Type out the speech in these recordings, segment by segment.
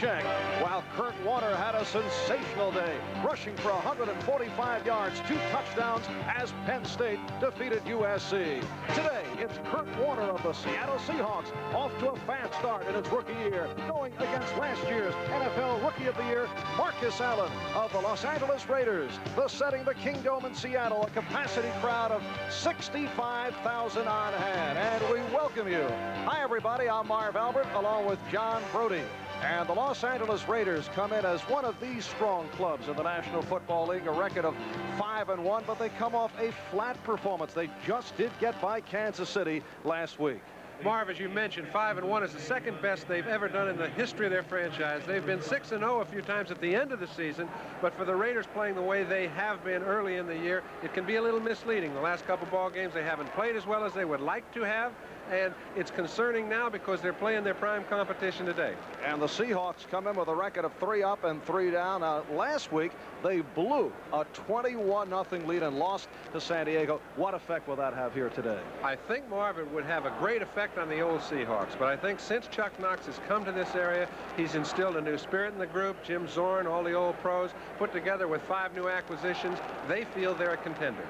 check, while Kurt Warner had a sensational day, rushing for 145 yards, 2 touchdowns as Penn State defeated USC. Today, it's Kurt Warner of the Seattle Seahawks off to a fast start in its rookie year, going against last year's NFL Rookie of the Year, Marcus Allen of the Los Angeles Raiders. The setting, the Kingdome in Seattle, a capacity crowd of 65,000 on hand. And we welcome you. Hi, everybody. I'm Marv Albert, along with John Brody. And the Los Angeles Raiders come in as one of these strong clubs in the National Football League, a record of 5-1, but they come off a flat performance. They just did get by Kansas City last week. Marv, as you mentioned, 5-1 is the second best they've ever done in the history of their franchise. They've been 6-0 a few times at the end of the season, but for the Raiders playing the way they have been early in the year, it can be a little misleading. The last couple ball games, they haven't played as well as they would like to have, and it's concerning now because they're playing their prime competition today. And the Seahawks come in with a record of 3 up and 3 down. Now, last week, they blew a 21-0 lead and lost to San Diego. What effect will that have here today? I think, Marv, it would have a great effect on the old Seahawks, but I think since Chuck Knox has come to this area, he's instilled a new spirit in the group. Jim Zorn, all the old pros, put together with 5 new acquisitions. They feel they're a contender.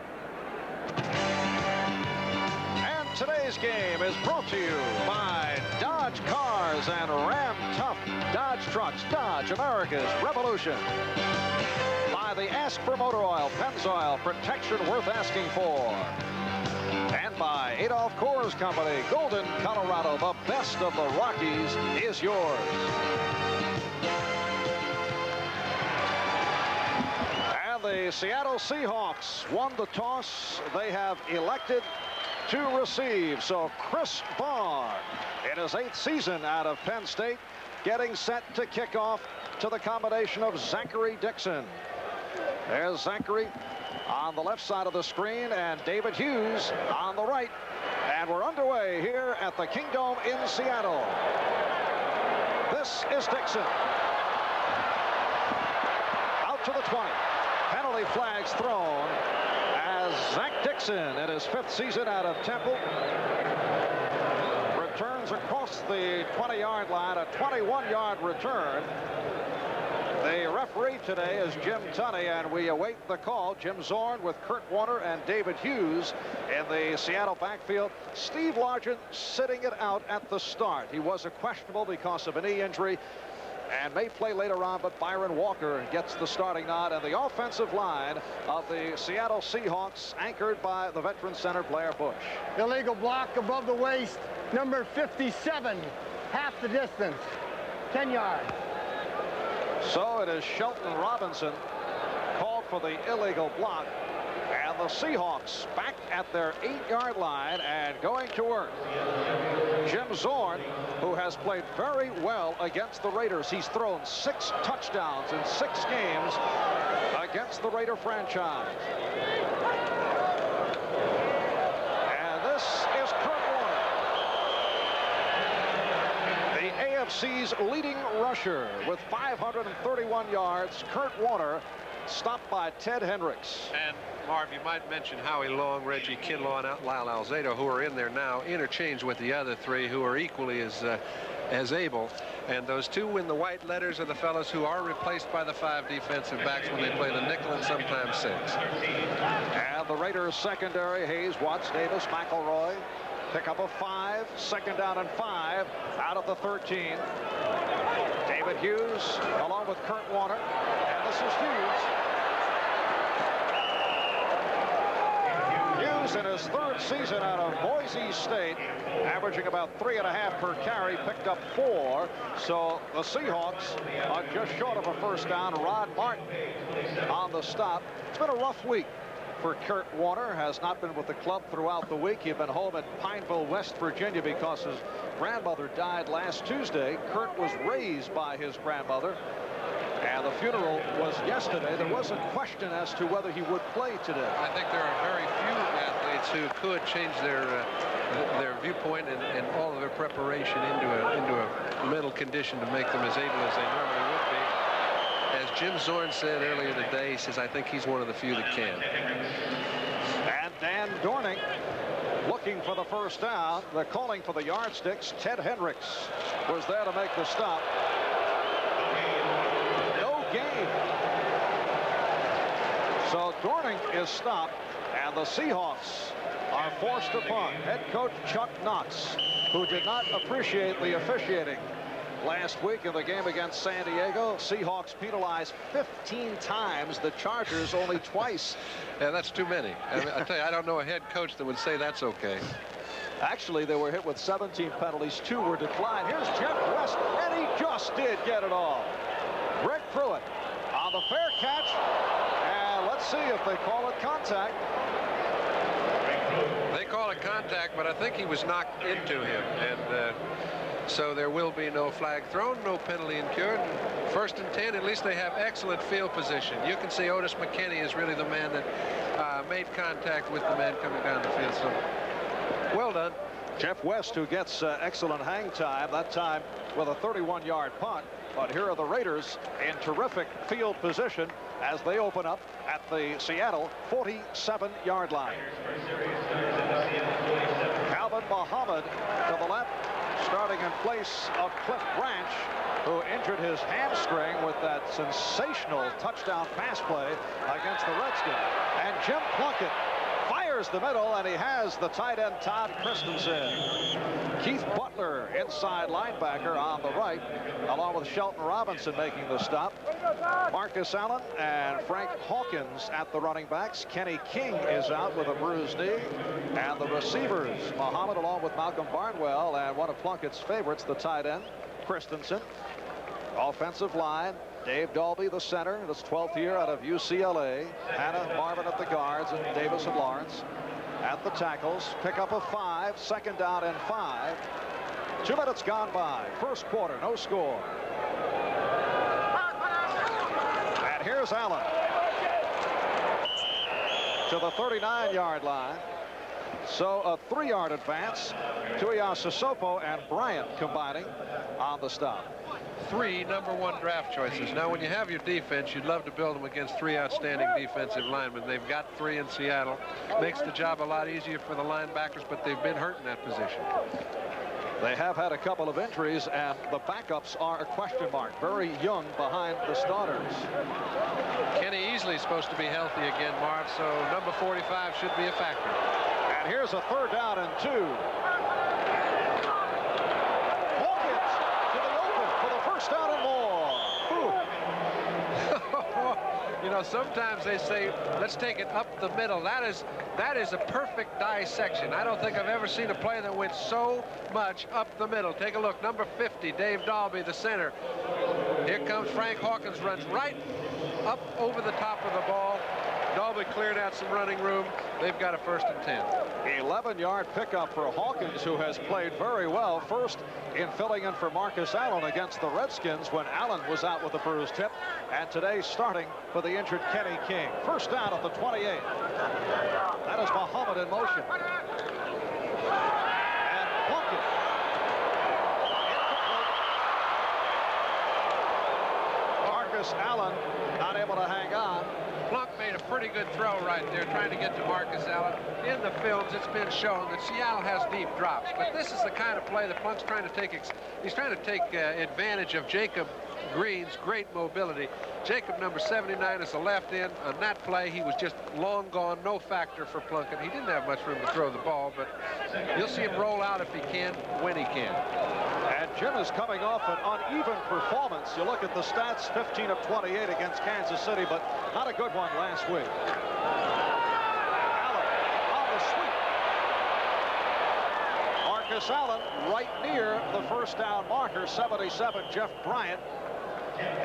Today's game is brought to you by Dodge Cars and Ram Tough Dodge Trucks. Dodge, America's revolution. By the Ask for Motor Oil, Pennzoil, protection worth asking for. And by Adolph Coors Company, Golden, Colorado, the best of the Rockies is yours. And the Seattle Seahawks won the toss. They have elected to receive. So Chris Barr, in his 8th season out of Penn State, getting set to kick off to the combination of Zachary Dixon. There's Zachary on the left side of the screen and David Hughes on the right. And we're underway here at the Kingdome in Seattle. This is Dixon. Out to the 20. Penalty flags thrown. Zach Dixon, in his 5th season out of Temple, returns across the 20-yard line, a 21-yard return. The referee today is Jim Tunney, and we await the call. Jim Zorn with Kurt Warner and David Hughes in the Seattle backfield. Steve Largent sitting it out at the start. He was a questionable because of a knee injury and may play later on, but Byron Walker gets the starting nod, and the offensive line of the Seattle Seahawks anchored by the veteran center Blair Bush. Illegal block above the waist, number 57, half the distance, 10 yards. So it is Shelton Robinson called for the illegal block, and the Seahawks back at their 8-yard line and going to work. Jim Zorn, who has played very well against the Raiders. He's thrown 6 touchdowns in 6 games against the Raider franchise. And this is Kurt Warner, the AFC's leading rusher with 531 yards. Kurt Warner stopped by Ted Hendricks. And Marv, you might mention Howie Long, Reggie Kinlaw, and Lyle Alzado, who are in there now, interchanged with the other 3 who are equally as able. And those 2 in the white letters are the fellows who are replaced by the 5 defensive backs when they play the nickel and sometimes 6. And the Raiders secondary, Hayes, Watts, Davis, McElroy. Pick up a 5, 2nd down and 5 out of the 13. David Hughes along with Kurt Warner. And this is Hughes. In his 3rd season out of Boise State, averaging about 3.5 per carry, picked up 4. So the Seahawks are just short of a 1st down. Rod Martin on the stop. It's been a rough week for Kurt Warner. Has not been with the club throughout the week. He'd been home at Pineville, West Virginia, because his grandmother died last Tuesday. Kurt was raised by his grandmother, and the funeral was yesterday. There was a question as to whether he would play today. I think there are very few athletes who could change their viewpoint and all of their preparation into a mental condition to make them as able as they normally would be. As Jim Zorn said earlier today, he says, I think he's one of the few that can. And Dan Dorning looking for the 1st down. They're calling for the yardsticks. Ted Hendricks was there to make the stop. Dorning is stopped, and the Seahawks are forced to punt. Head coach Chuck Knox, who did not appreciate the officiating last week in the game against San Diego. Seahawks penalized 15 times, the Chargers only twice. Yeah, that's too many. I tell you, I don't know a head coach that would say that's okay. Actually, they were hit with 17 penalties. 2 were declined. Here's Jeff West, and he just did get it all. Greg Pruitt on the fair catch, and let's see if they call it contact. They call it contact, but I think he was knocked into him, and so there will be no flag thrown, no penalty incurred. 1st and 10. At least they have excellent field position. You can see Otis McKinney is really the man that made contact with the man coming down the field. So well done. Jeff West, who gets excellent hang time, that time with a 31-yard punt. But here are the Raiders in terrific field position as they open up at the Seattle 47-yard line. Calvin Muhammad to the left, starting in place of Cliff Branch, who injured his hamstring with that sensational touchdown pass play against the Redskins. And Jim Plunkett fires the middle, and he has the tight end Todd Christensen. Keith Butler, inside linebacker on the right, along with Shelton Robinson making the stop. Marcus Allen and Frank Hawkins at the running backs. Kenny King is out with a bruised knee. And the receivers, Muhammad along with Malcolm Barnwell and one of Plunkett's favorites, the tight end, Christensen. Offensive line, Dave Dalby, the center, in his 12th year out of UCLA. Hannah Marvin at the guards, and Davis and Lawrence at the tackles. Pick up of 5, 2nd down and 5. 2 minutes gone by. 1st quarter, no score. And here's Allen to the 39-yard line. So a 3-yard advance. Tuiasosopo and Bryant combining on the stop. 3 #1 draft choices. Now, when you have your defense, you'd love to build them against 3 outstanding defensive linemen. They've got 3 in Seattle. Makes the job a lot easier for the linebackers, but they've been hurt in that position. They have had a couple of injuries, and the backups are a question mark. Very young behind the starters. Kenny Easley's supposed to be healthy again, Marv, so number 45 should be a factor. And here's a 3rd down and 2. Hawkins to the open for the 1st down and more. You know, sometimes they say, let's take it up the middle. That is a perfect dissection. I don't think I've ever seen a play that went so much up the middle. Take a look. Number 50, Dave Dalby, the center. Here comes Frank Hawkins, runs right up over the top of the ball. Dalby cleared out some running room. They've got a 1st and 10. 11-yard pickup for Hawkins, who has played very well. First in filling in for Marcus Allen against the Redskins when Allen was out with a bruised hip. And today starting for the injured Kenny King. 1st down at the 28. That is Muhammad in motion. And Plunkett. Marcus Allen not able to hang on. Plunk made a pretty good throw right there, trying to get to Marcus Allen. In the films, it's been shown that Seattle has deep drops, but this is the kind of play that Plunk's trying to take. He's trying to take advantage of Jacob Green's great mobility. Jacob, number 79, is the left end. On that play, he was just long gone, no factor for Plunkett. He didn't have much room to throw the ball, but you'll see him roll out if he can, when he can. And Jim is coming off an uneven performance. You look at the stats, 15 of 28 against Kansas City, but not a good one last week. Allen on the sweep. Marcus Allen right near the 1st down marker. 77, Jeff Bryant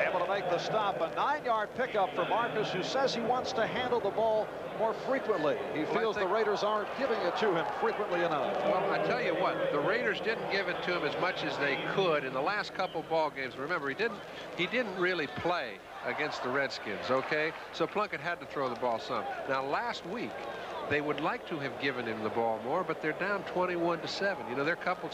able to make the stop. A 9-yard pickup for Marcus, who says he wants to handle the ball more frequently. He feels the Raiders aren't giving it to him frequently enough. Well, I tell you what, the Raiders didn't give it to him as much as they could in the last couple ball games. Remember, he didn't really play against the Redskins, okay? So Plunkett had to throw the ball some. Now, last week, they would like to have given him the ball more, but they're down 21-7. You know, they're couple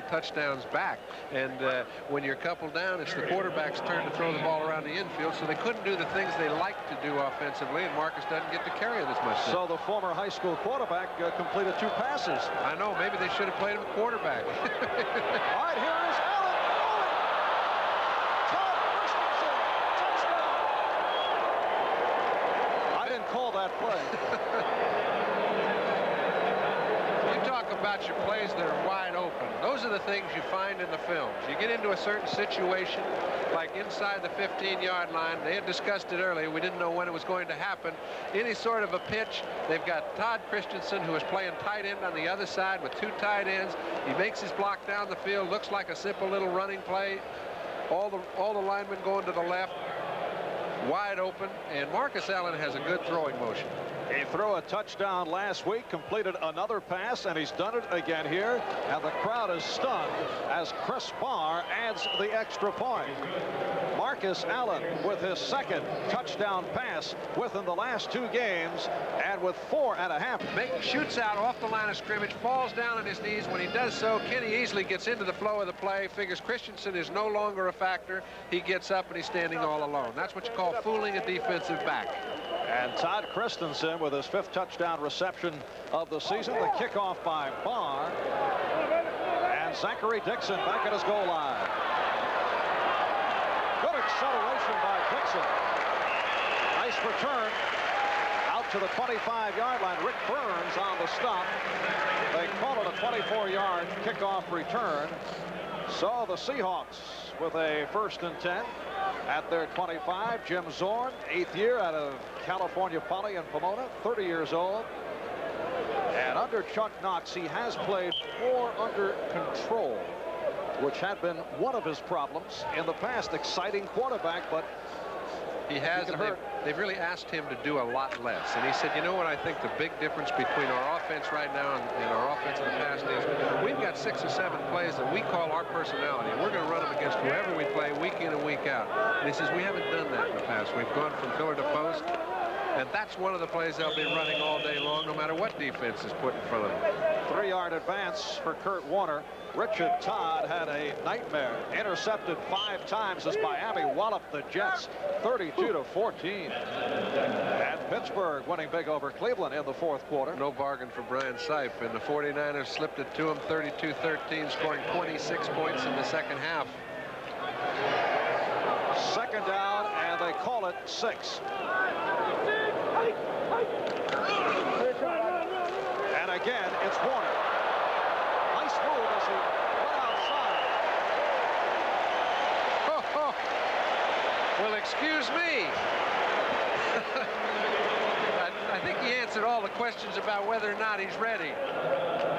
touchdowns back, and when you're couple down, it's the quarterback's turn to throw the ball around the infield, so they couldn't do the things they like to do offensively, and Marcus doesn't get to carry it as much. So the former high school quarterback completed 2 passes. I know, maybe they should have played him a quarterback. All right, here is Allen throwing. Todd Christensen, touchdown. I didn't call that that play. You talk about your plays that are wide open. Those are the things you find in the films. You get into a certain situation, like inside the 15-yard line. They had discussed it earlier. We didn't know when it was going to happen. Any sort of a pitch. They've got Todd Christensen, who is playing tight end on the other side with 2 tight ends. He makes his block down the field. Looks like a simple little running play. All the linemen going to the left, wide open, and Marcus Allen has a good throwing motion. He threw a touchdown last week, completed another pass, and he's done it again here. And the crowd is stunned as Chris Barr adds the extra point. Marcus Allen with his 2nd touchdown pass within the last 2 games, and with 4.5. Shoots out off the line of scrimmage, falls down on his knees. When he does so, Kenny easily gets into the flow of the play, figures Christensen is no longer a factor. He gets up and he's standing all alone. That's what you call fooling a defensive back. And Todd Christensen with his 5th touchdown reception of the season. The kickoff by Barr. And Zachary Dixon back at his goal line. Good acceleration by Dixon. Nice return out to the 25-yard line. Rick Burns on the stop. They call it a 24-yard kickoff return. So the Seahawks with a 1st and 10 at their 25. Jim Zorn, 8th year out of California Poly in Pomona, 30 years old. And under Chuck Knox, he has played more under control, which had been one of his problems in the past. Exciting quarterback, but he has. They've really asked him to do a lot less. And he said, you know what, I think the big difference between our offense right now and our offense in the past is we've got 6 or 7 plays that we call our personality. And we're going to run them against whoever we play week in and week out. And he says, we haven't done that in the past. We've gone from pillar to post. And that's one of the plays they'll be running all day long, no matter what defense is put in front of them. 3-yard advance for Kurt Warner. Richard Todd had a nightmare. Intercepted 5 times as Miami walloped the Jets 32-14. And Pittsburgh winning big over Cleveland in the 4th quarter. No bargain for Brian Sipe, and the 49ers slipped it to him 32-13, scoring 26 points in the 2nd half. 2nd down, and they call it 6. And again, it's Warner. Nice move as he went outside. Well, excuse me. I think he answered all the questions about whether or not he's ready.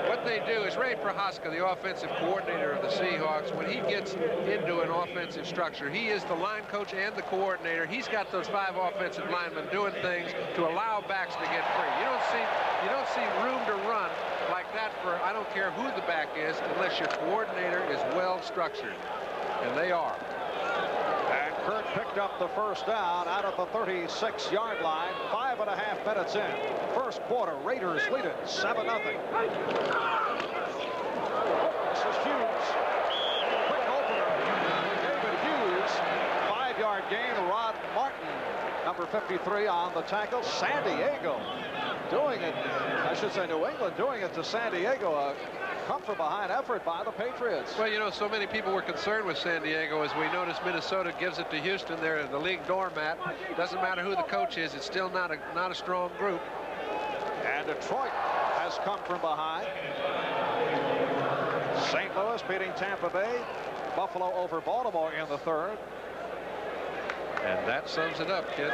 What they do is Ray Prohaska, the offensive coordinator of the Seahawks, when he gets into an offensive structure, he is the line coach and the coordinator. He's got those 5 offensive linemen doing things to allow backs to get free. You don't see room to run like that for I don't care who the back is unless your coordinator is well structured, and they are. And Kurt picked up the 1st down out of the 36-yard line. 5.5 minutes in. 1st quarter, Raiders lead it 7-0. This is Hughes. Quick opener. David Hughes. 5-yard gain. Rod Martin, number 53, on the tackle. San Diego doing it. I should say New England doing it to San Diego. A come from behind effort by the Patriots. Well, you know, so many people were concerned with San Diego as we noticed Minnesota gives it to Houston. They're the league doormat. Doesn't matter who the coach is. It's still not a strong group. And Detroit has come from behind. St. Louis beating Tampa Bay. Buffalo over Baltimore in the 3rd. And that sums it up, kid.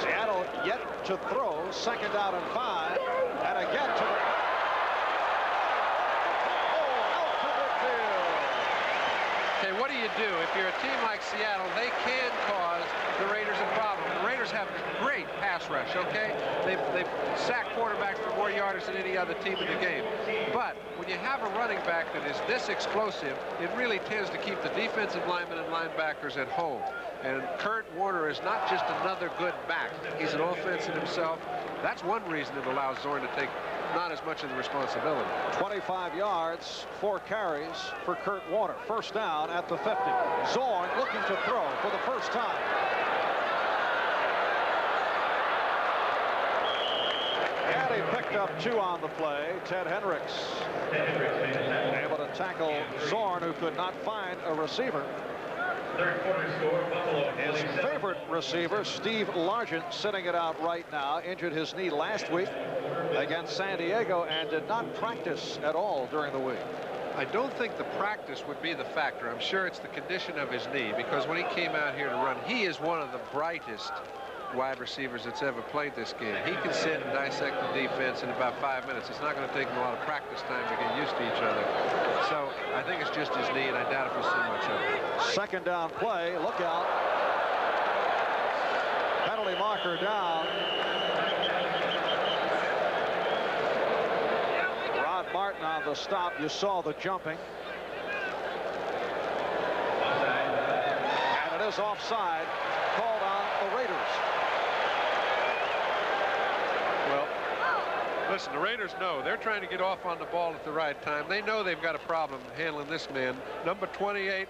Seattle yet to throw. 2nd down and 5. And again to the Okay, what do you do? If you're a team like Seattle, they can cause the Raiders a problem. The Raiders have a great pass rush, okay? They've sacked quarterbacks for more yardage than any other team in the game. But when you have a running back that is this explosive, it really tends to keep the defensive linemen and linebackers at home. And Kurt Warner is not just another good back. He's an offensive himself. That's one reason it allows Zorn to take not as much of the responsibility. 25 yards, 4 carries for Kurt Warner. 1st down at the 50. Zorn looking to throw for the first time. And he picked up 2 on the play. Ted Hendricks able to tackle Zorn, who could not find a receiver. His favorite different receiver, Steve Largent, sitting it out right now. Injured his knee last week against San Diego and did not practice at all during the week. I don't think the practice would be the factor. I'm sure it's the condition of his knee, because when he came out here to run, he is one of the brightest wide receivers that's ever played this game. He can sit and dissect the defense in about 5 minutes. It's not going to take him a lot of practice time to get used to each other. So I think it's just his knee, and I doubt if we'll see much of it. Second down play. Look out. Penalty marker down. Rod Martin on the stop. You saw the jumping. And it is offside, called on the Raiders. Well, listen, the Raiders know they're trying to get off on the ball at the right time. They know they've got a problem handling this man. Number 28,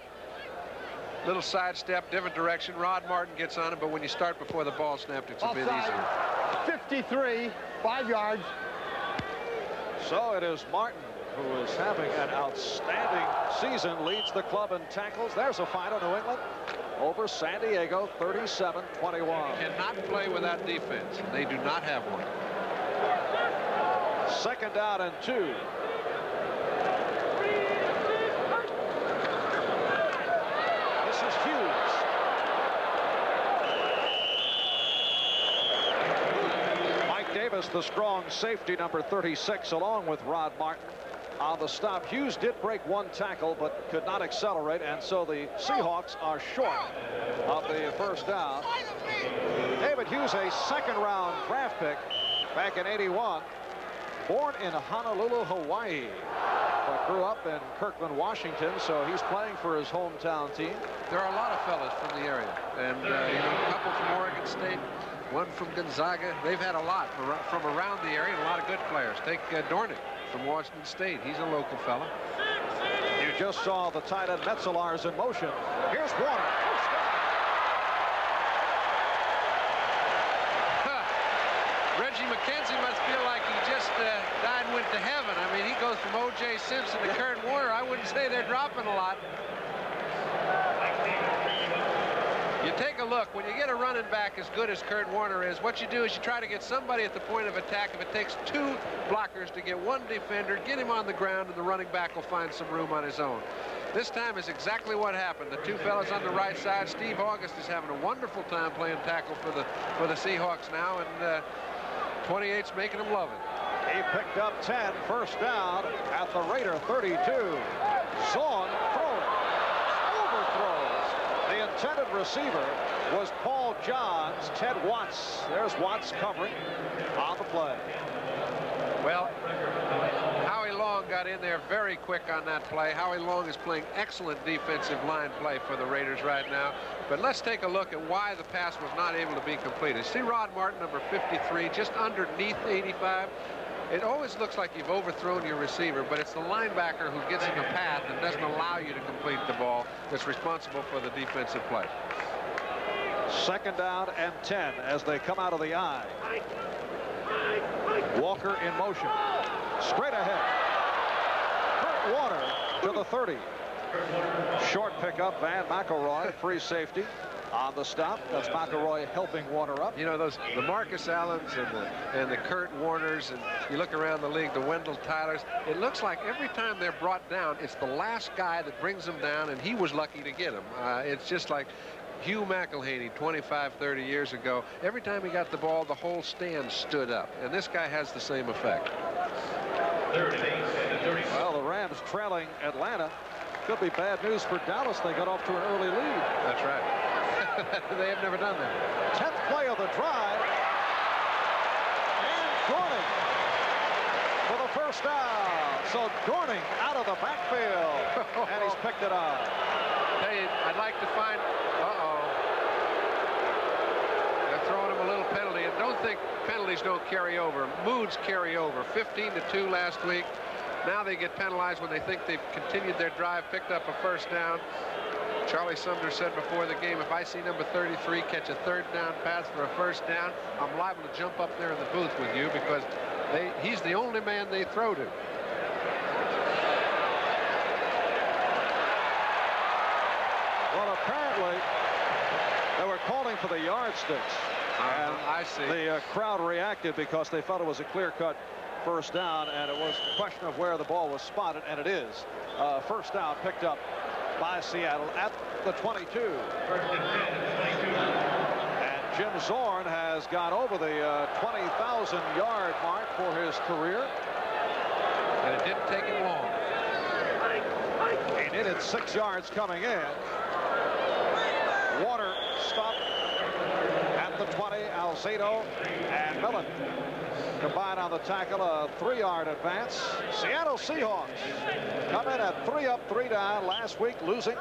little sidestep, different direction. Rod Martin gets on him, but when you start before the ball snapped, it's a bit easier. 53, 5 yards. So it is Martin who is having an outstanding season, leads the club in tackles. There's a final. New England over San Diego, 37-21. Cannot play without defense. They do not have one. Second down and 2. This is Hughes. Mike Davis, the strong safety, number 36, along with Rod Martin on the stop. Hughes did break one tackle but could not accelerate, and so the Seahawks are short of the first down. David Hughes, a second-round draft pick back in '81, born in Honolulu, Hawaii, but grew up in Kirkland, Washington, so he's playing for his hometown team. There are a lot of fellas from the area, and you know, a couple from Oregon State, one from Gonzaga. They've had a lot from around the area, and a lot of good players. Take Dornick from Washington State. He's a local fella. You just saw the tight end Metzelars in motion. Here's Warner. Reggie McKenzie must feel like he just died and went to heaven. I mean, he goes from O.J. Simpson to Kurt Warner. I wouldn't say they're dropping a lot. You take a look. When you get a running back as good as Kurt Warner is, what you do is you try to get somebody at the point of attack. If it takes 2 blockers to get 1 defender, get him on the ground, and the running back will find some room on his own. This time is exactly what happened. The 2 fellas on the right side. Steve August is having a wonderful time playing tackle for the Seahawks now, and 28's making him love it. He picked up 10, first down at the Raider 32. Zorn throwing, overthrows. The intended receiver was Paul Johns. Ted Watts. There's Watts covering on the play. Well, Howie Long got in there very quick on that play. Howie Long is playing excellent defensive line play for the Raiders right now. But let's take a look at why the pass was not able to be completed. See Rod Martin, number 53, just underneath 85. It always looks like you've overthrown your receiver, but it's the linebacker who gets in the path and doesn't allow you to complete the ball that's responsible for the defensive play. Second down and 10 as they come out of the eye. Walker in motion. Straight ahead. Kurt Warner to the 30. Short pickup, Van McElroy, free safety on the stop. That's McElroy helping Warner up. You know, the Marcus Allens and the Kurt Warners, and you look around the league, the Wendell Tylers, it looks like every time they're brought down, it's the last guy that brings them down, and he was lucky to get him. It's just like Hugh McElhaney 25, 30 years ago. Every time he got the ball, the whole stand stood up, and this guy has the same effect. Well, the Rams trailing Atlanta. Could be bad news for Dallas. They got off to an early lead. That's right. They have never done that. 10th play of the drive. And Dorning for the first down. So Dorning out of the backfield. And he's picked it up. Hey, I'd like to find... They're throwing him a little penalty. And don't think penalties don't carry over. Moods carry over. 15-2 last week. Now they get penalized when they think they've continued their drive, picked up a first down. Charlie Sumner said before the game, if I see number 33 catch a 3rd down pass for a first down, I'm liable to jump up there in the booth with you because he's the only man they throw to. Well, apparently there were were calling for the yardsticks. And I see. The crowd reacted because they felt it was a clear-cut first down, and it was a question of where the ball was spotted, and it is. First down picked up by Seattle at the 22. And Jim Zorn has gone over the 20,000-yard mark for his career. And it didn't take him long. He needed 6 yards coming in. Warner stopped at the 20. Alzado and Millen combined on the tackle, a 3-yard advance. Seattle Seahawks come in at 3 up, 3 down last week, losing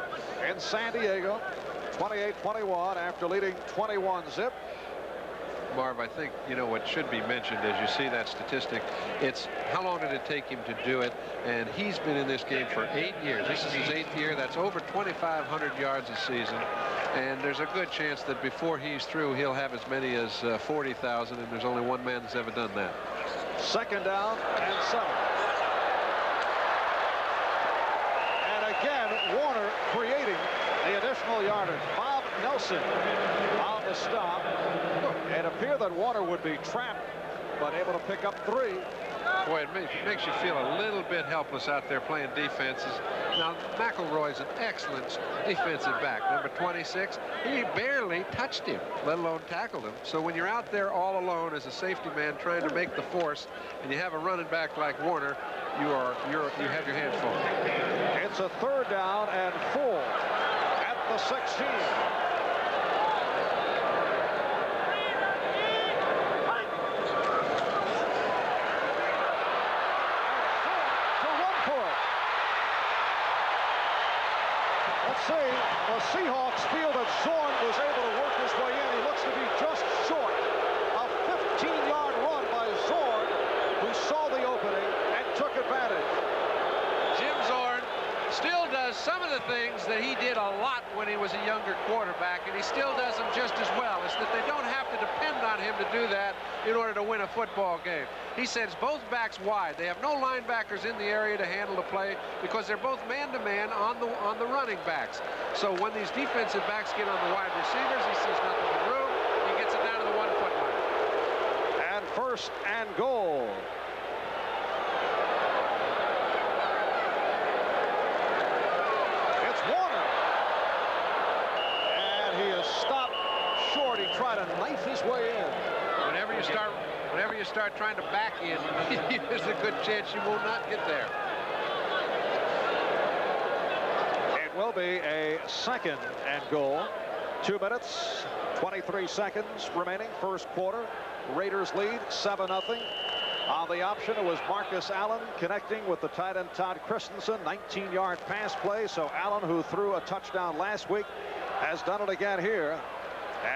in San Diego 28-21 after leading 21-zip. Marv, I think, you know, what should be mentioned as you see that statistic, it's how long did it take him to do it, and he's been in this game for 8 years. This is his 8th year. That's over 2,500 yards a season, and there's a good chance that before he's through, he'll have as many as 40,000, and there's only one man that's ever done that. Second down and 7. And again, Warner creating the additional yardage. Bob Nelson on the stop. It appeared that Warner would be trapped, but able to pick up 3. Boy, it makes you feel a little bit helpless out there playing defenses. Now, McElroy's an excellent defensive back. Number 26, he barely touched him, let alone tackled him. So when you're out there all alone as a safety man trying to make the force, and you have a running back like Warner, you have your hands full. It's a 3rd down and 4 at the 16. See, the Seahawks feel that Zorn was able to work his way in. He looks to be just short. A 15-yard run by Zorn, who saw the opening and took advantage. Jim Zorn still does some of the things that he did a lot when he was a younger quarterback, and he still does them just as well. It's that they don't have to depend on him to do that in order to win a football game. He sends both backs wide. They have no linebackers in the area to handle the play because they're both man-to-man on the running backs. So when these defensive backs get on the wide receivers, he sees nothing but room. He gets it down to the 1-foot line. And 1st and goal. It's Warner. And he is stopped short. He tried to knife his way in. Whenever you start trying to back in, there's a good chance you will not get there. It will be a 2nd and goal. 2 minutes, 23 seconds remaining, 1st quarter. Raiders lead 7-0. On the option, it was Marcus Allen connecting with the tight end Todd Christensen. 19-yard pass play. So Allen, who threw a touchdown last week, has done it again here.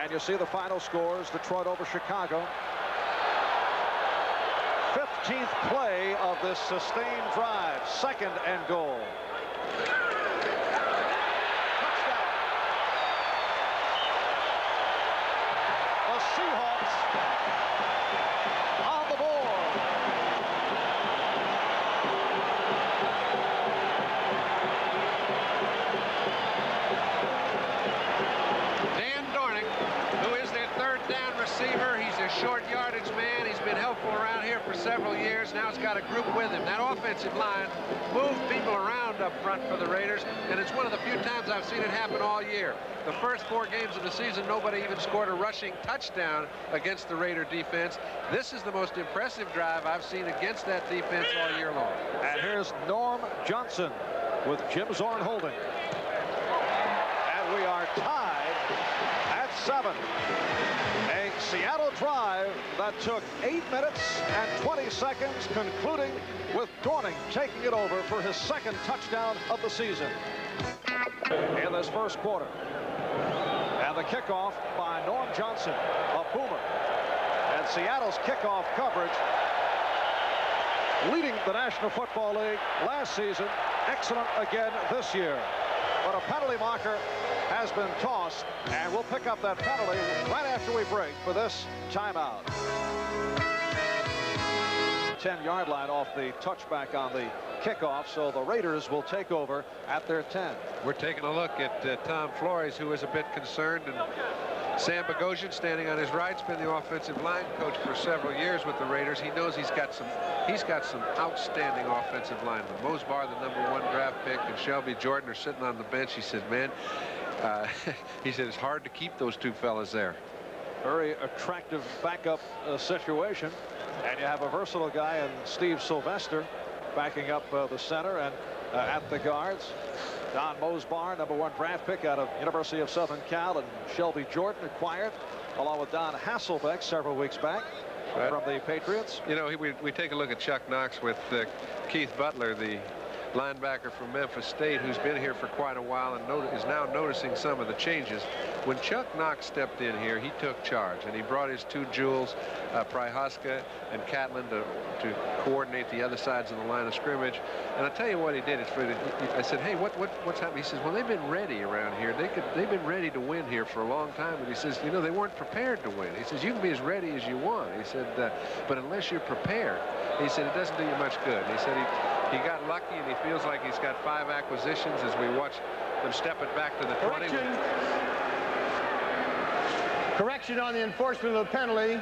And you see the final scores: Detroit over Chicago. 15th play of this sustained drive. 2nd and goal. Touchdown. The Seahawks on the board. Dan Dornick, who is their 3rd down receiver. He's a short yardage man. He's been helpful around here for several years. Now he's got a group with him. That offensive line moved people around up front for the Raiders, and it's one of the few times I've seen it happen all year. The first 4 games of the season, nobody even scored a rushing touchdown against the Raider defense. This is the most impressive drive I've seen against that defense all year long. And here's Norm Johnson with Jim Zorn holding. And we are tied at 7. A Seattle drive that took 8 minutes and 20 seconds, concluding with Dornick taking it over for his 2nd touchdown of the season in this 1st quarter. And the kickoff by Norm Johnson, a boomer. And Seattle's kickoff coverage, leading the National Football League last season, excellent again this year. But a penalty marker has been tossed, and we'll pick up that penalty right after we break for this timeout. 10-yard line off the touchback on the kickoff, so the Raiders will take over at their 10. We're taking a look at Tom Flores, who is a bit concerned and Sam Bogosian standing on his right, has been the offensive line coach for several years with the Raiders. He knows he's got some outstanding offensive linemen. Mosbar, the #1 draft pick, and Shelby Jordan are sitting on the bench. He said, man, he said it's hard to keep those two fellas there. Very attractive backup situation, and you have a versatile guy in Steve Sylvester backing up the center and at the guards. Don Mosbar, #1 draft pick out of University of Southern Cal, and Shelby Jordan acquired along with Don Hasselbeck several weeks back from the Patriots. You know, we take a look at Chuck Knox with Keith Butler, the linebacker from Memphis State, who's been here for quite a while and is now noticing some of the changes. When Chuck Knox stepped in here, he took charge, and he brought his two jewels, Pryhoska and Catlin, to coordinate the other sides of the line of scrimmage. And I'll tell you what he did. I said, hey, what's happening? He says, well, they've been ready around here. They've been ready to win here for a long time. And he says, you know, they weren't prepared to win. He says, you can be as ready as you want. He said, but unless you're prepared, he said, it doesn't do you much good. He said he got lucky, and he feels like he's got 5 acquisitions as we watch them step it back to the 20. Correction on the enforcement of the penalty.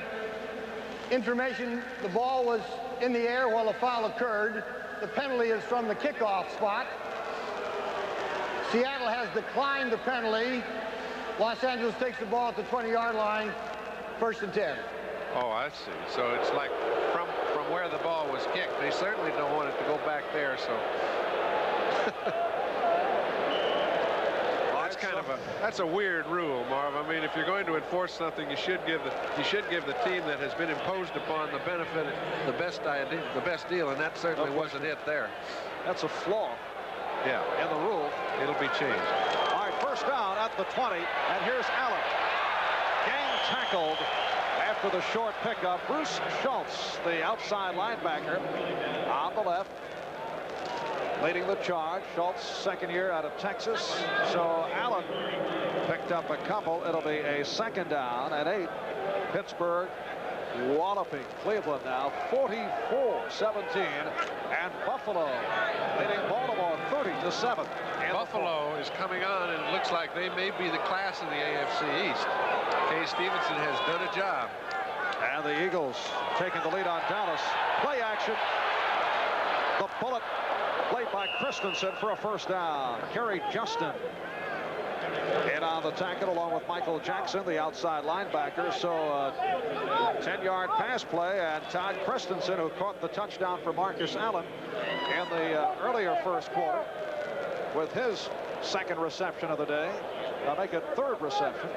Information, the ball was in the air while the foul occurred. The penalty is from the kickoff spot. Seattle has declined the penalty. Los Angeles takes the ball at the 20-yard line, 1st and 10. Oh, I see. So it's like from where the ball was kicked. They certainly don't want it to go back there, so that's a weird rule, Marv. I mean, if you're going to enforce something, you should give the team that has been imposed upon the benefit, the best deal, and that certainly wasn't it there. That's a flaw. Yeah, in the rule. It'll be changed. All right, 1st down at the 20, and here's Allen. Gang tackled after the short pickup. Bruce Schultz, the outside linebacker, on the left, leading the charge. Schultz, 2nd year out of Texas. So Allen picked up a couple. It'll be a 2nd down and 8. Pittsburgh walloping Cleveland now 44-17, and Buffalo leading Baltimore 30-7. Buffalo is coming on, and it looks like they may be the class in the AFC East. Kay Stevenson has done a job. And the Eagles taking the lead on Dallas. Play action. The bullet played by Christensen for a 1st down. Kerry Justin in on the tackle along with Michael Jackson, the outside linebacker. So 10-yard pass play, and Todd Christensen, who caught the touchdown for Marcus Allen in the earlier 1st quarter, with his 2nd reception of the day. They'll make it 3rd reception.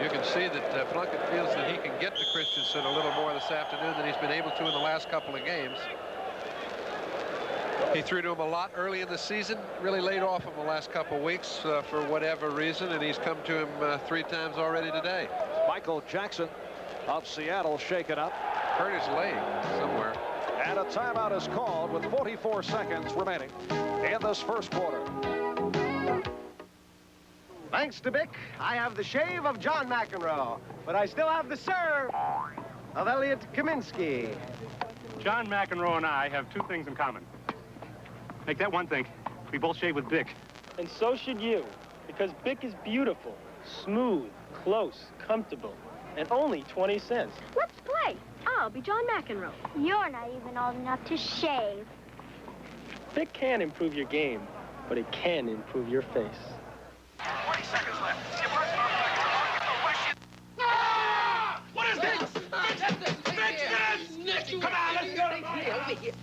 You can see that Plunkett feels that he can get to Christensen a little more this afternoon than he's been able to in the last couple of games. He threw to him a lot early in the season, really laid off him the last couple of weeks for whatever reason, and he's come to him 3 times already today. Michael Jackson of Seattle shaken up. Hurt his leg somewhere. And a timeout is called with 44 seconds remaining in this 1st quarter. Thanks to Bic, I have the shave of John McEnroe, but I still have the serve of Elliot Kaminsky. John McEnroe and I have 2 things in common. Make that one thing. We both shave with Bic. And so should you, because Bic is beautiful, smooth, close, comfortable, and only 20 cents. Let's play. I'll be John McEnroe. You're not even old enough to shave. Bic can improve your game, but it can improve your face. 20 seconds left. What is this? Come on, let's go. Over here.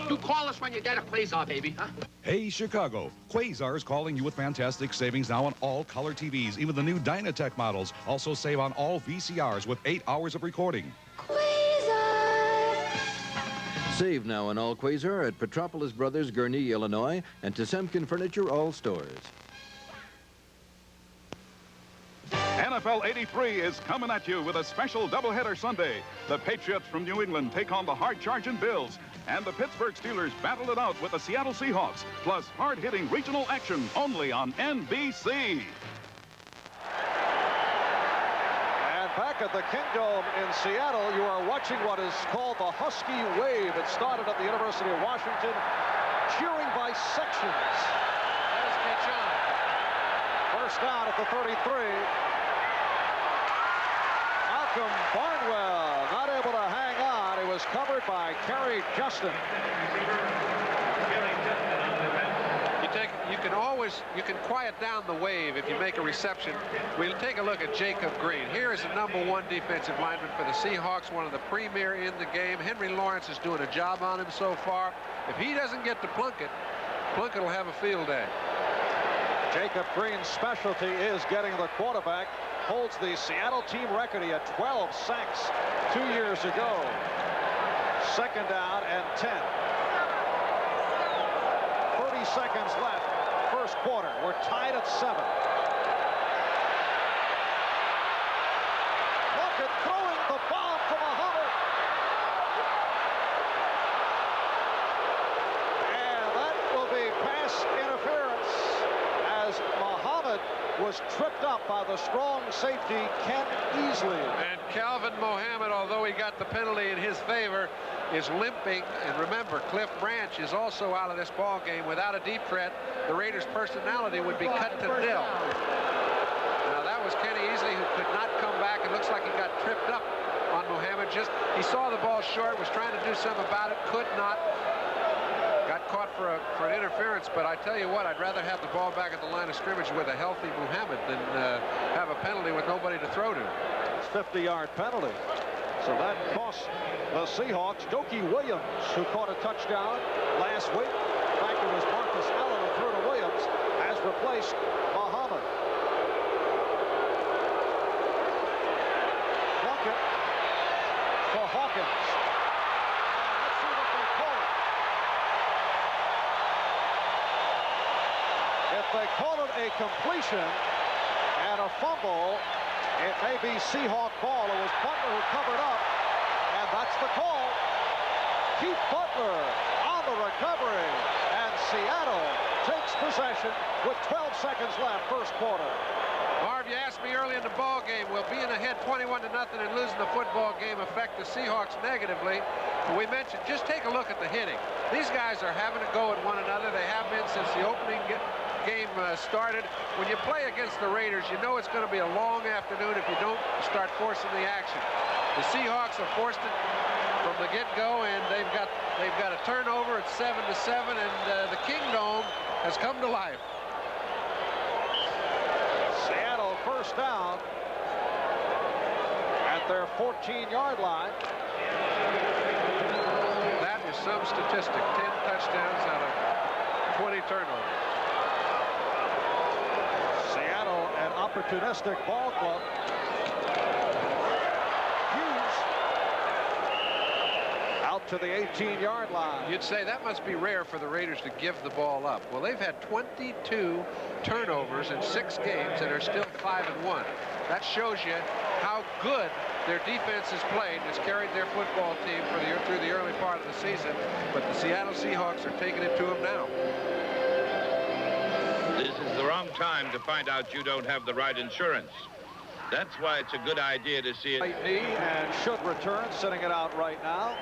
You call us when you get a Quasar, baby, huh? Hey, Chicago. Quasar's calling you with fantastic savings now on all color TVs, even the new Dynatech models. Also save on all VCRs with 8 hours of recording. Quasar! Save now on all Quasar at Petropolis Brothers, Gurnee, Illinois, and Tesemkin Furniture, all stores. NFL 83 is coming at you with a special doubleheader Sunday. The Patriots from New England take on the hard-charging Bills, and the Pittsburgh Steelers battle it out with the Seattle Seahawks, plus hard-hitting regional action only on NBC. And back at the Kingdome in Seattle, you are watching what is called the Husky Wave. It started at the University of Washington, cheering by sections. First down at the 33. Malcolm Barnwell not able to hang on. He was covered by Kerry Justin. You can quiet down the wave if you make a reception. We'll take a look at Jacob Green. Here is the #1 defensive lineman for the Seahawks, one of the premier in the game. Henry Lawrence is doing a job on him so far. If he doesn't get to Plunkett, Plunkett will have a field day. Jacob Green's specialty is getting the quarterback. Holds the Seattle team record. He had 12 sacks 2 years ago. 2nd down and 10. 30 seconds left. First quarter. We're tied at 7. Plunkett throwing the bomb to Muhammad. And that will be pass interference as Muhammad was tripped up by the strong safety Kent Easley. And Calvin Mohammed, although he got the penalty in his favor, is limping. And remember, Cliff Branch is also out of this ball game. Without a deep threat, the Raiders' personality would be cut to nil. Now that was Kenny Easley, who could not come back. It looks like he got tripped up on Mohammed. He saw the ball short, was trying to do something about it, could not. Got caught for an interference, but I tell you what, I'd rather have the ball back at the line of scrimmage with a healthy Muhammad than have a penalty with nobody to throw to. It's a 50-yard penalty. So that cost the Seahawks. Doki Williams, who caught a touchdown last week. In fact, it was Marcus Allen who threw to Williams, has replaced Muhammad. Plunkett for Hawkins. Let's see what they call it. If they call it a completion and a fumble, it may be Seahawk ball. It was Butler who covered up, and that's the call. Keith Butler on the recovery, and Seattle takes possession with 12 seconds left, first quarter. Marv, you asked me early in the ball game, will being ahead 21-0 and losing the football game affect the Seahawks negatively? We mentioned, just take a look at the hitting. These guys are having a go at one another. They have been since the opening game started. When you play against the Raiders, you know it's going to be a long afternoon if you don't start forcing the action. The Seahawks have forced it from the get-go, and they've got a turnover at 7-7, and the Kingdome has come to life. Seattle first down at their 14-yard line. That is some statistic. 10 touchdowns out of 20 turnovers. Seattle, an opportunistic ball club. Hughes out to the 18-yard line. You'd say that must be rare for the Raiders to give the ball up. Well, they've had 22 turnovers in 6 games and are still 5-1. That shows you how good their defense has played. It's carried their football team through the early part of the season. But the Seattle Seahawks are taking it to them now. This is the wrong time to find out you don't have the right insurance. That's why it's a good idea to see it. Right knee and should return, sitting it out right now.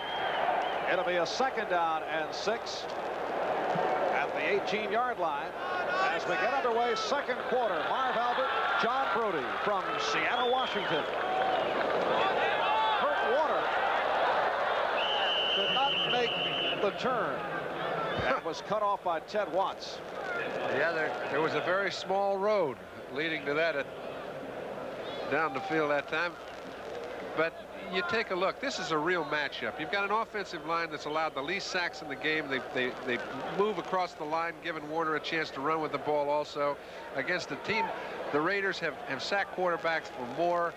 It'll be a 2nd down and 6 at the 18-yard line. As we get underway, second quarter, Marv Albert, John Brody from Seattle, Washington. Kurt Warner could not make the turn. That was cut off by Ted Watts. Yeah, there was a very small road leading to that down the field that time. But you take a look. This is a real matchup. You've got an offensive line that's allowed the least sacks in the game. They move across the line, giving Warner a chance to run with the ball also. Against the team, the Raiders have sacked quarterbacks for more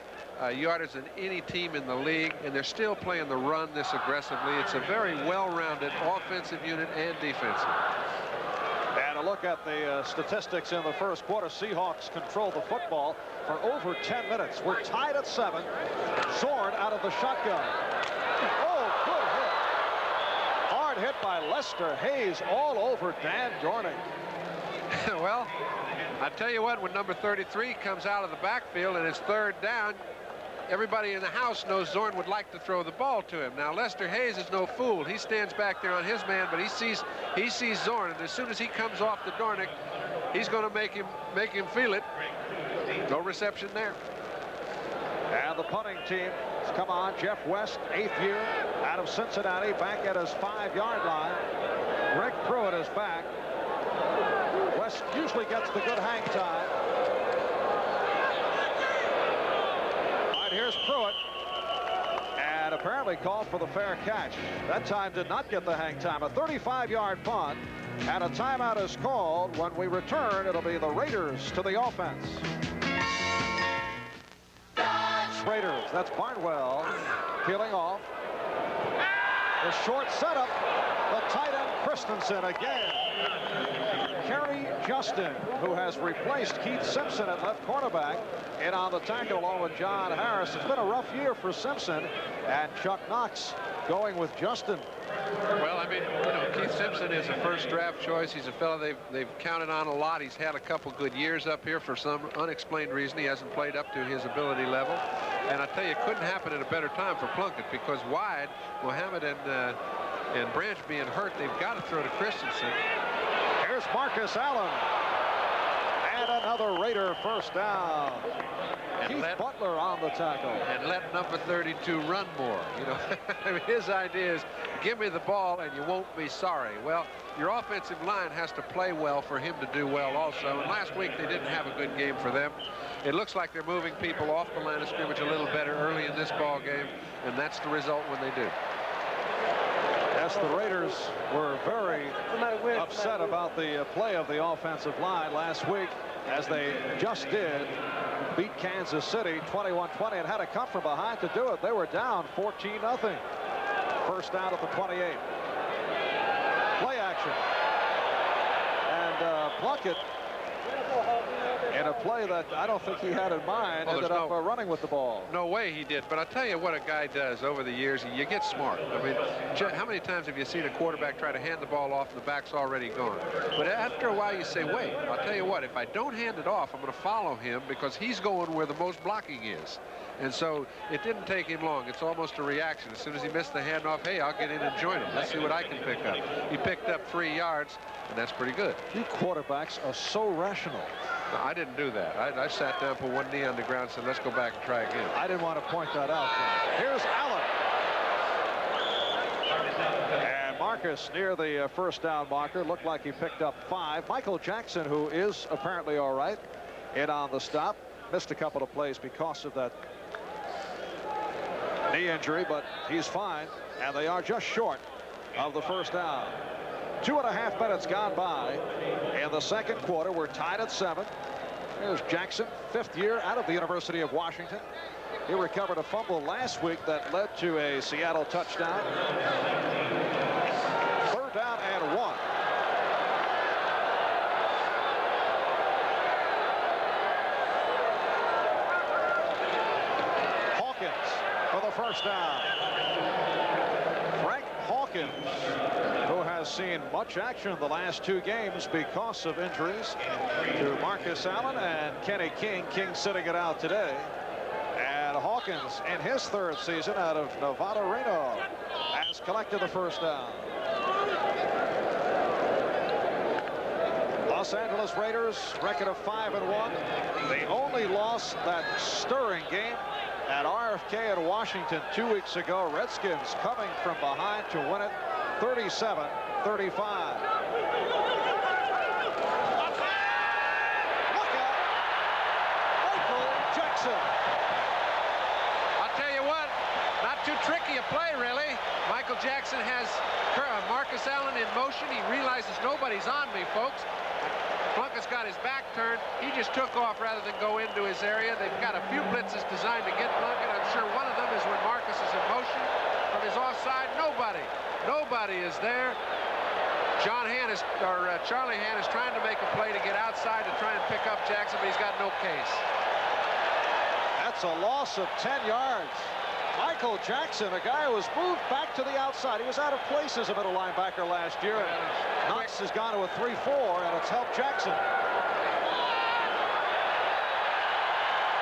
yardage than any team in the league, and they're still playing the run this aggressively. It's a very well-rounded offensive unit and defensive. And a look at the statistics in the first quarter. Seahawks control the football for over 10 minutes. We're tied at 7. Zorn out of the shotgun. Oh, good hit. Hard hit by Lester Hayes all over Dan Dornick. Well, I tell you what, when number 33 comes out of the backfield and it's 3rd down, everybody in the house knows Zorn would like to throw the ball to him. Now, Lester Hayes is no fool. He stands back there on his man, but he sees Zorn, and as soon as he comes off the Dornick, he's going to make him feel it. No reception there. And the punting team has come on. Jeff West, 8th year out of Cincinnati, back at his 5-yard line. Rick Pruitt is back. West usually gets the good hang time. All right, here's Pruitt. And apparently called for the fair catch. That time did not get the hang time. A 35-yard punt. And a timeout is called. When we return, it'll be the Raiders to the offense. Raiders, that's Barnwell peeling off. The short setup. The tight end Christensen again. Kerry Justin, who has replaced Keith Simpson at left cornerback, in on the tackle along with John Harris. It's been a rough year for Simpson, and Chuck Knox going with Justin. Well, I mean, you know, Keith Simpson is a first draft choice. He's a fellow they've counted on a lot. He's had a couple good years up here. For some unexplained reason, he hasn't played up to his ability level. And I tell you, it couldn't happen at a better time for Plunkett, because wide, Mohammed and Branch being hurt, they've got to throw to Christensen. Here's Marcus Allen. And another Raider first down. And Keith Butler on the tackle. And let number 32 run more. You know, I mean, his idea is give me the ball and you won't be sorry. Well, your offensive line has to play well for him to do well also. And last week they didn't have a good game for them. It looks like they're moving people off the line of scrimmage a little better early in this ball game, and that's the result when they do. Yes, the Raiders were very upset about the play of the offensive line last week, as they just did beat Kansas City 21-20 and had to come from behind to do it. They were down 14-0. First down at the 28. Play action. And Plunkett, in a play that I don't think he had in mind, ended up running with the ball. No way he did. But I'll tell you what a guy does over the years. You get smart. I mean, how many times have you seen a quarterback try to hand the ball off and the back's already gone? But after a while you say, wait, I'll tell you what, if I don't hand it off, I'm going to follow him because he's going where the most blocking is. And so it didn't take him long. It's almost a reaction. As soon as he missed the handoff, hey, I'll get in and join him. Let's see what I can pick up. He picked up 3 yards, and that's pretty good. You quarterbacks are so rational. No, I didn't do that. I sat down, put one knee on the ground, and said, let's go back and try again. I didn't want to point that out. Here's Allen. And Marcus near the first down marker. Looked like he picked up 5. Michael Jackson, who is apparently all right, in on the stop. Missed a couple of plays because of that knee injury, but he's fine, and they are just short of the first down. 2.5 minutes gone by in the second quarter. We're tied at 7. There's Jackson, 5th year out of the University of Washington. He recovered a fumble last week that led to a Seattle touchdown. 3rd down and 1. For the first down. Frank Hawkins, who has seen much action in the last 2 games because of injuries to Marcus Allen and Kenny King. King sitting it out today. And Hawkins, in his 3rd season out of Nevada Reno, has collected the first down. Los Angeles Raiders, record of 5-1. The only loss, that stirring game at RFK in Washington 2 weeks ago. Redskins coming from behind to win it 37-35. Look out, Michael Jackson. I'll tell you what, not too tricky a play, really. Michael Jackson has Marcus Allen in motion. He realizes nobody's on me, folks. Plunkett's got his back turned. He just took off rather than go into his area. They've got a few blitzes designed to get Plunkett. I'm sure one of them is when Marcus is in motion from his offside. Nobody is there. Charlie Hand is trying to make a play to get outside to try and pick up Jackson, but he's got no case. That's a loss of 10 yards. Michael Jackson, a guy who was moved back to the outside. He was out of place as a middle linebacker last year. Knox has gone to a 3-4, and it's helped Jackson.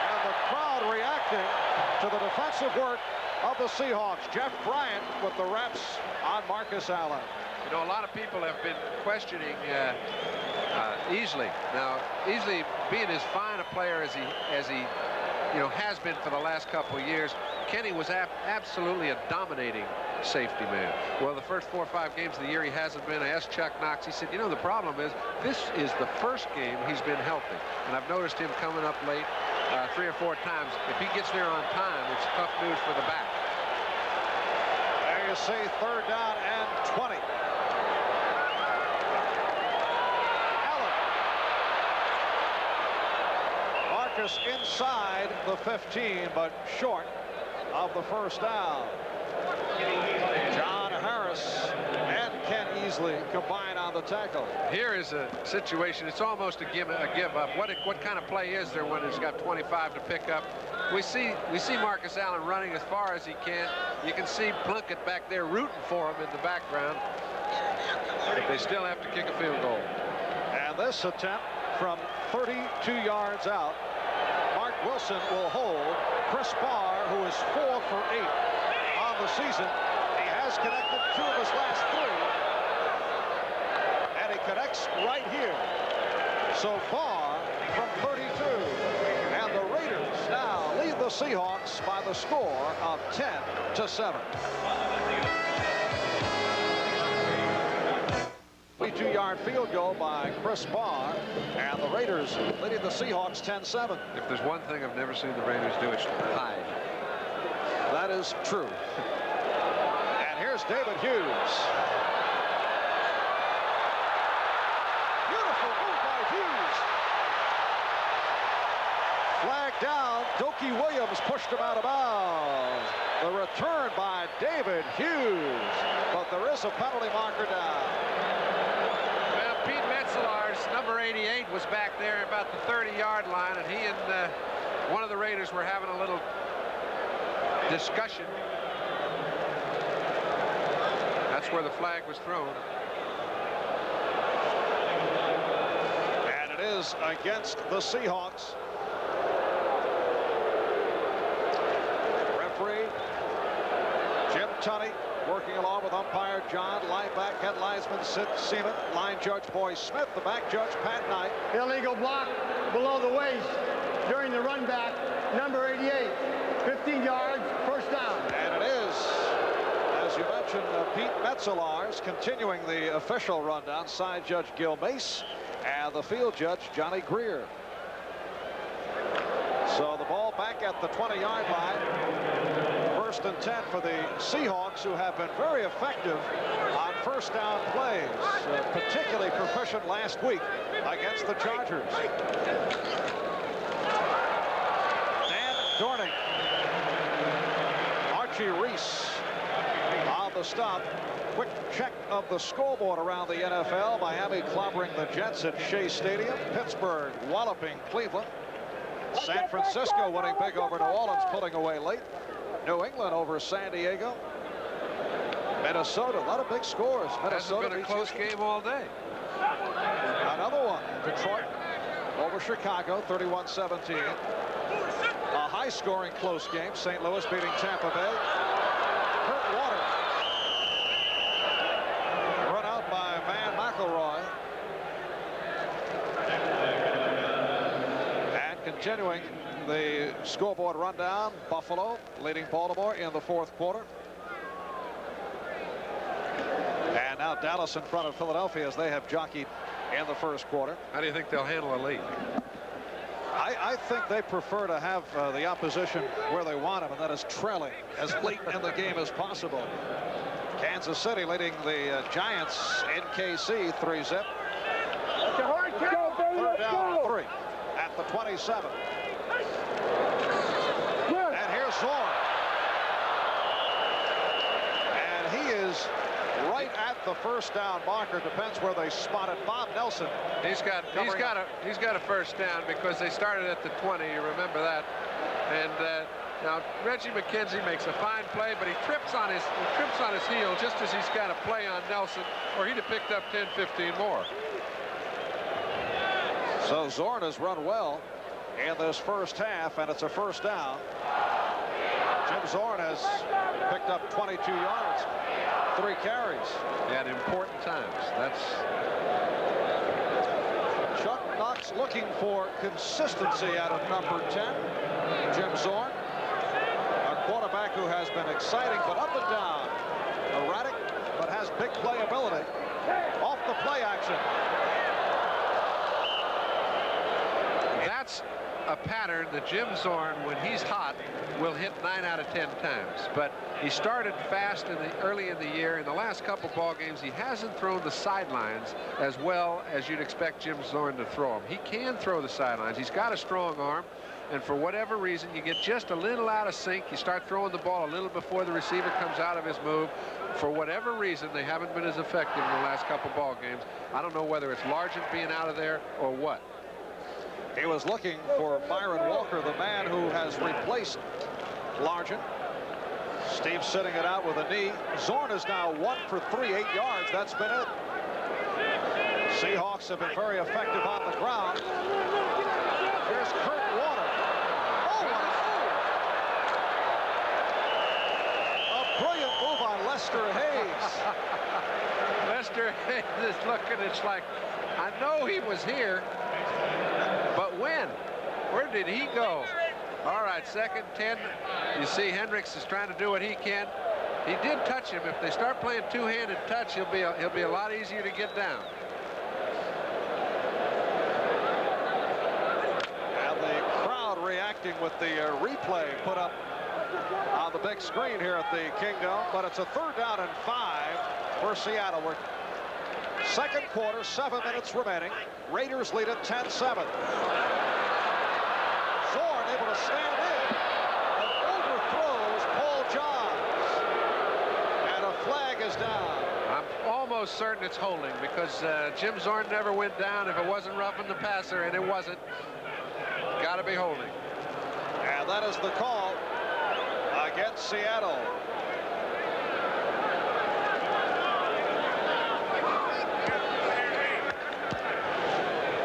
And the crowd reacting to the defensive work of the Seahawks. Jeff Bryant with the reps on Marcus Allen. You know, a lot of people have been questioning Easley. Now, Easley, being as fine a player as he has been for the last couple of years. Kenny was absolutely a dominating safety man. Well, the first 4 or 5 games of the year he hasn't been. I asked Chuck Knox. He said, the problem is this is the first game he's been healthy. And I've noticed him coming up late 3 or 4 times. If he gets there on time, it's tough news for the back. There you see 3rd down and 20. Marcus inside the 15, but short of the first down. John Harris and Ken Easley combine on the tackle. Here is a situation. It's almost a give up. What kind of play is there when it's got 25 to pick up? We see Marcus Allen running as far as he can. You can see Plunkett back there rooting for him in the background. But they still have to kick a field goal. And this attempt from 32 yards out. Mark Wilson will hold. Chris Barr, who is 4 for 8 on the season. He has connected 2 of his last 3. And he connects right here. So far from 32. And the Raiders now lead the Seahawks by the score of 10-7. 22-yard field goal by Chris Barr, and the Raiders leading the Seahawks 10-7. If there's one thing I've never seen the Raiders do, it's hide. That is true. And here's David Hughes. Beautiful move by Hughes. Flag down. Doki Williams pushed him out of bounds. The return by David Hughes, but there is a penalty marker down. Number 88 was back there about the 30-yard line, and he and one of the Raiders were having a little discussion. That's where the flag was thrown. And it is against the Seahawks. Referee Jim Tunney working along with umpire John, linebacker head linesman Sid Seaman, line judge Boy Smith, the back judge Pat Knight. Illegal block below the waist during the run back, number 88, 15 yards, first down. And it is, as you mentioned, Pete Metzelaars continuing the official rundown, side judge Gil Mace, and the field judge Johnny Greer. So the ball back at the 20-yard line. 1st and 10 for the Seahawks, who have been very effective on first down plays, particularly proficient last week against the Chargers. Dan Dorning. Archie Reese on the stop. Quick check of the scoreboard around the NFL. Miami clobbering the Jets at Shea Stadium. Pittsburgh walloping Cleveland. San Francisco winning big over New Orleans, pulling away late. New England over San Diego. Minnesota, a lot of big scores. Minnesota been a close game all day. Another one. Detroit over Chicago, 31-17. A high-scoring close game. St. Louis beating Tampa Bay. Kurt Warner. Run out by Van McElroy. And continuing the scoreboard rundown, Buffalo leading Baltimore in the 4th quarter. And now Dallas in front of Philadelphia as they have jockeyed in the 1st quarter. How do you think they'll handle a lead? I think they prefer to have the opposition where they want them, and that is trailing as late in the game as possible. Kansas City leading the Giants in KC 3-zip. 3rd down 3 at the 27. And here's Zorn. And he is right at the first down marker. Depends where they spot it. Bob Nelson. He's got a first down because they started at the 20. You remember that. And now Reggie McKenzie makes a fine play, but he trips on his heel just as he's got a play on Nelson, or he'd have picked up 10, 15 more. So Zorn has run well in this first half, and it's a first down. Jim Zorn has picked up 22 yards, 3 carries. At important times. That's Chuck Knox Seahawks looking for consistency out of number 10, Jim Zorn. A quarterback who has been exciting, but up and down. Erratic, but has big playability. Off the play action. That's a pattern that Jim Zorn, when he's hot, will hit 9 out of 10 times. But he started fast early in the year. In the last couple ball games, he hasn't thrown the sidelines as well as you'd expect Jim Zorn to throw them. He can throw the sidelines. He's got a strong arm. And for whatever reason, you get just a little out of sync. You start throwing the ball a little before the receiver comes out of his move. For whatever reason, they haven't been as effective in the last couple ball games. I don't know whether it's Largent being out of there or what. He was looking for Byron Walker, the man who has replaced Largent. Steve sitting it out with a knee. Zorn is now 1 for 3, 8 yards. That's been it. Seahawks have been very effective on the ground. Here's Kurt Warner. Oh, a brilliant move on Lester Hayes. Lester Hayes is looking, it's like, I know he was here, but when? Where did he go? All right, 2nd 10. You see Hendricks is trying to do what he can. He did touch him. If they start playing two-handed touch, he'll be a lot easier to get down. And the crowd reacting with the replay put up on the big screen here at the Kingdom. But it's a 3rd down and 5 for Seattle. We're 2nd quarter, 7 minutes remaining. Raiders lead at 10-7. Zorn able to stand in and overthrows Paul Johns. And a flag is down. I'm almost certain it's holding because Jim Zorn never went down if it wasn't roughing the passer, and it wasn't. Got to be holding. And that is the call against Seattle.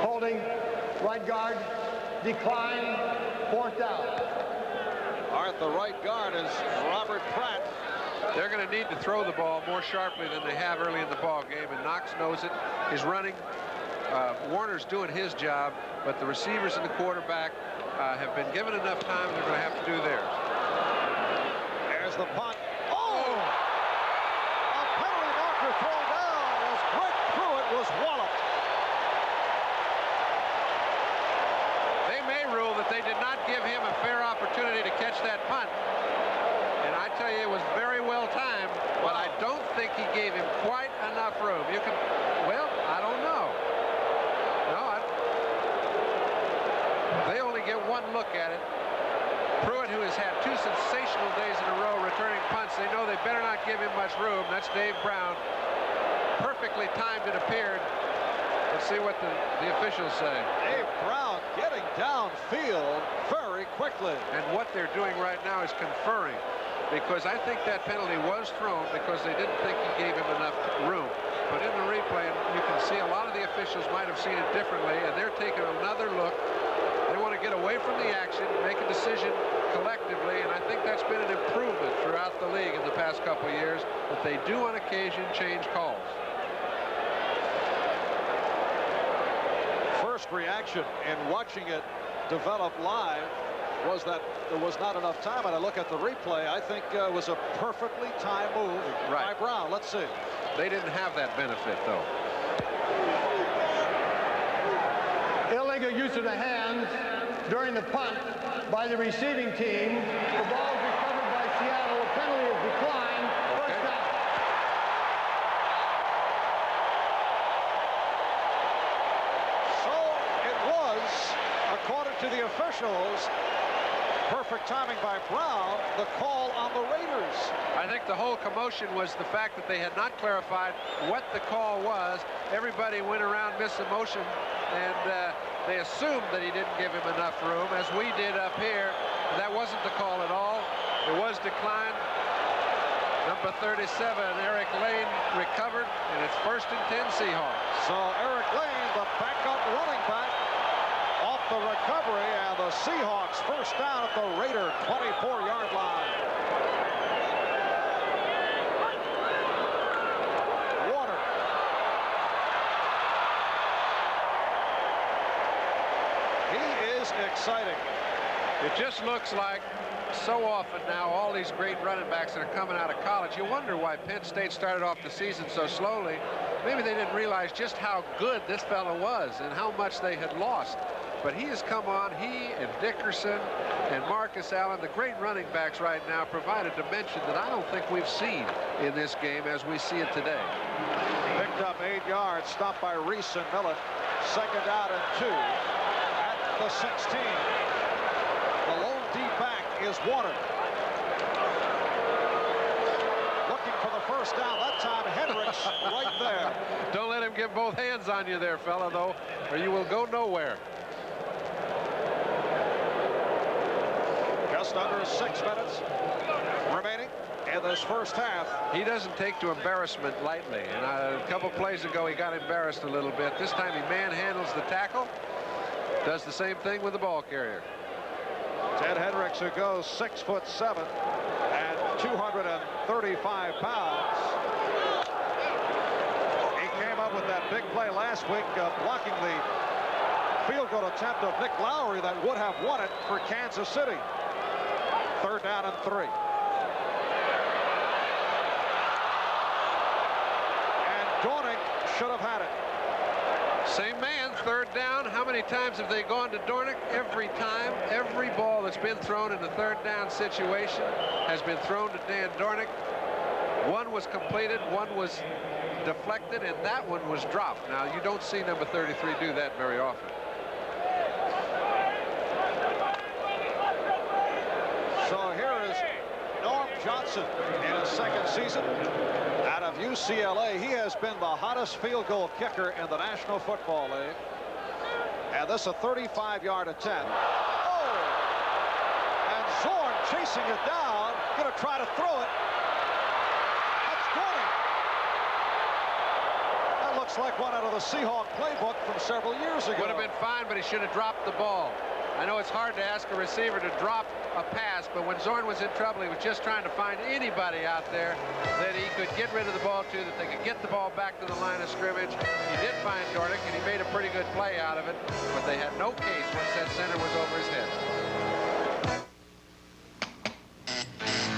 Holding, right guard, decline, 4th down. All right, the right guard is Robert Pratt. They're going to need to throw the ball more sharply than they have early in the ball game, and Knox knows it. He's running. Warner's doing his job, but the receivers and the quarterback have been given enough time. They're going to have to do theirs. There's the punt. Oh! A penalty marker thrown down as Greg Pruitt was walloped. They may rule that they did not give him a fair opportunity to catch that punt. And I tell you, it was very well timed, but I don't think he gave him quite enough room. You can, well, I don't know. No, they only get one look at it. Pruitt, who has had 2 sensational days in a row returning punts, they know they better not give him much room. That's Dave Brown. Perfectly timed, it appeared. Let's see what the officials say. Dave Brown getting downfield very quickly. And what they're doing right now is conferring, because I think that penalty was thrown because they didn't think he gave him enough room. But in the replay, you can see a lot of the officials might have seen it differently, and they're taking another look. They want to get away from the action, make a decision collectively, and I think that's been an improvement throughout the league in the past couple of years, that they do on occasion change calls. First reaction in watching it develop live was that there was not enough time, and I look at the replay, I think it was a perfectly timed move by Brown. Let's see. They didn't have that benefit, though. Illegal use of the hands during the punt by the receiving team. The ball is recovered by Seattle. A penalty is declined. 1st down. So it was, according to the officials, perfect timing by Brown, the call on the Raiders. I think the whole commotion was the fact that they had not clarified what the call was. Everybody went around misemotion, and they assumed that he didn't give him enough room, as we did up here. That wasn't the call at all. It was declined. Number 37, Eric Lane, recovered, and it's 1st and 10 Seahawks. So Eric Lane, the backup running back, off the recovery, and the Seahawks 1st down at the Raider 24-yard line. Warner. exciting. It just looks like so often now all these great running backs that are coming out of college. You wonder why Penn State started off the season so slowly. Maybe they didn't realize just how good this fellow was and how much they had lost. But he has come on. He and Dickerson and Marcus Allen, the great running backs right now, provide a dimension that I don't think we've seen in this game as we see it today. Picked up 8 yards, stopped by Reese and Millet. 2nd down and 2 at the 16. The lone deep back is Warner. Looking for the first down. That time Hendricks right there. Don't let him get both hands on you there, fella, though, or you will go nowhere. Just under 6 minutes remaining in this first half. He doesn't take to embarrassment lightly, and a couple plays ago he got embarrassed a little bit. This time he manhandles the tackle, does the same thing with the ball carrier. Ted Hendricks, who goes 6'7" and 235 pounds. He came up with that big play last week, blocking the field goal attempt of Nick Lowry that would have won it for Kansas City. 3rd down and 3. And Dornick should have had it. Same man, 3rd down. How many times have they gone to Dornick? Every time. Every ball that's been thrown in the 3rd down situation has been thrown to Dan Dornick. One was completed, one was deflected, and that one was dropped. Now, you don't see number 33 do that very often. So here is Norm Johnson in his 2nd season out of UCLA. He has been the hottest field goal kicker in the National Football League. And this is a 35-yard attempt. Oh! And Zorn chasing it down, going to try to throw it. That's Dornick. That looks like one out of the Seahawk playbook from several years ago. Would have been fine, but he should have dropped the ball. I know it's hard to ask a receiver to drop a pass, but when Zorn was in trouble, he was just trying to find anybody out there that he could get rid of the ball to, that they could get the ball back to the line of scrimmage. He did find Dornick, and he made a pretty good play out of it, but they had no case once that center was over his head.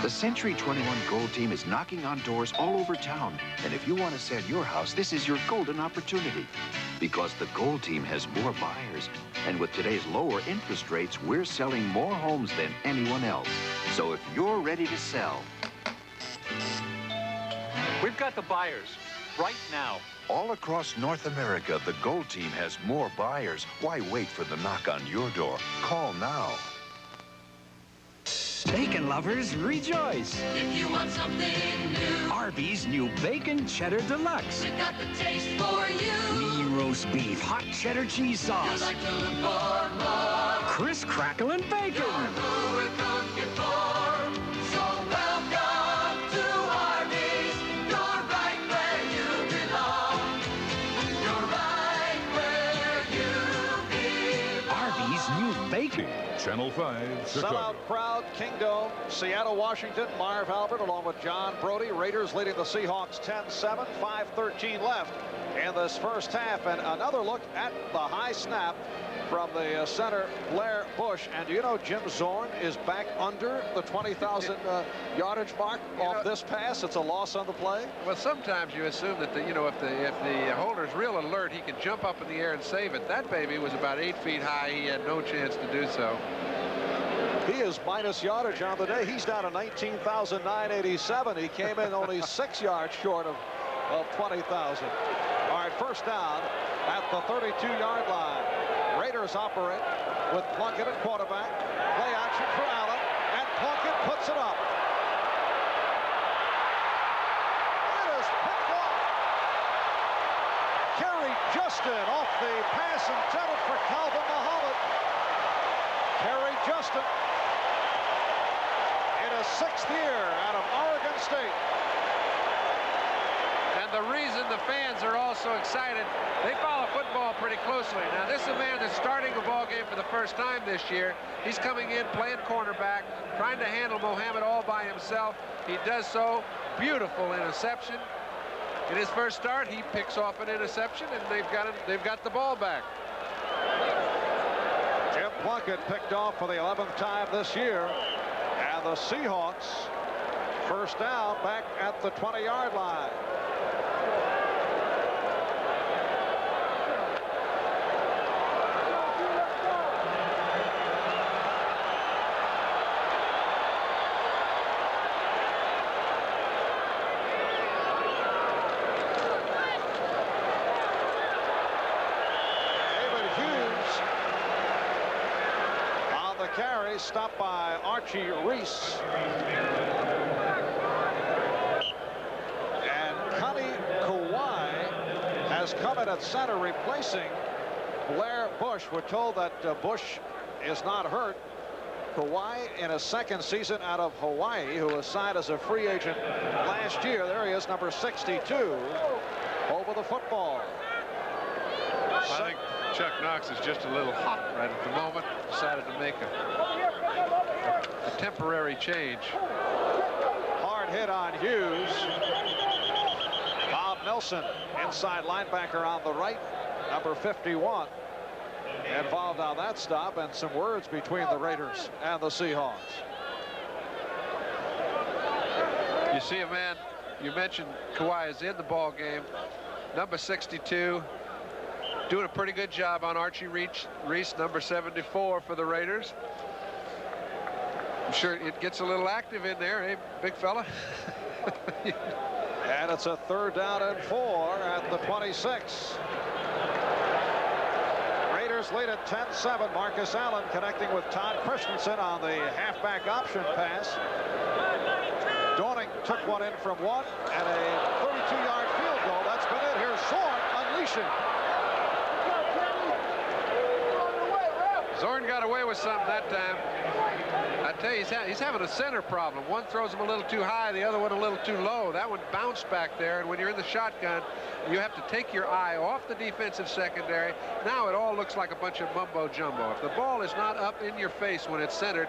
The Century 21 Gold Team is knocking on doors all over town, and if you want to sell your house, this is your golden opportunity. Because the Gold Team has more buyers, and with today's lower interest rates, we're selling more homes than anyone else. So if you're ready to sell, We've got the buyers right now. all across North America, the Gold Team has more buyers. Why wait for the knock on your door? Call now. Bacon lovers, rejoice! If you want something new, Arby's new Bacon Cheddar Deluxe. we got the taste for you. Lean roast beef, hot cheddar cheese sauce. You like to look for more. Crisp, crackle, and bacon. You're who we're cooking for. So welcome to Arby's. You're right where you belong. You're right where you belong. Arby's new bacon. Channel 5, Chicago. Sellout crowd, Kingdome, Seattle, Washington, Marv Albert along with John Brody. Raiders leading the Seahawks 10-7, 5:13 left in this first half. And another look at the high snap from the center, Blair Bush. And do you know Jim Zorn is back under the 20,000 yardage mark off this pass? It's a loss on the play. Well, sometimes you assume that if the holder's real alert, he can jump up in the air and save it. That baby was about 8 feet high. He had no chance to do so. He is minus yardage on the day. He's down to 19,987. He came in only 6 yards short of 20,000. All right, first down at the 32-yard line. Raiders operate with Plunkett at quarterback. Play action for Allen, and Plunkett puts it up. It is picked off. Kerry Justin off the pass intended for Calvin Muhammad. Kerry Justin in his 6th year out of Oregon State. And the reason the fans are all so excited, they follow football pretty closely. Now, this is a man that's starting a ball game for the first time this year. He's coming in playing cornerback, trying to handle Muhammad all by himself. He does so. Beautiful interception. In his first start, he picks off an interception, and they've got the ball back. Jim Plunkett picked off for the 11th time this year. And the Seahawks, first down, back at the 20-yard line. Carry stopped by Archie Reese. And Connie Kawhi has come in at center, replacing Blair Bush. We're told that Bush is not hurt. Kawhi in his second season out of Hawaii, who was signed as a free agent last year. There he is, number 62, over the football. I think Chuck Knox is just a little hot right at the moment. Decided to make a temporary change. Hard hit on Hughes. Bob Nelson, inside linebacker on the right, number 51, involved on that stop, and some words between the Raiders and the Seahawks. You see a man, you mentioned Kawhi is in the ball game, number 62. Doing a pretty good job on Archie Reese, number 74 for the Raiders. I'm sure it gets a little active in there, eh, big fella? And it's a 3rd down and 4 at the 26. Raiders lead at 10-7. Marcus Allen connecting with Todd Christensen on the halfback option pass. Dorning took one in from 1 and a 32-yard field goal. That's been it. Here's Zorn unleashing. Zorn got away with something that time. I tell you, he's having a center problem. One throws him a little too high, the other one a little too low. That one bounced back there, and when you're in the shotgun, you have to take your eye off the defensive secondary. Now it all looks like a bunch of mumbo jumbo. If the ball is not up in your face when it's centered,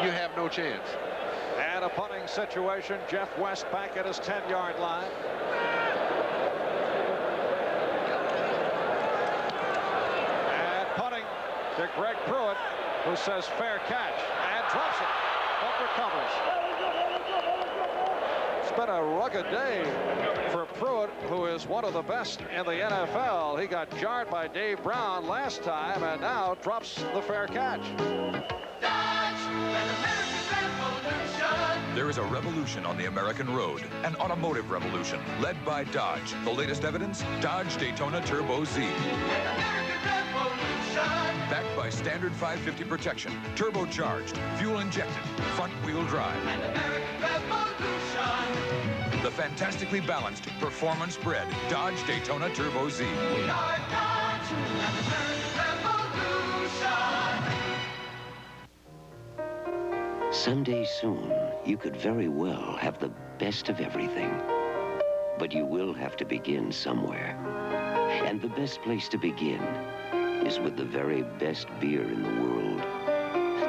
you have no chance. And a punting situation. Jeff West back at his 10-yard line. To Greg Pruitt, who says fair catch, and drops it, but recovers. It's been a rugged day for Pruitt, who is one of the best in the NFL. He got jarred by Dave Brown last time, and now drops the fair catch. There is a revolution on the American road, an automotive revolution led by Dodge. The latest evidence, Dodge Daytona Turbo Z. Backed by standard 550 protection, turbocharged, fuel injected, front wheel drive. The fantastically balanced, performance bred Dodge Daytona Turbo Z. We are Dodge, revolution. Someday soon, you could very well have the best of everything. But you will have to begin somewhere. And the best place to begin is with the very best beer in the world.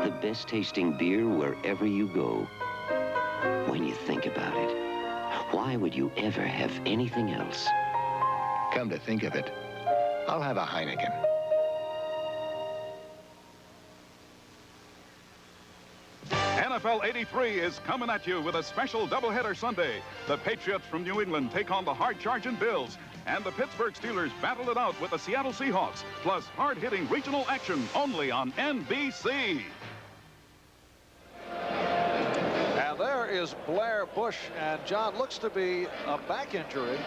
The best tasting beer wherever you go. When you think about it, why would you ever have anything else? Come to think of it, I'll have a Heineken. NFL 83 is coming at you with a special doubleheader Sunday. The Patriots from New England take on the hard-charging Bills, and the Pittsburgh Steelers battle it out with the Seattle Seahawks, plus hard-hitting regional action only on NBC. And there is Blair Bush, and John, looks to be a back injury.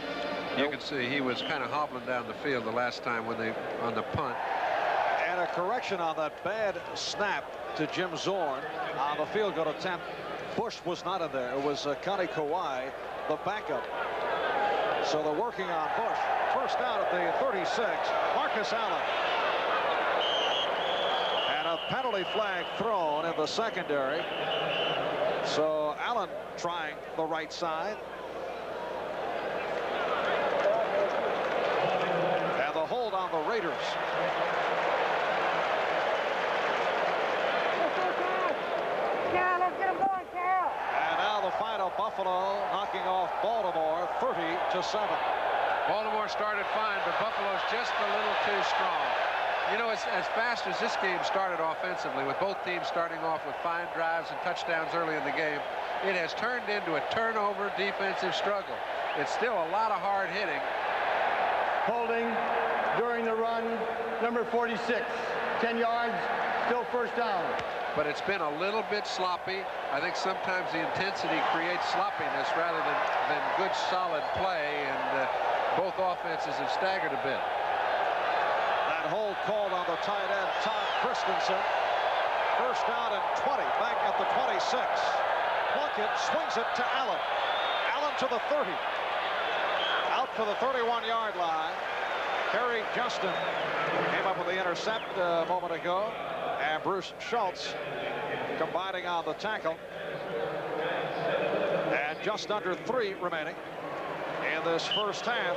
You can see he was kind of hobbling down the field the last time when they on the punt. And a correction on that bad snap to Jim Zorn on the field goal attempt. Bush was not in there. It was Connie Kawhi, the backup. So they're working on Bush. First down at the 36. Marcus Allen. And a penalty flag thrown in the secondary. So Allen trying the right side. And the hold on the Raiders. And now the final, Buffalo knocking off Baltimore 30-7. Baltimore started fine, but Buffalo's just a little too strong. You know, as fast as this game started offensively, with both teams starting off with fine drives and touchdowns early in the game, it has turned into a turnover defensive struggle. It's still a lot of hard hitting. Holding during the run, number 46, 10 yards, still first down. But it's been a little bit sloppy. I think sometimes the intensity creates sloppiness rather than good, solid play, and both offenses have staggered a bit. That hold called on the tight end, Todd Christensen. First down and 20, back at the 26. Plunkett swings it to Allen. Allen to the 30. Out for the 31-yard line. Kerry Justin came up with the intercept a moment ago. And Bruce Schultz combining on the tackle. And just under 3 remaining in this first half.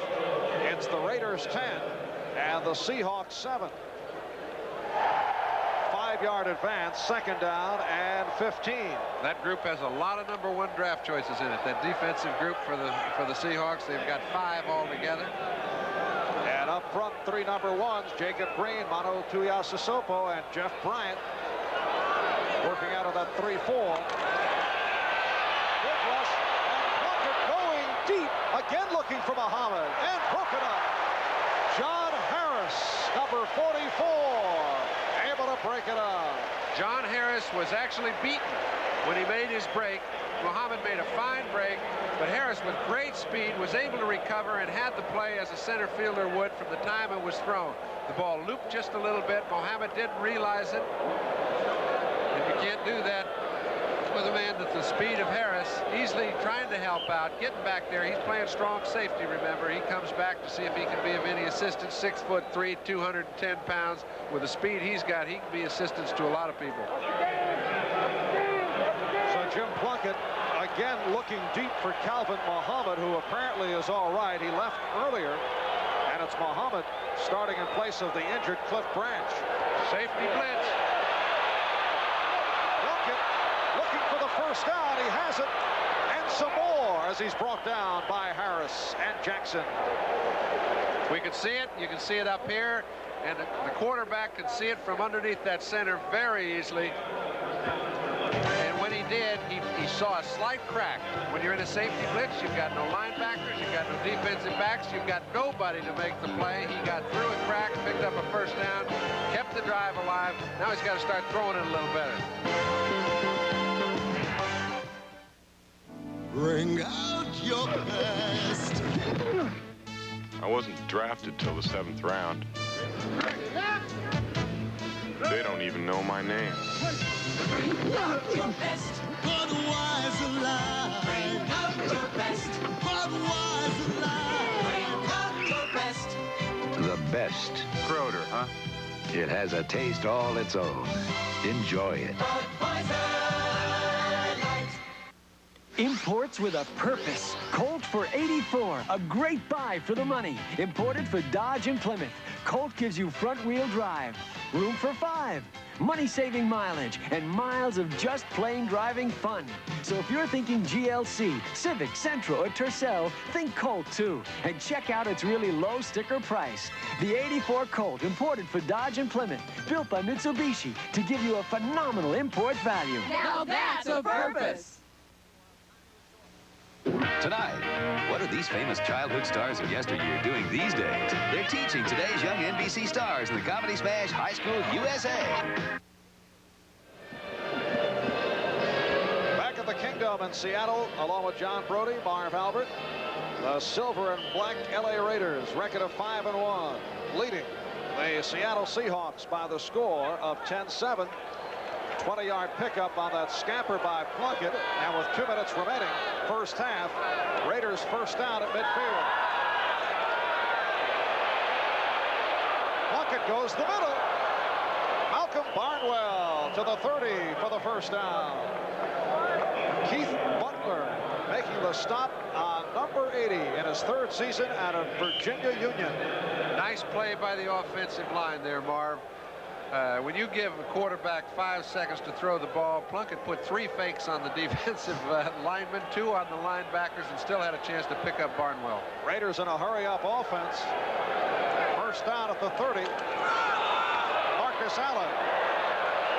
It's the Raiders 10 and the Seahawks 7. 5-yard advance, second down and 15. That group has a lot of number 1 draft choices in it. That defensive group for the Seahawks, they've got 5 altogether. And up front, 3 number 1s, Jacob Green, Mano Tuiasosopo, and Jeff Bryant working out of that 3-4. Good rush, and Plunkett going deep, again looking for Muhammad, and broke it up. John Harris, number 44, able to break it up. John Harris was actually beaten when he made his break. Muhammad made a fine break, but Harris with great speed was able to recover and had the play as a center fielder would from the time it was thrown. The ball looped just a little bit. Muhammad didn't realize it. And you can't do that with a man at the speed of Harris, easily trying to help out, getting back there. He's playing strong safety, remember. He comes back to see if he can be of any assistance. 6'3", 210 pounds. With the speed he's got, he can be assistance to a lot of people. So Jim Plunkett again looking deep for Calvin Muhammad, who apparently is all right. He left earlier, and it's Muhammad starting in place of the injured Cliff Branch. Safety blitz. Plunkett looking for the first down. He has it, and some more as he's brought down by Harris and Jackson. We can see it. You can see it up here, and the quarterback can see it from underneath that center very easily. And when he did, he saw a slight crack. When you're in a safety blitz, you've got no linebackers, you've got no defensive backs, you've got nobody to make the play. He got through a crack, picked up a first down, kept the drive alive. Now he's got to start throwing it a little better. Bring out your best. I wasn't drafted till the 7th round. They don't even know my name. Bring out your best. Budweiser Light. Bring out your best. Budweiser Light. Bring out your best. The best. Croder, huh? It has a taste all its own. Enjoy it. Imports with a purpose. Colt for '84. A great buy for the money. Imported for Dodge and Plymouth. Colt gives you front-wheel drive. Room for 5. Money-saving mileage. And miles of just plain driving fun. So if you're thinking GLC, Civic, Sentra, or Tercel, think Colt too. And check out its really low sticker price. The '84 Colt, imported for Dodge and Plymouth. Built by Mitsubishi to give you a phenomenal import value. Now that's a purpose. Tonight, what are these famous childhood stars of yesteryear doing these days? They're teaching today's young NBC stars in the comedy smash High School USA. Back at the Kingdom in Seattle, along with John Brody, Marv Albert, the silver and black LA Raiders, record of 5-1, leading the Seattle Seahawks by the score of 10-7. 20-yard pickup on that scamper by Plunkett, and with 2 minutes remaining, first half, Raiders first down at midfield. Plunkett goes the middle. Malcolm Barnwell to the 30 for the first down. Keith Butler making the stop on number 80 in his 3rd season out of Virginia Union. Nice play by the offensive line there, Marv. When you give a quarterback 5 seconds to throw the ball, Plunkett put 3 fakes on the defensive linemen, 2 on the linebackers, and still had a chance to pick up Barnwell. Raiders in a hurry-up offense. First down at the 30. Marcus Allen.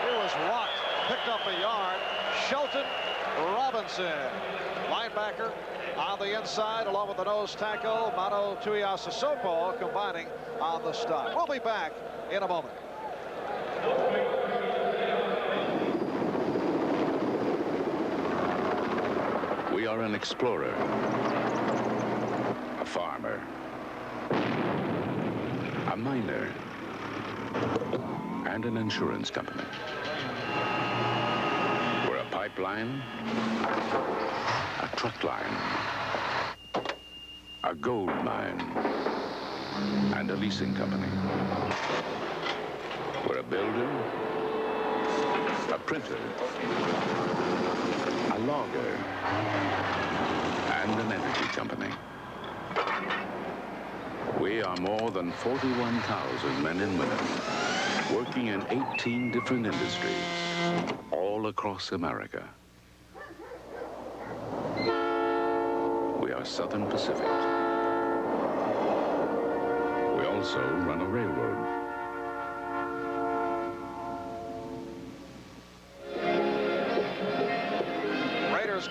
He was rocked, picked up a yard. Shelton Robinson, linebacker on the inside, along with the nose tackle, Mano Tuiasosopo combining on the stop. We'll be back in a moment. We are an explorer, a farmer, a miner, and an insurance company. We're a pipeline, a truck line, a gold mine, and a leasing company. We're a builder, a printer, a logger, and an energy company. We are more than 41,000 men and women working in 18 different industries all across America. We are Southern Pacific. We also run a railroad.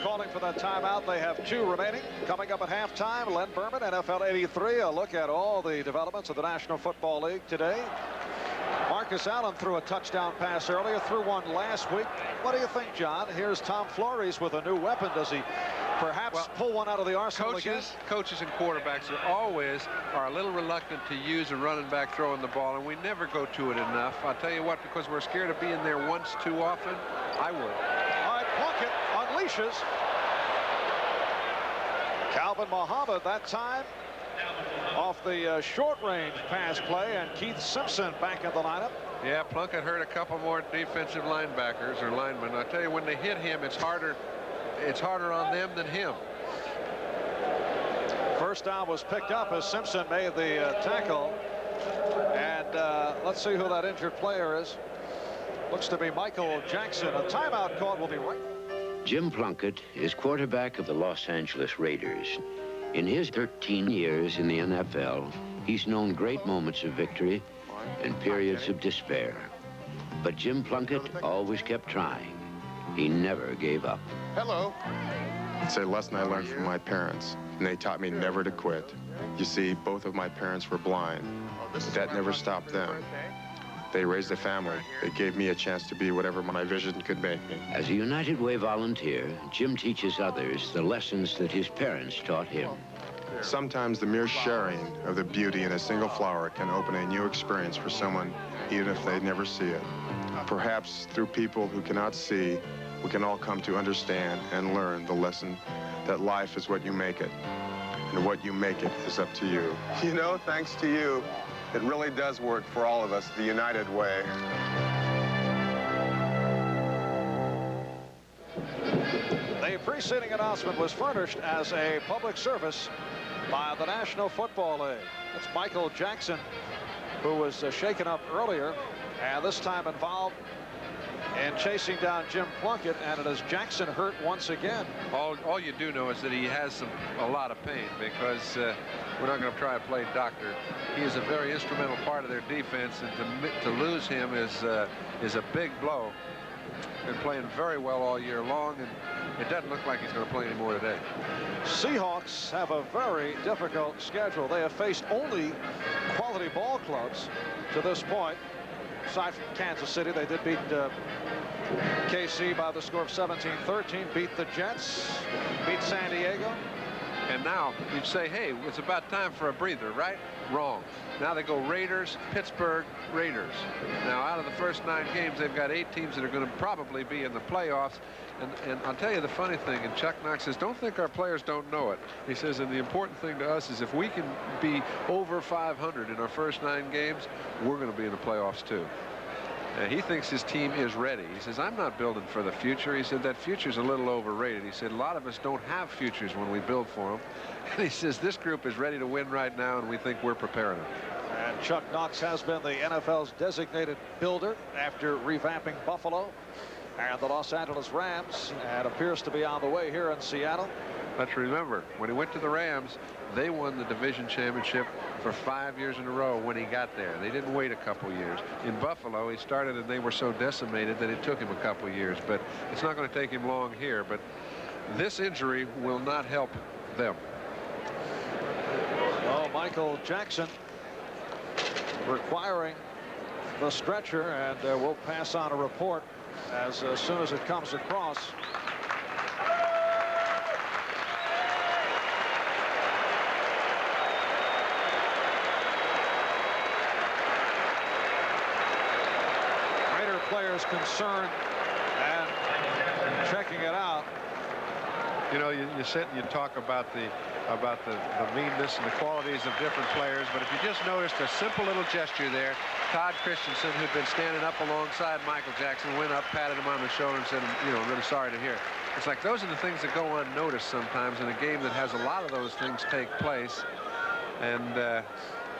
Calling for that timeout. They have 2 remaining. Coming up at halftime, Len Berman, NFL 83. A look at all the developments of the National Football League today. Marcus Allen threw a touchdown pass earlier, threw one last week. What do you think, John? Here's Tom Flores with a new weapon. Does he perhaps pull one out of the arsenal again? Coaches and quarterbacks are a little reluctant to use a running back throwing the ball, and we never go to it enough. I'll tell you what, because we're scared of being there once too often, I would. All right, Plunkett unleashes. Calvin Muhammad that time off the short-range pass play, and Keith Simpson back in the lineup. Yeah, Plunkett hurt a couple more defensive linebackers or linemen. I tell you, when they hit him, it's harder on them than him. First down was picked up as Simpson made the tackle, and let's see who that injured player is. Looks to be Michael Jackson. A timeout call will be right. Jim Plunkett is quarterback of the Los Angeles Raiders. In his 13 years in the NFL, he's known great moments of victory and periods of despair. But Jim Plunkett always kept trying. He never gave up. Hello. It's a lesson I learned from my parents, and they taught me never to quit. You see, both of my parents were blind, but that never stopped them. They raised a family. They gave me a chance to be whatever my vision could make me. As a United Way volunteer, Jim teaches others the lessons that his parents taught him. Sometimes the mere sharing of the beauty in a single flower can open a new experience for someone, even if they never see it. Perhaps through people who cannot see, we can all come to understand and learn the lesson that life is what you make it, and what you make it is up to you. You know, thanks to you, it really does work for all of us, the United Way. The preceding announcement was furnished as a public service by the National Football League. That's Michael Jackson, who was shaken up earlier, and this time involved in chasing down Jim Plunkett, and it is Jackson hurt once again. All you do know is that he has a lot of pain, because we're not going to try to play doctor. He is a very instrumental part of their defense, and to lose him is a big blow. Been playing very well all year long, and it doesn't look like he's going to play anymore today. Seahawks have a very difficult schedule. They have faced only quality ball clubs to this point. Aside from Kansas City, they did beat KC by the score of 17-13, beat the Jets, beat San Diego. And now you'd say, hey, it's about time for a breather, right? Wrong. Now they go Raiders, Pittsburgh, Raiders. Now out of the first 9 games, they've got 8 teams that are going to probably be in the playoffs. And I'll tell you the funny thing, and Chuck Knox says, don't think our players don't know it. He says, and the important thing to us is if we can be over 500 in our first 9 games, we're going to be in the playoffs too. And he thinks his team is ready. He says, I'm not building for the future. He said, that future's a little overrated. He said, a lot of us don't have futures when we build for them. And he says, this group is ready to win right now, and we think we're preparing them. And Chuck Knox has been the NFL's designated builder after revamping Buffalo and the Los Angeles Rams, and appears to be on the way here in Seattle. Let's remember, when he went to the Rams, they won the division championship for 5 years in a row when he got there. They didn't wait a couple years. In Buffalo, he started and they were so decimated that it took him a couple years. But it's not going to take him long here. But this injury will not help them. Oh, Michael Jackson requiring the stretcher, and we'll pass on a report as soon as it comes across. Raider players concerned and checking it out. You know, you sit and you talk about the meanness and the qualities of different players, but if you just noticed a simple little gesture there, Todd Christensen, who'd been standing up alongside Michael Jackson, went up, patted him on the shoulder, and said, you know, I'm really sorry to hear. It's like those are the things that go unnoticed sometimes in a game that has a lot of those things take place, and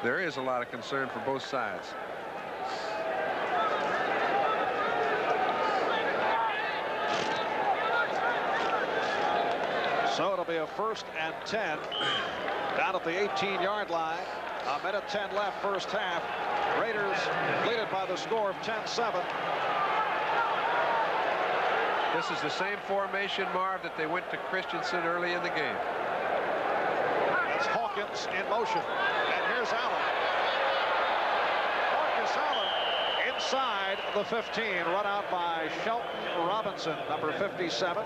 there is a lot of concern for both sides. So it'll be a 1st and 10 down at the 18-yard line. A minute 10 left, first half. Raiders leaded by the score of 10-7. This is the same formation, Marv, that they went to Christensen early in the game. That's Hawkins in motion. And here's Allen. Marcus Allen inside the 15. Run out by Shelton Robinson, number 57.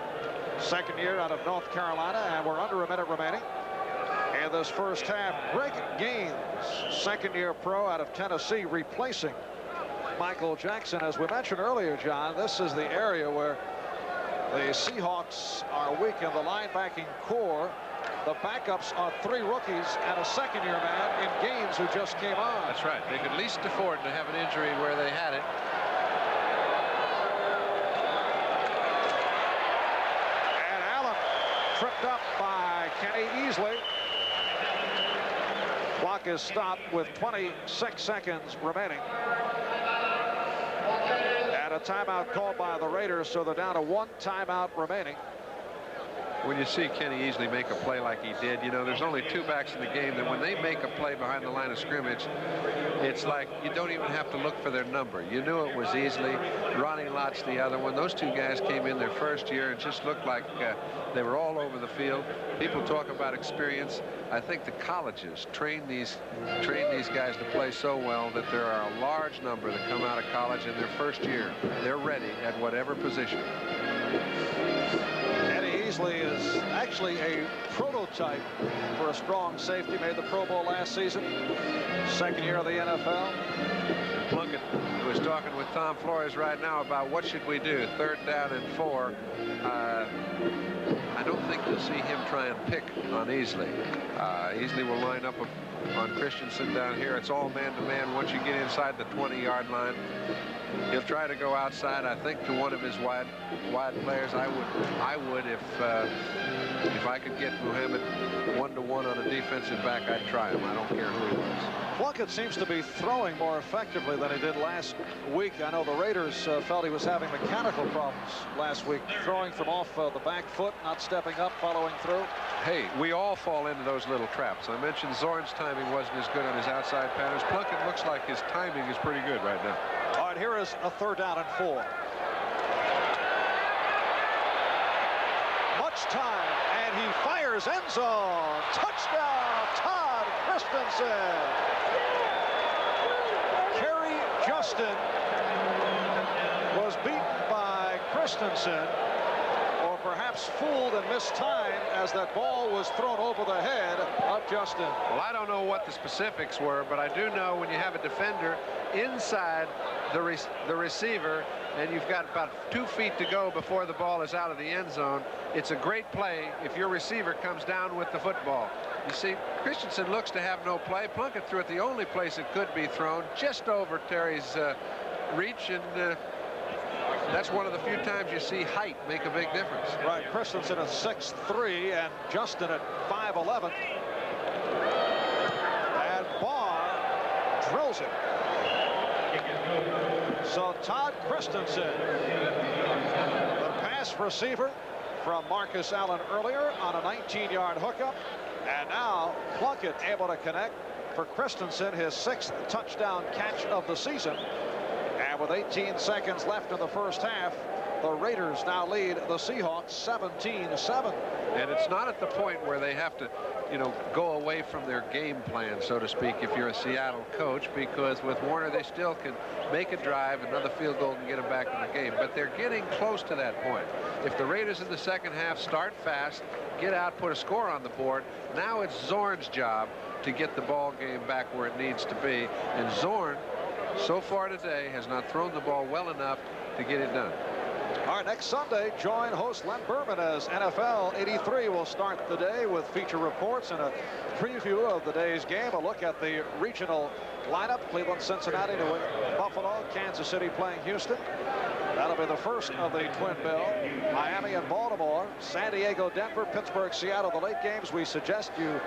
Second year out of North Carolina, and we're under a minute remaining in this first half. Greg Gaines, second-year pro out of Tennessee, replacing Michael Jackson. As we mentioned earlier, John, this is the area where the Seahawks are weak in the linebacking core. The backups are 3 rookies and a second-year man in Gaines, who just came on. That's right. They could least afford to have an injury where they had it. Tripped up by Kenny Easley. Clock is stopped with 26 seconds remaining. And a timeout called by the Raiders, so they're down to 1 timeout remaining. When you see Kenny Easley make a play like he did, you know, there's only 2 backs in the game that when they make a play behind the line of scrimmage, it's like you don't even have to look for their number. You knew it was Easley. Ronnie Lott's the other one. Those 2 guys came in their first year and just looked like they were all over the field. People talk about experience. I think the colleges train these guys to play so well that there are a large number that come out of college in their first year. They're ready at whatever position. Easley is actually a prototype for a strong safety. Made the Pro Bowl last season. Second year of the NFL. Plunkett was talking with Tom Flores right now about what should we do. 3rd down and 4. I don't think you'll see him try and pick on Easley. Easley will line up on Christensen down here. It's all man-to-man once you get inside the 20-yard line. He'll try to go outside, I think, to one of his wide players. I would if I could get Muhammad 1-to-1 on a defensive back, I'd try him. I don't care who he was. Plunkett seems to be throwing more effectively than he did last week. I know the Raiders felt he was having mechanical problems last week, throwing from off the back foot, not stepping up, following through. Hey, we all fall into those little traps. I mentioned Zorn's timing wasn't as good on his outside patterns. Plunkett looks like his timing is pretty good right now. All right, here is a 3rd down and 4. Much time, and he fires end zone. Touchdown, Todd Christensen. Kerry Justin was beaten by Christensen, or perhaps fooled and missed time as that ball was thrown over the head of Justin. Well, I don't know what the specifics were, but I do know when you have a defender inside the receiver and you've got about 2 feet to go before the ball is out of the end zone, it's a great play if your receiver comes down with the football. You see, Christensen looks to have no play. Plunkett threw it the only place it could be thrown, just over Terry's reach, and that's one of the few times you see height make a big difference. Right, Christensen at 6'3" and Justin at 5'11". And Barr drills it. So Todd Christensen, the pass receiver from Marcus Allen earlier on a 19-yard hookup. And now Plunkett able to connect for Christensen, his 6th touchdown catch of the season. And with 18 seconds left in the first half, the Raiders now lead the Seahawks 17-7. And it's not at the point where they have to, go away from their game plan, so to speak, if you're a Seattle coach, because with Warner, they still can make a drive, another field goal and get them back in the game. But they're getting close to that point. If the Raiders in the second half start fast, get out, put a score on the board, now it's Zorn's job to get the ball game back where it needs to be. And Zorn, so far today, has not thrown the ball well enough to get it done. All right, next Sunday, join host Len Berman as NFL 83 will start the day with feature reports and a preview of the day's game. A look at the regional lineup: Cleveland, Cincinnati, New England, Buffalo, Kansas City playing Houston. That'll be the first of the Twin Bill. Miami and Baltimore, San Diego, Denver, Pittsburgh, Seattle. The late games, we suggest you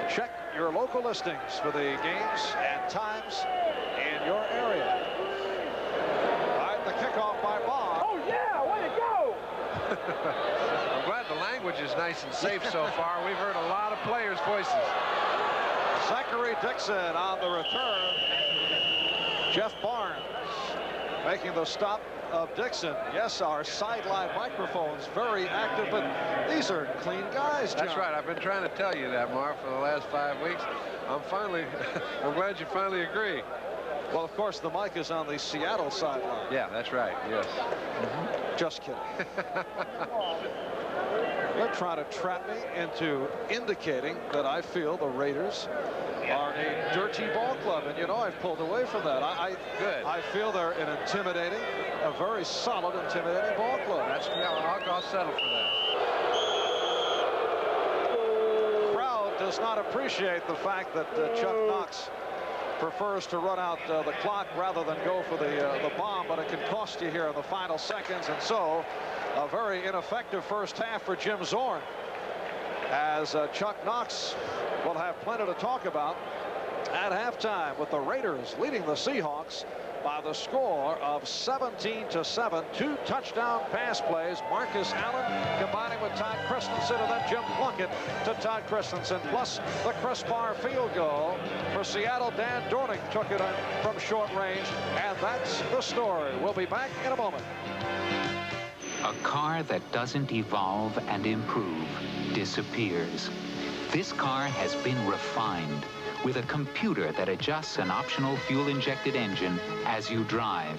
check your local listings for the games and times in your area. All right, the kickoff by Bond. Oh, yeah, way to go! I'm glad the language is nice and safe so far. We've heard a lot of players' voices. Zachary Dixon on the return. Jeff Barnes making the stop of Dixon. Yes, our sideline microphone's very active, but these are clean guys, John. That's right. I've been trying to tell you that, Marv, for the last 5 weeks. I'm glad you finally agree. Well, of course, the mic is on the Seattle sideline. Yeah, that's right. Yes. Just kidding. They're trying to trap me into indicating that I feel the Raiders are a dirty ball club, and I've pulled away from that. I feel they're an intimidating, a very solid, intimidating ball club. I'll settle for that. The crowd does not appreciate the fact that Chuck Knox prefers to run out the clock rather than go for the bomb, but it can cost you here in the final seconds. And so a very ineffective first half for Jim Zorn, as Chuck Knox will have plenty to talk about at halftime, with the Raiders leading the Seahawks by the score of 17-7. 2 touchdown pass plays. Marcus Allen combining with Todd Christensen, and then Jim Plunkett to Todd Christensen, plus the Chris Barr field goal for Seattle. Dan Dorning took it from short range, and that's the story. We'll be back in a moment. A car that doesn't evolve and improve disappears. This car has been refined with a computer that adjusts an optional fuel-injected engine as you drive,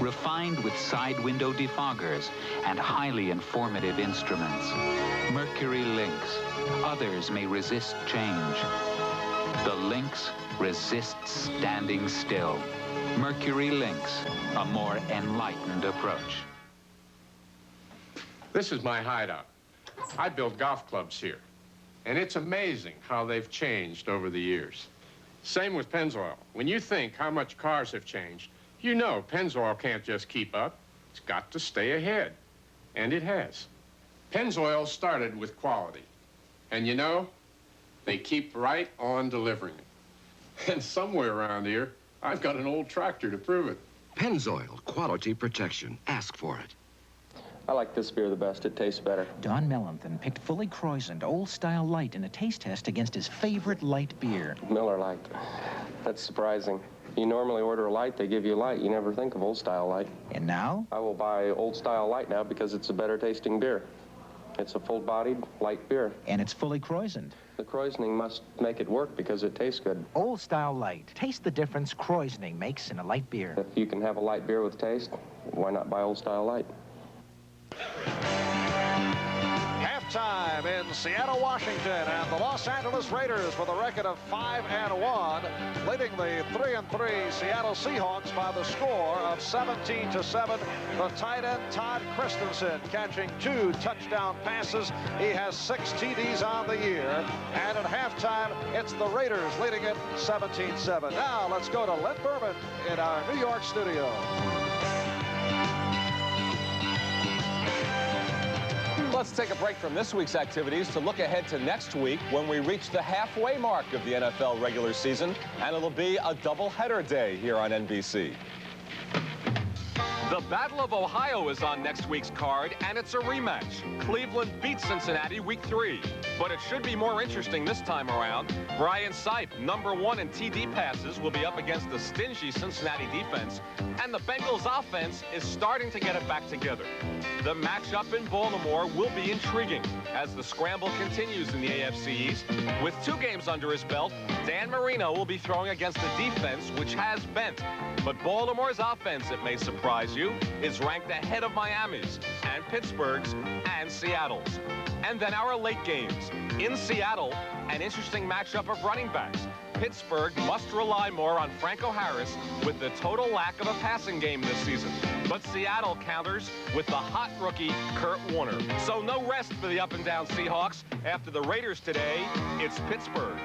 refined with side window defoggers and highly informative instruments. Mercury Lynx. Others may resist change. The Lynx resists standing still. Mercury Lynx, a more enlightened approach. This is my hideout. I build golf clubs here. And it's amazing how they've changed over the years. Same with Pennzoil. When you think how much cars have changed, you know Pennzoil can't just keep up. It's got to stay ahead. And it has. Pennzoil started with quality. And they keep right on delivering it. And somewhere around here, I've got an old tractor to prove it. Pennzoil, quality protection. Ask for it. I like this beer the best. It tastes better. Don Mellenthin picked fully Croissant Old Style Light in a taste test against his favorite light beer. Miller Lite. That's surprising. You normally order a light, they give you a light. You never think of Old Style Light. And now? I will buy Old Style Light now because it's a better tasting beer. It's a full-bodied, light beer. And it's fully Croissant. The Croisening must make it work because it tastes good. Old Style Light. Taste the difference Croisening makes in a light beer. If you can have a light beer with taste, why not buy Old Style Light? Halftime in Seattle, Washington, and the Los Angeles Raiders with a record of 5-1, leading the 3-3 Seattle Seahawks by the score of 17-7. The tight end Todd Christensen catching 2 touchdown passes. He has 6 TDs on the year, and at halftime it's the Raiders leading it 17-7. Now let's go to Len Berman in our New York studio. Let's take a break from this week's activities to look ahead to next week when we reach the halfway mark of the NFL regular season, and it'll be a doubleheader day here on NBC. The Battle of Ohio is on next week's card, and it's a rematch. Cleveland beat Cincinnati Week 3. But it should be more interesting this time around. Brian Sipe, #1 in TD passes, will be up against the stingy Cincinnati defense, and the Bengals offense is starting to get it back together. The matchup in Baltimore will be intriguing as the scramble continues in the AFC East. With 2 games under his belt, Dan Marino will be throwing against a defense which has bent. But Baltimore's offense, it may surprise you, is ranked ahead of Miami's and Pittsburgh's and Seattle's. And then our late games. In Seattle, an interesting matchup of running backs. Pittsburgh must rely more on Franco Harris with the total lack of a passing game this season. But Seattle counters with the hot rookie, Kurt Warner. So no rest for the up-and-down Seahawks. After the Raiders today, it's Pittsburgh.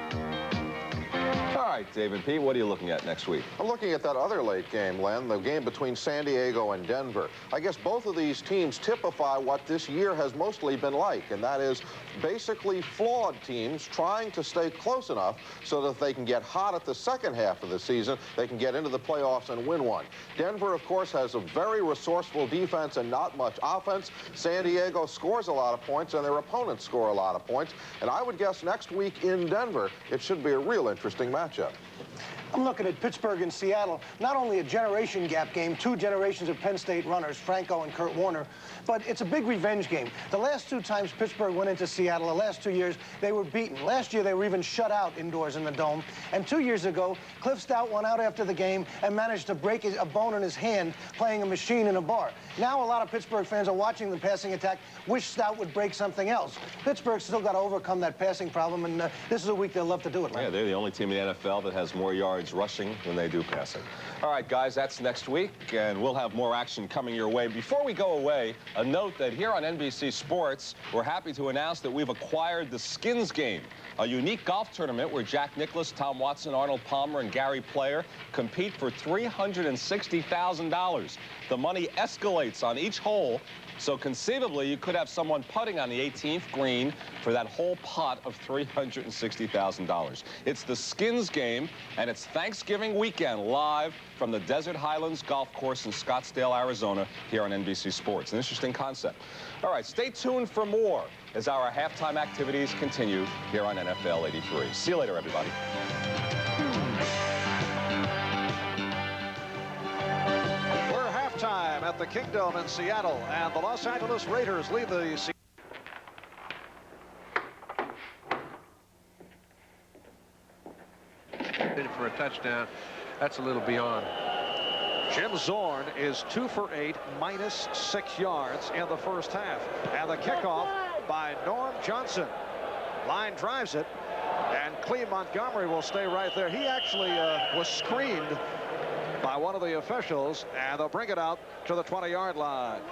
All right, Dave and Pete, what are you looking at next week? I'm looking at that other late game, Len, the game between San Diego and Denver. I guess both of these teams typify what this year has mostly been like, and that is basically flawed teams trying to stay close enough so that they can get hot at the second half of the season, they can get into the playoffs and win one. Denver, of course, has a very resourceful defense and not much offense. San Diego scores a lot of points, and their opponents score a lot of points. And I would guess next week in Denver, it should be a real interesting matchup. I'm looking at Pittsburgh and Seattle, not only a generation gap game, 2 generations of Penn State runners, Franco and Kurt Warner, but it's a big revenge game. The last 2 times Pittsburgh went into Seattle, the last 2 years, they were beaten. Last year, they were even shut out indoors in the Dome. And 2 years ago, Cliff Stout went out after the game and managed to break a bone in his hand playing a machine in a bar. Now a lot of Pittsburgh fans are watching the passing attack, wish Stout would break something else. Pittsburgh's still got to overcome that passing problem, and this is a week they'll love to do it. Yeah, they're the only team in the NFL that has more yards rushing than they do passing. All right, guys, that's next week, and we'll have more action coming your way. Before we go away, a note that here on NBC Sports, we're happy to announce that we've acquired the Skins Game, a unique golf tournament where Jack Nicklaus, Tom Watson, Arnold Palmer, and Gary Player compete for $360,000. The money escalates on each hole, so conceivably you could have someone putting on the 18th green for that whole pot of $360,000. It's the Skins Game, and it's Thanksgiving weekend live from the Desert Highlands Golf Course in Scottsdale, Arizona, here on NBC Sports. An interesting concept. All right, stay tuned for more as our halftime activities continue here on NFL 83. See you later, everybody. Time at the Kingdome in Seattle, and the Los Angeles Raiders lead the for a touchdown. That's a little beyond. Jim Zorn is 2 for 8, minus 6 yards in the first half. And the kickoff by Norm Johnson. Line drives it, and Cleve Montgomery will stay right there. He actually was screened by one of the officials, and they'll bring it out to the 20-yard line.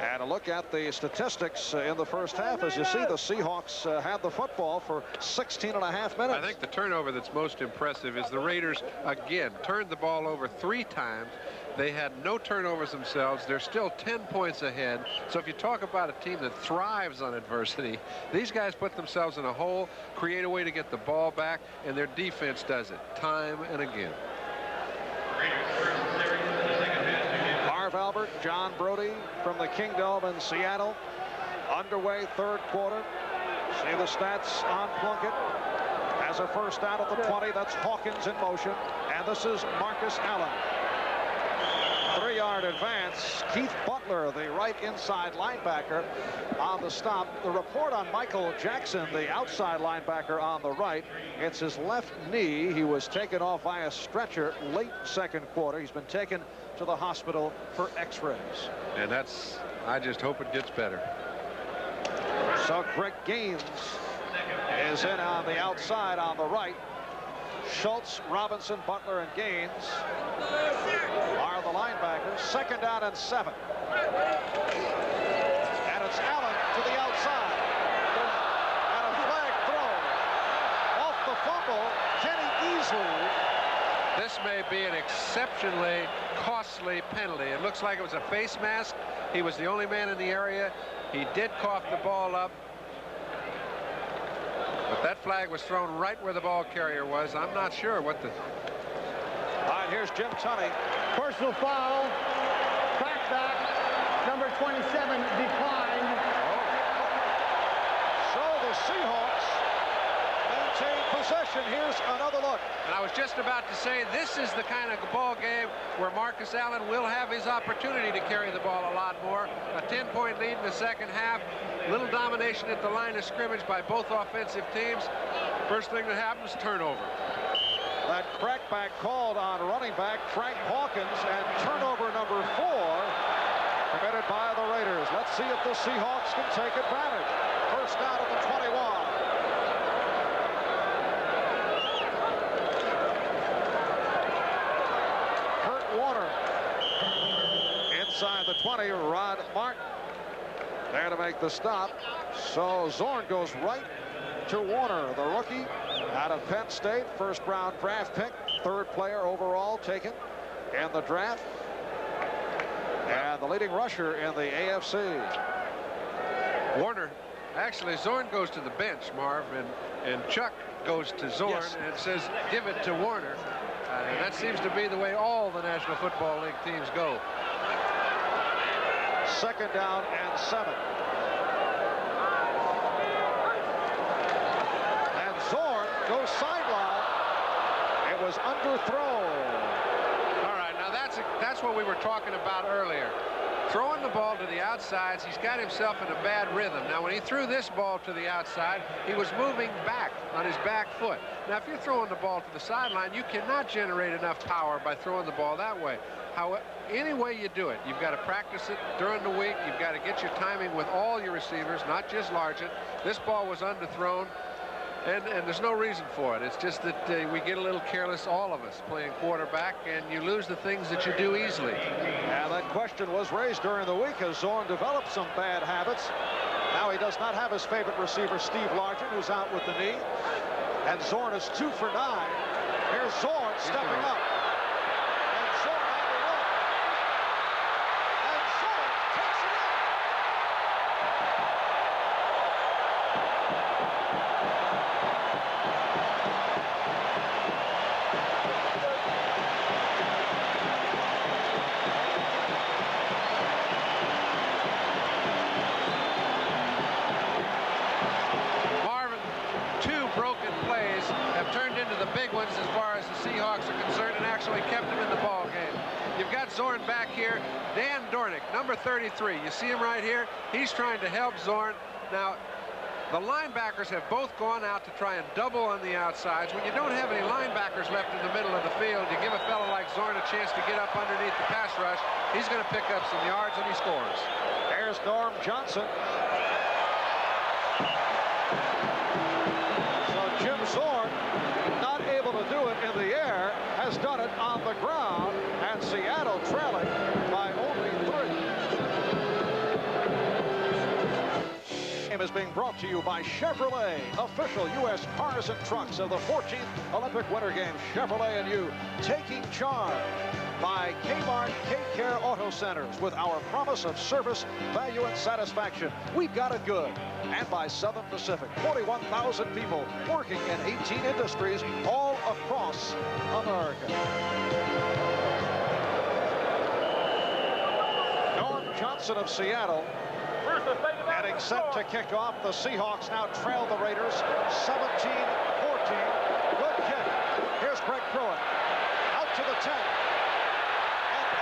And a look at the statistics in the first half. As you see, the Seahawks had the football for 16.5 minutes. I think the turnover that's most impressive is the Raiders, again, turned the ball over 3 times. They had no turnovers themselves. They're still 10 points ahead. So if you talk about a team that thrives on adversity, these guys put themselves in a hole, create a way to get the ball back, and their defense does it time and again. Marv Albert, John Brody from the Kingdome in Seattle. Underway, 3rd quarter. See the stats on Plunkett. Has a first down at the 20. That's Hawkins in motion. And this is Marcus Allen. 3-yard advance. Keith Butler, the right inside linebacker, on the stop. The report on Michael Jackson, the outside linebacker on the right. It's his left knee. He was taken off by a stretcher late 2nd quarter. He's been taken to the hospital for x-rays. And that's, I just hope it gets better. So Greg Gaines is in on the outside on the right. Schultz, Robinson, Butler, and Gaines are the linebackers. 2nd down and 7. And it's Allen to the outside. And a flag thrown. Off the fumble, Kenny Easley. This may be an exceptionally costly penalty. It looks like it was a face mask. He was the only man in the area. He did cough the ball up. But that flag was thrown right where the ball carrier was. I'm not sure what the... All right, here's Jim Tunney. Personal foul. Crack declined. So the Seahawks maintain possession. Here's another look. And I was just about to say, this is the kind of ball game where Marcus Allen will have his opportunity to carry the ball a lot more. A 10-point lead in the second half. Little domination at the line of scrimmage by both offensive teams. First thing that happens, turnover. That crackback called on running back Frank Hawkins, and turnover number 4 committed by the Raiders. Let's see if the Seahawks can take advantage. First down at the 21. Kurt Warner inside the 20. Rod Martin there to make the stop. So Zorn goes right to Warner, the rookie out of Penn State, first-round draft pick, 3rd player overall taken in the draft, and the leading rusher in the AFC. Warner, actually, Zorn goes to the bench, Marv, and Chuck goes to Zorn and says, give it to Warner. And that seems to be the way all the National Football League teams go. Second down and 7. And Zorn goes sideline. It was underthrown. All right, now that's what we were talking about earlier. Throwing the ball to the outsides, he's got himself in a bad rhythm. Now, when he threw this ball to the outside, he was moving back on his back foot. Now, if you're throwing the ball to the sideline, you cannot generate enough power by throwing the ball that way. However, any way you do it, you've got to practice it during the week. You've got to get your timing with all your receivers, not just Largent. This ball was underthrown. And there's no reason for it. It's just that we get a little careless, all of us, playing quarterback, and you lose the things that you do easily. And that question was raised during the week as Zorn developed some bad habits. Now he does not have his favorite receiver, Steve Largent, who's out with the knee. And Zorn is 2 for 9. Here's Zorn stepping up. And Zorn on the run. And Zorn takes it in. Big ones as far as the Seahawks are concerned, and actually kept him in the ball game. You've got Zorn back here. Dan Dornick, number 33. You see him right here? He's trying to help Zorn. Now, the linebackers have both gone out to try and double on the outsides. When you don't have any linebackers left in the middle of the field, you give a fellow like Zorn a chance to get up underneath the pass rush. He's going to pick up some yards, and he scores. There's Norm Johnson. So Jim Zorn, not able to do it in the air, has done it on the ground, and Seattle trailing by only 3. Game is being brought to you by Chevrolet, official U.S. cars and trucks of the 14th Olympic Winter Games. Chevrolet and you taking charge. By Kmart K-Care Auto Centers, with our promise of service, value, and satisfaction. We got it good. And by Southern Pacific, 41,000 people working in 18 industries all across America. Norm Johnson of Seattle getting set to kick off. The Seahawks now trail the Raiders 17-14. Good kick. Here's Greg Pruitt out to the 10.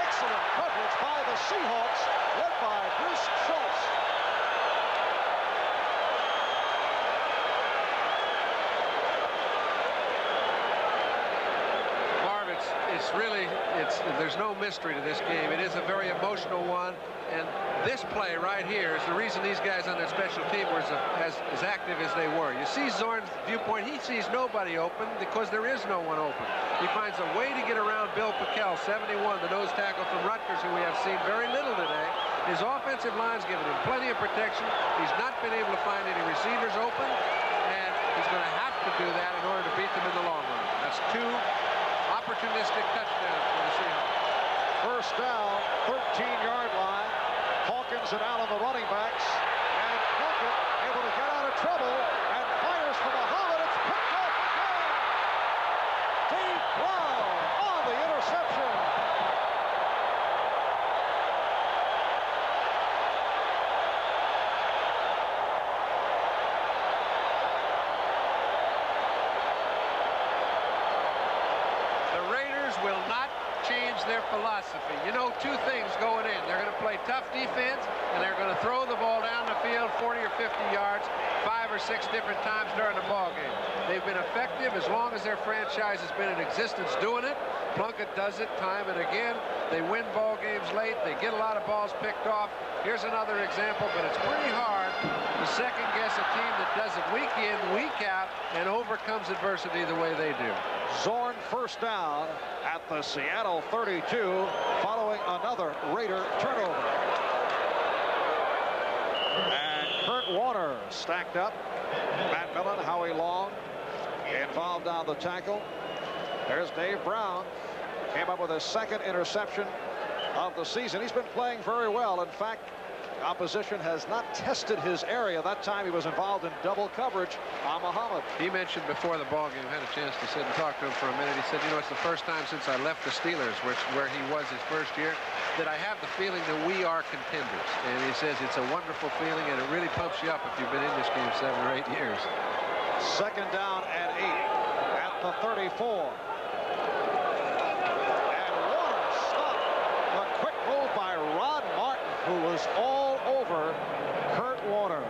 Excellent coverage by the Seahawks, led by Bruce Schultz. Marv, there's no mystery to this game. It is a very emotional one, and this play right here is the reason these guys on that special team were as active as they were. You see Zorn's viewpoint, he sees nobody open because there is no one open. He finds a way to get around Bill Pickel, 71, the nose tackle from Rutgers, who we have seen very little today. His offensive line's given him plenty of protection. He's not been able to find any receivers open, and he's going to have to do that in order to beat them in the long run. That's 2 opportunistic touchdowns for the Seahawks. First down, 13-yard line. Hawkins and Allen, the running backs. And Plunkett able to get out of trouble and fires for the hole, and it's picked up again. Dave Brown on the interception. becomes their philosophy. You know, two things going in. They're going to play tough defense, and they're going to throw the ball down the field 40 or 50 yards 5 or 6 different times during the ball game. They've been effective as long as their franchise has been in existence doing it. Plunkett does it time and again. They win ball games late. They get a lot of balls picked off. Here's another example, but it's pretty hard to second-guess a team that does it week in, week out, and overcomes adversity the way they do. Zorn first down at the Seattle 32 following another Raider turnover. And Kurt Warner stacked up. Matt Millen, Howie Long involved on the tackle. There's Dave Brown. Came up with his second interception of the season. He's been playing very well. In fact, opposition has not tested his area. That time he was involved in double coverage on Muhammad. He mentioned before the ball game, had a chance to sit and talk to him for a minute. He said, you know, it's the first time since I left the Steelers, where he was his first year, that I have the feeling that we are contenders. And he says it's a wonderful feeling, and it really pumps you up if you've been in this game 7 or 8 years. Second down and 8 at the 34. By Ron Martin, who was all over Kurt Warner.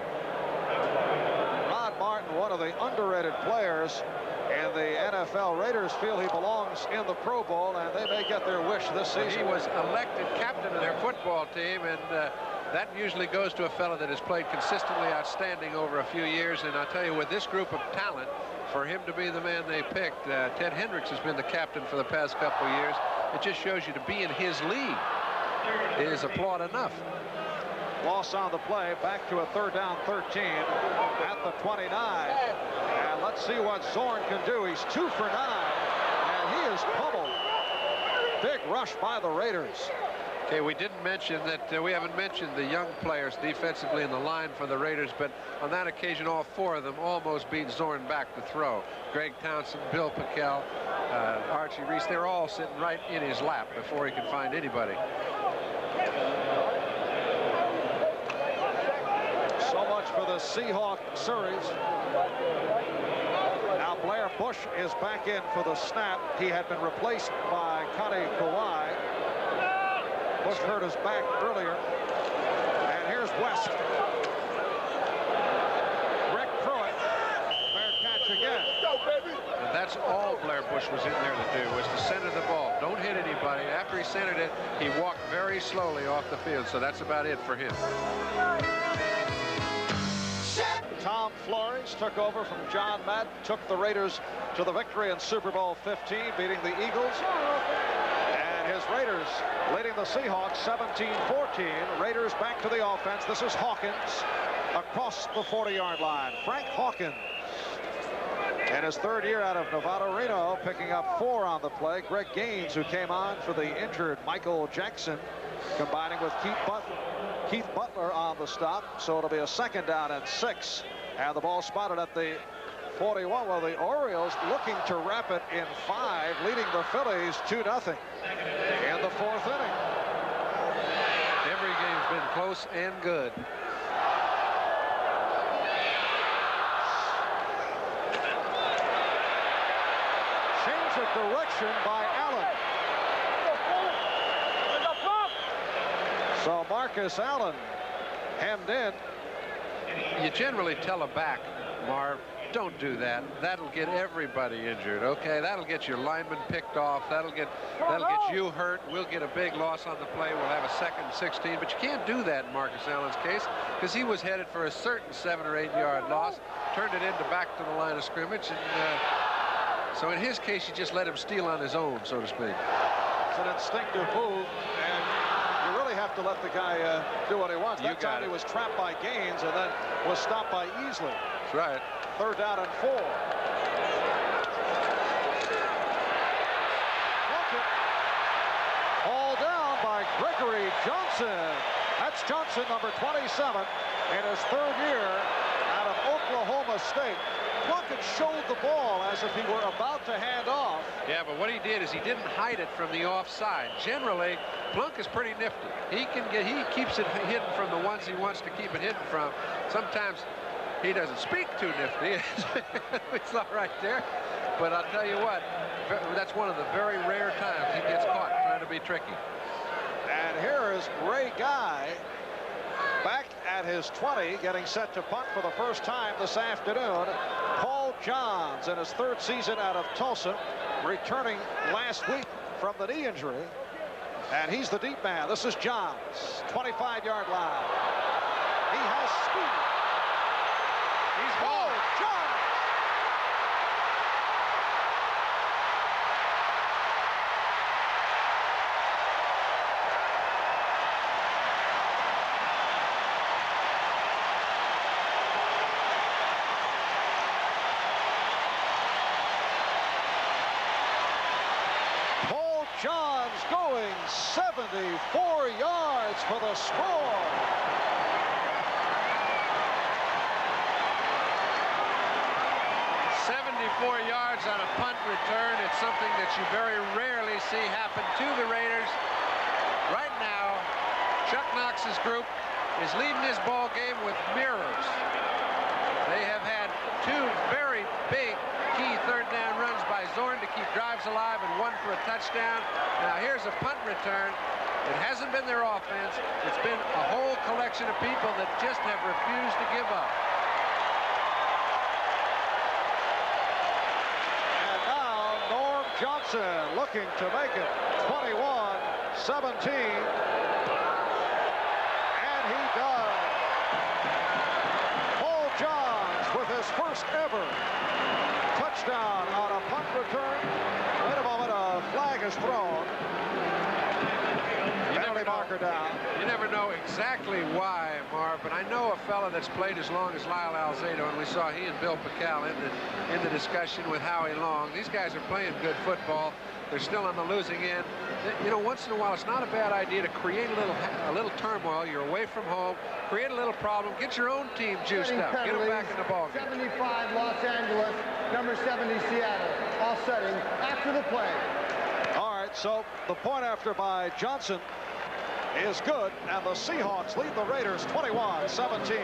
Ron Martin, one of the underrated players in the NFL. Raiders feel he belongs in the Pro Bowl, and they may get their wish this season. He was elected captain of their football team, and that usually goes to a fellow that has played consistently outstanding over a few years. And I'll tell you, with this group of talent, for him to be the man they picked, Ted Hendricks has been the captain for the past couple of years. It just shows you to be in his league is applaud enough. Loss on the play, back to a 3rd down 13 at the 29. And let's see what Zorn can do. He's 2 for 9, and he is pummeled. Big rush by the Raiders. Okay, we didn't mention that we haven't mentioned the young players defensively in the line for the Raiders, but on that occasion, all 4 of them almost beat Zorn back to throw. Greg Townsend, Bill Pickel, Archie Reese, they're all sitting right in his lap before he could find anybody. So much for the Seahawk series. Now Blair Bush is back in for the snap. He had been replaced by Connie Kawhi. Bush hurt his back earlier. And here's West. Rick Pruitt. Fair catch again. And that's all Blair Bush was in there to do, was to center the ball. Don't hit anybody. After he centered it, he walked very slowly off the field. So that's about it for him. Tom Flores took over from John Madden, took the Raiders to the victory in Super Bowl 15, beating the Eagles. And his Raiders leading the Seahawks 17-14. Raiders back to the offense. This is Hawkins across the 40-yard line. Frank Hawkins, in his 3rd year out of Nevada Reno, picking up 4 on the play. Greg Gaines, who came on for the injured Michael Jackson, combining with Keith Butler on the stop. So it'll be a 2nd down and 6. And the ball spotted at the 41. Well, the Orioles looking to wrap it in 5, leading the Phillies 2-0 in the 4th inning. Every game's been close and good. Change of direction by Allen. So Marcus Allen hemmed in. You generally tell a back, Marv, don't do that. That'll get everybody injured, okay? That'll get your lineman picked off. That'll get you hurt. We'll get a big loss on the play. We'll have a 2nd and 16. But you can't do that in Marcus Allen's case, because he was headed for a certain 7 or 8 yard loss, turned it into back to the line of scrimmage. And so in his case, you just let him steal on his own, so to speak. It's an instinctive move, and you really have to let the guy do what he wants. That time he was trapped by Gaines and then was stopped by Easley. That's right. 3rd down and 4. All down by Gregory Johnson. That's Johnson, number 27, in his 3rd year out of Oklahoma State. Plunkett showed the ball as if he were about to hand off. Yeah, but what he did is he didn't hide it from the offside. Generally, Plunk is pretty nifty. He keeps it hidden from the ones he wants to keep it hidden from. Sometimes he doesn't speak too nifty. It's not right there. But I'll tell you what, that's one of the very rare times he gets caught trying to be tricky. And here is Ray Guy back at his 20, getting set to punt for the first time this afternoon. Paul Johns, in his 3rd season out of Tulsa, returning last week from the knee injury. And he's the deep man. This is Johns, 25-yard line. He has speed. He's Paul Johns. Johns going 74 yards for the score. Yards on a punt return. It's something that you very rarely see happen to the Raiders. Right now, Chuck Knox's group is leading this ball game with mirrors. They have had 2 very big key 3rd down runs by Zorn to keep drives alive and 1 for a touchdown. Now here's a punt return. It hasn't been their offense. It's been a whole collection of people that just have refused to give up. Johnson looking to make it 21-17. And he does. Paul Johns with his first ever touchdown on a punt return. Wait a moment, a flag is thrown. Penalty marker down. You never know exactly why, Marv, but I know a fella that's played as long as Lyle Alzado, and we saw he and Bill Paccal in the discussion with Howie Long. These guys are playing good football. They're still on the losing end. You know, once in a while, it's not a bad idea to create a little turmoil. You're away from home. Create a little problem. Get your own team juiced up. Get them back in the ball game. 75 Los Angeles, number 70 Seattle. All setting after the play. All right, so the point after by Johnson is good, and the Seahawks lead the Raiders 21-17.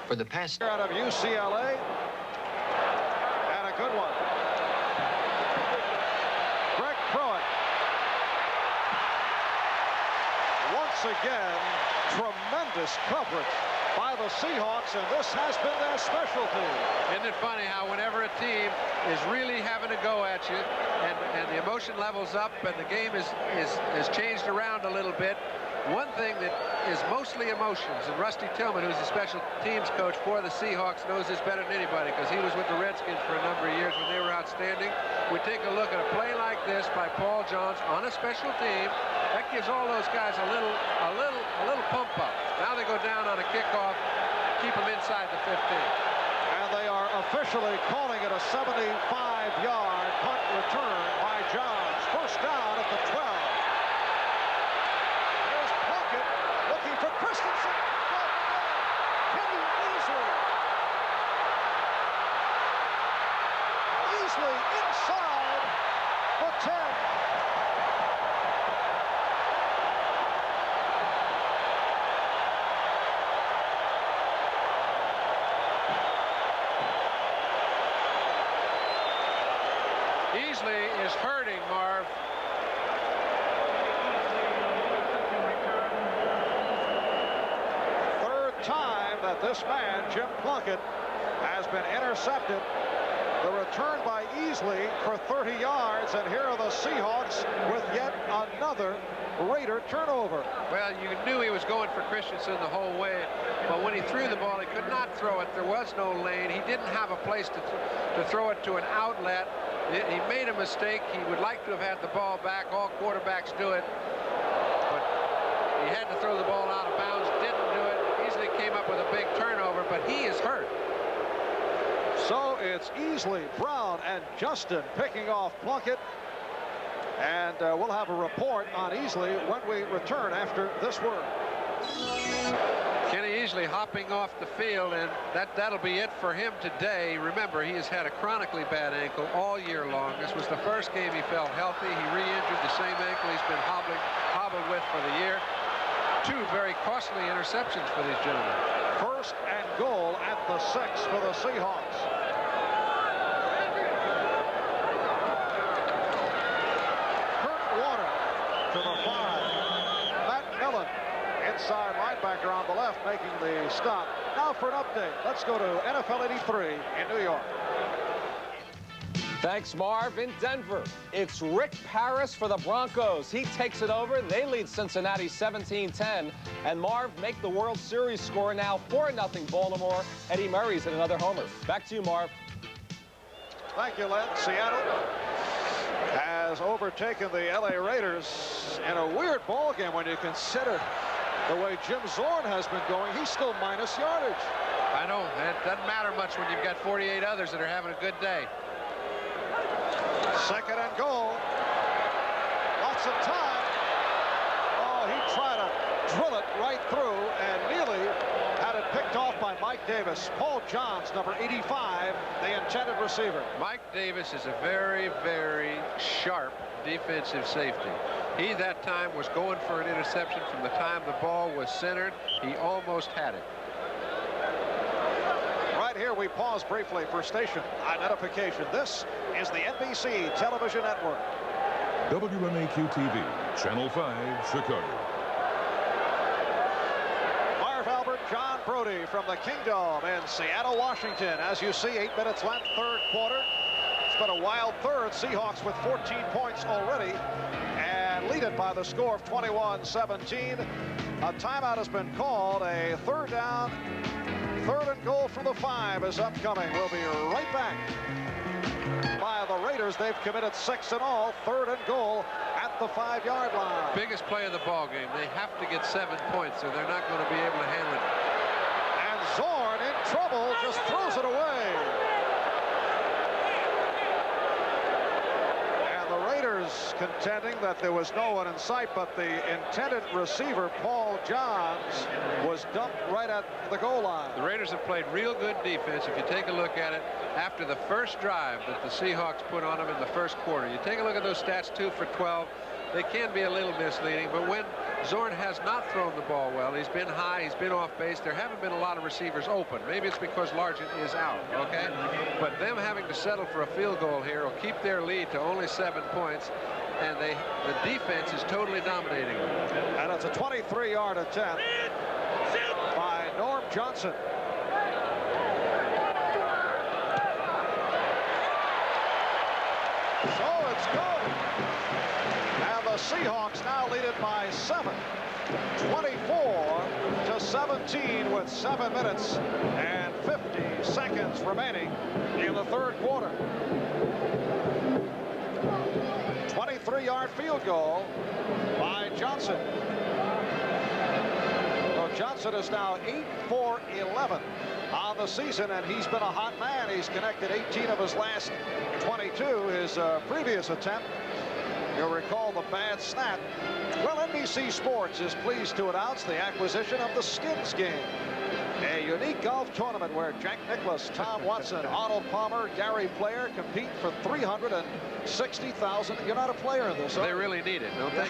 For the past out of UCLA, and a good one. Greg Pruitt. Once again, tremendous coverage by the Seahawks, and this has been their specialty. Isn't it funny how whenever a team is really having to go at you and the emotion levels up and the game is changed around a little bit, one thing that is mostly emotions, and Rusty Tillman, who's the special teams coach for the Seahawks, knows this better than anybody because he was with the Redskins for a number of years when they were outstanding. We take a look at a play like this by Paul Johns on a special team. That gives all those guys a little pump up. Now they go down on a kickoff, keep them inside the 15. And they are officially calling it a 75-yard punt return by Johns. First down at the 12. Here's Plunkett looking for Christensen. Kenny Easley. Easley inside the 10. Easley is hurting, Marv. Third time that this man, Jim Plunkett, has been intercepted. The return by Easley for 30 yards, and here are the Seahawks with yet another Raider turnover. Well, you knew he was going for Christensen the whole way, but when he threw the ball, he could not throw it. There was no lane. He didn't have a place to throw it to an outlet. He made a mistake. He would like to have had the ball back. All quarterbacks do it. But he had to throw the ball out of bounds. Didn't do it. Easley came up with a big turnover, but he is hurt. So it's Easley, Brown, and Justin picking off Plunkett. And we'll have a report on Easley when we return after this word. Kenny Easley hopping off the field, and that'll be it for him today. Remember, he has had a chronically bad ankle all year long. This was the first game he felt healthy. He re-injured the same ankle he's been hobbled with for the year. 2 very costly interceptions for these gentlemen. First and goal at the 6 for the Seahawks. the stop. Now for an update, let's go to NFL 83 in New York. Thanks, Marv. In Denver, it's Rick Parris for the Broncos. He takes it over. They lead Cincinnati 17-10. And Marv, make the World Series score now 4-0 Baltimore. Eddie Murray's hit another homer. Back to you, Marv. Thank you, Len. Seattle has overtaken the LA Raiders in a weird ball game when you consider the way Jim Zorn has been going. He's still minus yardage. I know. It doesn't matter much when you've got 48 others that are having a good day. Second and goal. Lots of time. Oh, he tried to drill it right through, and Neely had it picked off by Mike Davis. Paul Johns, number 85, the intended receiver. Mike Davis is a very, very sharp defensive safety. He, that time, was going for an interception from the time the ball was centered. He almost had it. Right here, we pause briefly for station identification. This is the NBC television network. WMAQ-TV, Channel 5, Chicago. Marv Albert, John Brody from the Kingdom in Seattle, Washington. As you see, 8 minutes left, third quarter. It's been a wild third. Seahawks with 14 points already and lead it by the score of 21-17. A timeout has been called. A third down. Third and goal from the 5 is upcoming. We'll be right back. By the Raiders, they've committed 6 in all. Third and goal at the 5-yard line. Biggest play of the ball game. They have to get 7 points, or they're not going to be able to handle it. And Zorn in trouble, just throws it away. And the Raiders contending that there was no one in sight, but the intended receiver, Paul Johns, was dumped right at the goal line. The Raiders have played real good defense. If you take a look at it, after the first drive that the Seahawks put on them in the first quarter, you take a look at those stats, 2 for 12. They can be a little misleading, but when Zorn has not thrown the ball well, he's been high, he's been off base, there haven't been a lot of receivers open. Maybe it's because Largent is out, okay? But them having to settle for a field goal here will keep their lead to only 7 points, and the defense is totally dominating them. And it's a 23-yard attempt by Norm Johnson. So it's good. And the Seahawks now lead it by 7. 24-17 with 7 minutes and 50 seconds remaining in the third quarter. 23-yard field goal by Johnson. So Johnson is now 8 for 11 on the season, and he's been a hot man. He's connected 18 of his last 22. His previous attempt, you'll recall the bad snap. Well, NBC Sports is pleased to announce the acquisition of the Skins game, a unique golf tournament where Jack Nicklaus, Tom Watson, Arnold Palmer, Gary Player compete for $360,000. You're not a player in this, huh? They really need it, don't they?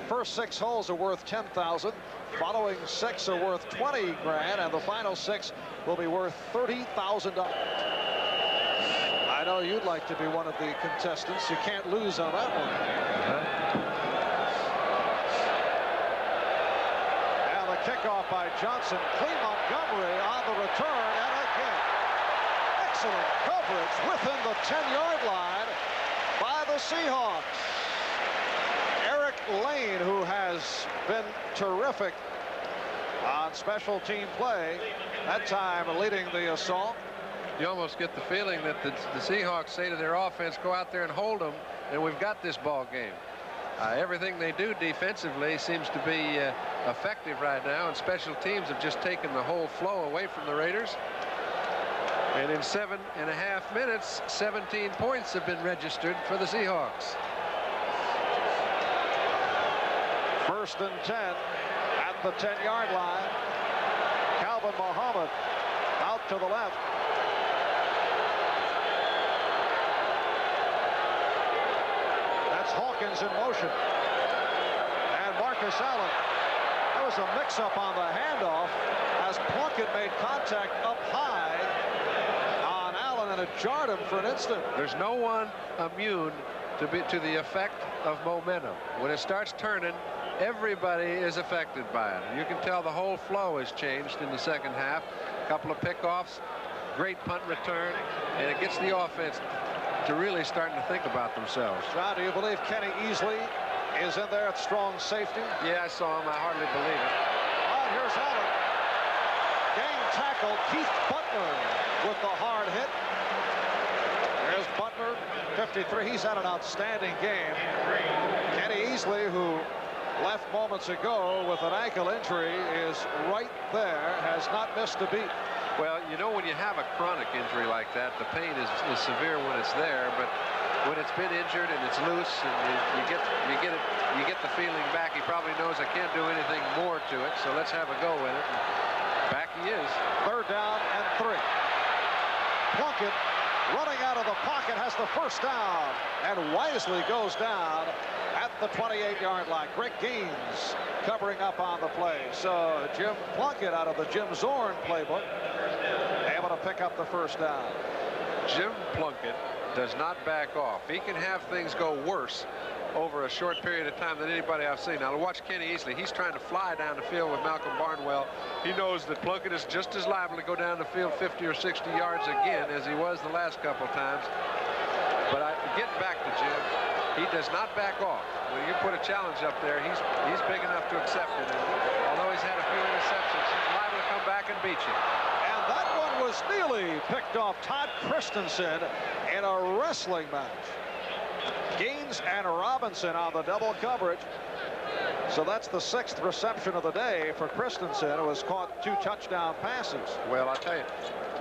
First 6 holes are worth $10,000. Following 6 are worth $20 grand, and the final 6 will be worth $30,000. I know you'd like to be one of the contestants. You can't lose on that one. And the kickoff by Johnson. Clee Montgomery on the return, and again, excellent coverage within the 10-yard line by the Seahawks. Eric Lane, who has been terrific on special team play, that time leading the assault. You almost get the feeling that the Seahawks say to their offense, go out there and hold them, and we've got this ball game. Everything they do defensively seems to be effective right now, and special teams have just taken the whole flow away from the Raiders. And in 7.5 minutes, 17 points have been registered for the Seahawks. First and 10 at the 10-yard line. Calvin Muhammad out to the left. That's Hawkins in motion. And Marcus Allen. There was a mix-up on the handoff as Plunkett made contact up high on Allen, and it jarred him for an instant. There's no one immune to the effect of momentum. When it starts turning, everybody is affected by it. You can tell the whole flow has changed in the second half. A couple of pickoffs, great punt return, and it gets the offense to really starting to think about themselves. John, do you believe Kenny Easley is in there at strong safety? Yeah, I saw him. I hardly believe it. All right, here's Allen. Game tackle, Keith Butler with the hard hit. There's Butler, 53. He's had an outstanding game. Kenny Easley, who left moments ago with an ankle injury, is right there, has not missed a beat. Well, you know, when you have a chronic injury like that, the pain is severe when it's there, but when it's been injured and it's loose and you get the feeling back, he probably knows I can't do anything more to it, so let's have a go with it. And back he is. 3rd down and 3. Plunkett running out of the pocket has the first down and wisely goes down at the 28-yard line. Greg Gaines covering up on the play. So Jim Plunkett out of the Jim Zorn playbook able to pick up the first down. Jim Plunkett does not back off. He can have things go worse over a short period of time than anybody I've seen. Now to watch Kenny Easley, he's trying to fly down the field with Malcolm Barnwell. He knows that Plunkett is just as liable to go down the field 50 or 60 yards again as he was the last couple times. But getting back to Jim, he does not back off. When you put a challenge up there, he's big enough to accept it. And although he's had a few interceptions, he's liable to come back and beat you. And that one was nearly picked off Todd Christensen in a wrestling match. Gaines and Robinson on the double coverage. So that's the 6th reception of the day for Christensen, who has caught 2 touchdown passes. Well, I'll tell you,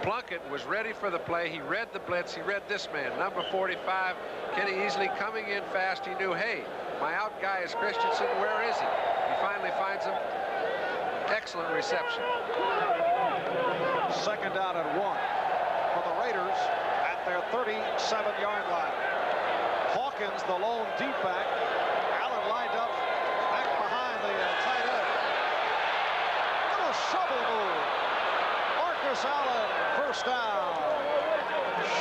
Plunkett was ready for the play. He read the blitz. He read this man, number 45, Kenny Easley, coming in fast. He knew, hey, my out guy is Christensen. Where is he? He finally finds him. Excellent reception. 2nd down and 1 for the Raiders at their 37-yard line. Hawkins, the lone deep back. Allen lined up back behind the tight end. Little shovel move. Marcus Allen, first down.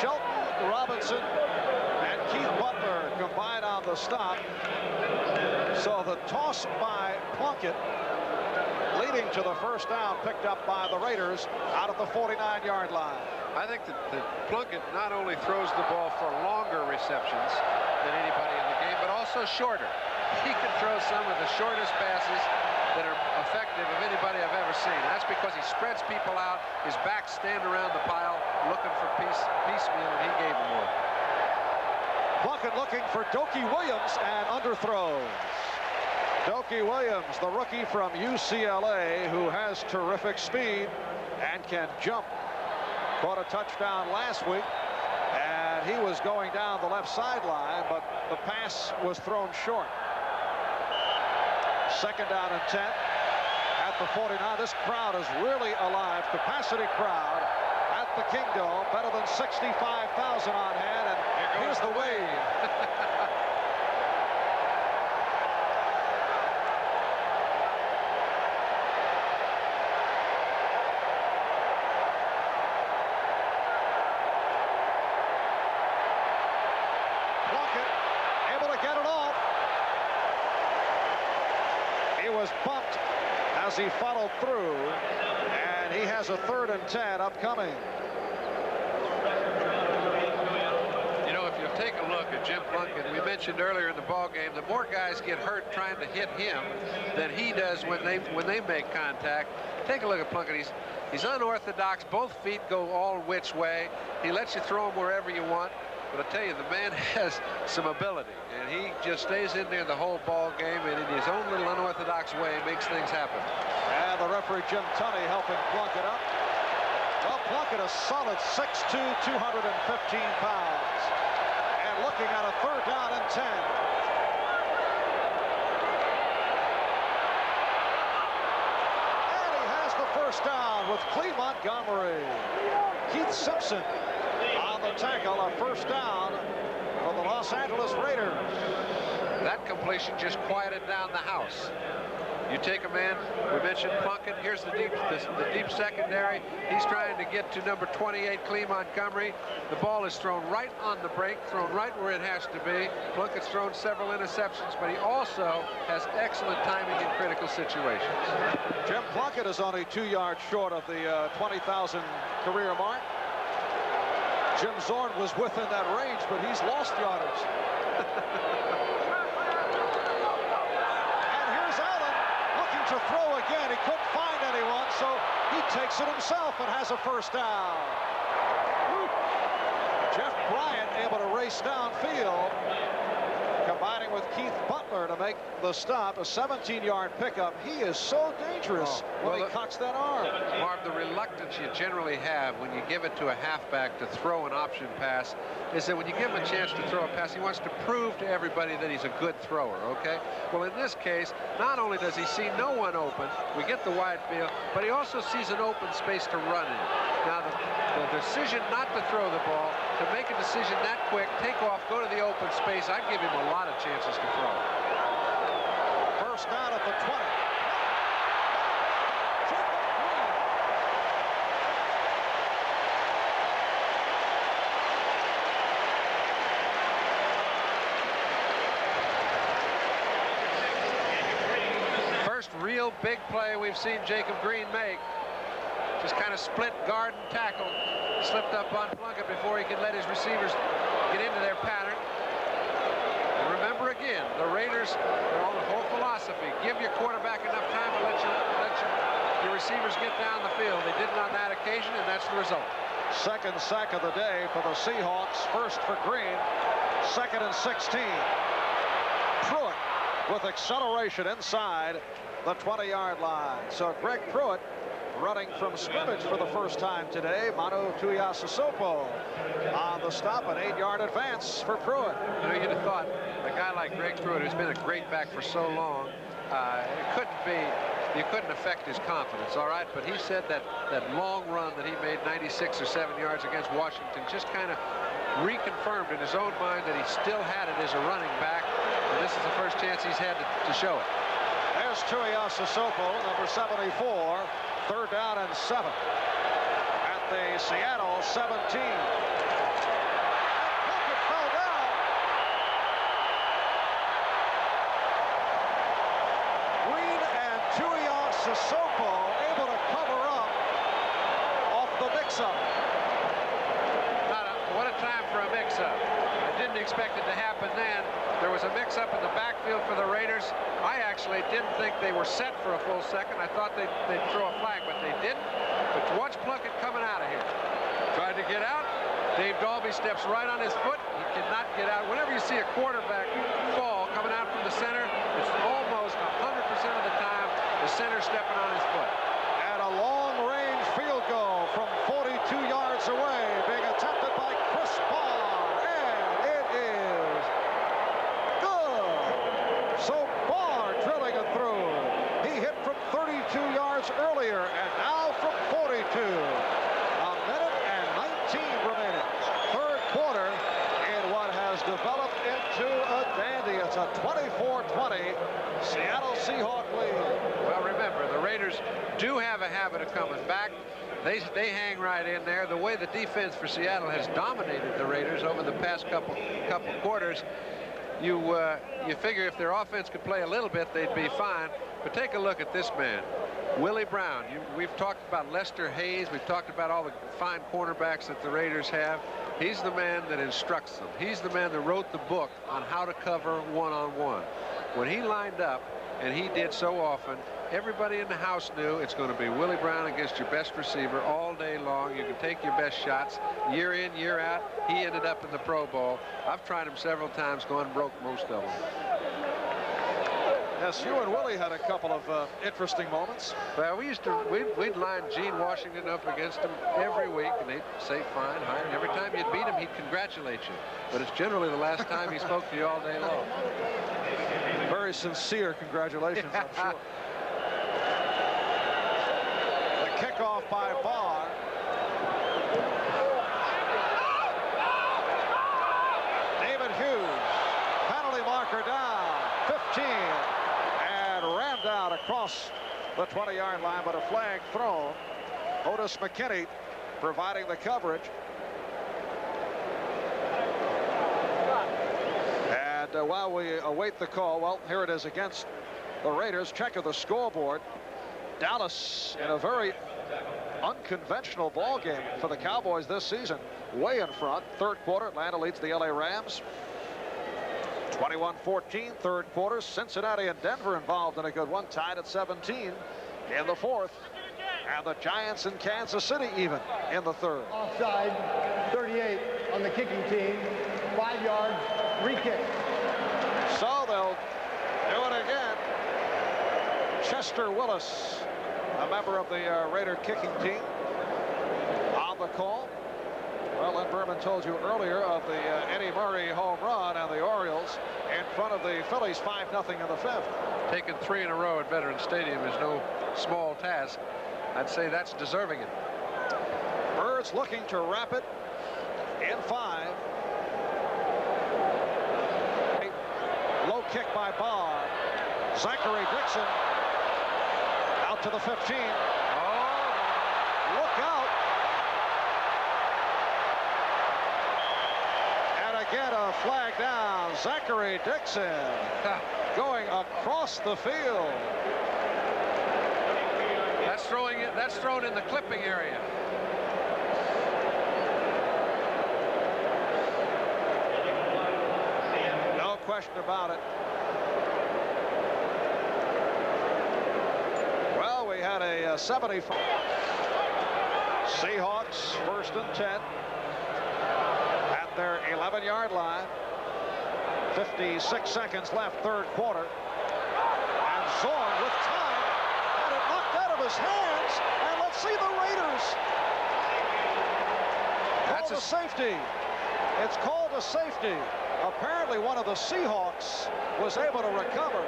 Shelton, Robinson, and Keith Butler combined on the stop. So the toss by Plunkett leading to the first down picked up by the Raiders out of the 49-yard line. I think that Plunkett not only throws the ball for longer receptions than anybody in the game, but also shorter. He can throw some of the shortest passes that are effective of anybody I've ever seen. That's because he spreads people out. His backs stand around the pile looking for piecemeal, and he gave them more. Plunkett looking for Dokie Williams and underthrows. Dokie Williams, the rookie from UCLA, who has terrific speed and can jump. Caught a touchdown last week, and he was going down the left sideline, but the pass was thrown short. 2nd down and 10 at the 49. This crowd is really alive. Capacity crowd at the Kingdome. Better than 65,000 on hand, and here's the wave. Was bumped as he followed through, and he has a 3rd and 10 upcoming. You know, if you take a look at Jim Plunkett, we mentioned earlier in the ball game, the more guys get hurt trying to hit him than he does when they make contact. Take a look at Plunkett. He's unorthodox. Both feet go all which way. He lets you throw him wherever you want. But I tell you, the man has some ability, and he just stays in there the whole ball game, and in his own little unorthodox way makes things happen. And the referee, Jim Tunney, helping Plunkett up. Well, Plunkett a solid 6'2", 215 pounds. And looking at a 3rd down and 10. And he has the first down with Cleve Montgomery. Keith Simpson on the tackle, a first down for the Los Angeles Raiders. That completion just quieted down the house. You take a man, we mentioned Plunkett, here's the deep secondary. He's trying to get to number 28, Clee Montgomery. The ball is thrown right on the break, thrown right where it has to be. Plunkett's thrown several interceptions, but he also has excellent timing in critical situations. Jim Plunkett is only 2 yards short of the 20,000 career mark. Jim Zorn was within that range, but he's lost yardage. And here's Allen looking to throw again. He couldn't find anyone, so he takes it himself and has a first down. Jeff Bryant able to race downfield, combining with Keith Butler to make the stop. A 17-yard pickup. He is so dangerous when he cocks that arm. Marv, the reluctance you generally have when you give it to a halfback to throw an option pass is that when you give him a chance to throw a pass, he wants to prove to everybody that he's a good thrower, okay? Well, in this case, not only does he see no one open, we get the wide field, but he also sees an open space to run in. Now, the decision not to throw the ball, to make a decision that quick, take off, go to the open space, I'd give him a lot of chances to throw. First down at the 20. First real big play we've seen Jacob Green make. Just kind of split guard and tackle. Slipped up on Plunkett before he could let his receivers get into their pattern. And remember again, the Raiders, the whole philosophy, give your quarterback enough time to let your receivers get down the field. They didn't on that occasion, and that's the result. Second sack of the day for the Seahawks. First for Green. 2nd and 16. Pruitt with acceleration inside the 20-yard line. So Greg Pruitt running from scrimmage for the first time today. Manu Tuiasosopo on the stop, an 8-yard advance for Pruitt. You know, you'd have thought a guy like Greg Pruitt, who's been a great back for so long, you couldn't affect his confidence, all right? But he said that long run that he made 96 or 7 yards against Washington just kind of reconfirmed in his own mind that he still had it as a running back, and this is the first chance he's had to show it. There's Tuiasosopo, number 74. 3rd down and 7 at the Seattle 17. Plunkett fell down. Green and Tuiasosopo able to cover up off the mix-up. What a time for a mix-up. I didn't expect it to happen then. There was a mix-up in the backfield for the Raiders. I actually didn't think they were set for a full second. I thought they'd throw a flag, but they didn't. But watch Plunkett coming out of here. Tried to get out. Dave Dalby steps right on his foot. He cannot get out. Whenever you see a quarterback fall coming out from the center, it's almost 100% of the time the center stepping on his foot. And a long-range field goal from 42 yards away being attempted by Chris Barr. And it is good. So Barr drilling it through. He hit from 32 yards earlier, and now from 42. A minute and 19 remaining. 3rd quarter in what has developed into a dandy. It's a 24-20 Seattle Seahawks lead. Well, remember, the Raiders do have a habit of coming back. They hang right in there. The way the defense for Seattle has dominated the Raiders over the past couple quarters, you figure if their offense could play a little bit, they'd be fine. But take a look at this man, Willie Brown. We've talked about Lester Hayes. We've talked about all the fine cornerbacks that the Raiders have. He's the man that instructs them. He's the man that wrote the book on how to cover one-on-one. When he lined up, and he did so often, everybody in the house knew it's going to be Willie Brown against your best receiver all day long. You can take your best shots year in, year out. He ended up in the Pro Bowl. I've tried him several times, gone broke most of them. Yes, you and Willie had a couple of interesting moments. Well, we'd line Gene Washington up against him every week, and they'd say fine, hi. And every time you'd beat him, he'd congratulate you. But it's generally the last time he spoke to you all day long. Very sincere congratulations, I'm sure. The kickoff by Barr. David Hughes, penalty marker down, 15, and ran down across across the 20-yard line, but a flag thrown. Otis McKinney providing the coverage. And while we await the call, well, here it is against the Raiders. Check of the scoreboard. Dallas in a very unconventional ball game for the Cowboys this season. Way in front. Third quarter, Atlanta leads the LA Rams 21-14. Third quarter, Cincinnati and Denver involved in a good one, tied at 17 in the fourth. And the Giants and Kansas City even in the third. Offside, 38 on the kicking team. 5 yards, re-kick. So they'll do it again. Chester Willis, a member of the Raider kicking team, on the call. Well, Len Berman told you earlier of the Eddie Murray home run and the Orioles in front of the Phillies 5-0 in the fifth. Taking 3 in a row at Veterans Stadium is no small task. I'd say that's deserving it. Birds looking to wrap it in 5. A low kick by Barr. Zachary Dixon out to the 15. Oh, look out. And again a flag down. Zachary Dixon going across the field. That's thrown in the clipping area. No question about it. Well, we had a 75. Seahawks 1st and 10 at their 11-yard line. 56 seconds left, third quarter. And Zorn with time. And it knocked out of his hands. And let's see the Raiders. That's a safety. It's called a safety. Apparently one of the Seahawks was able to recover.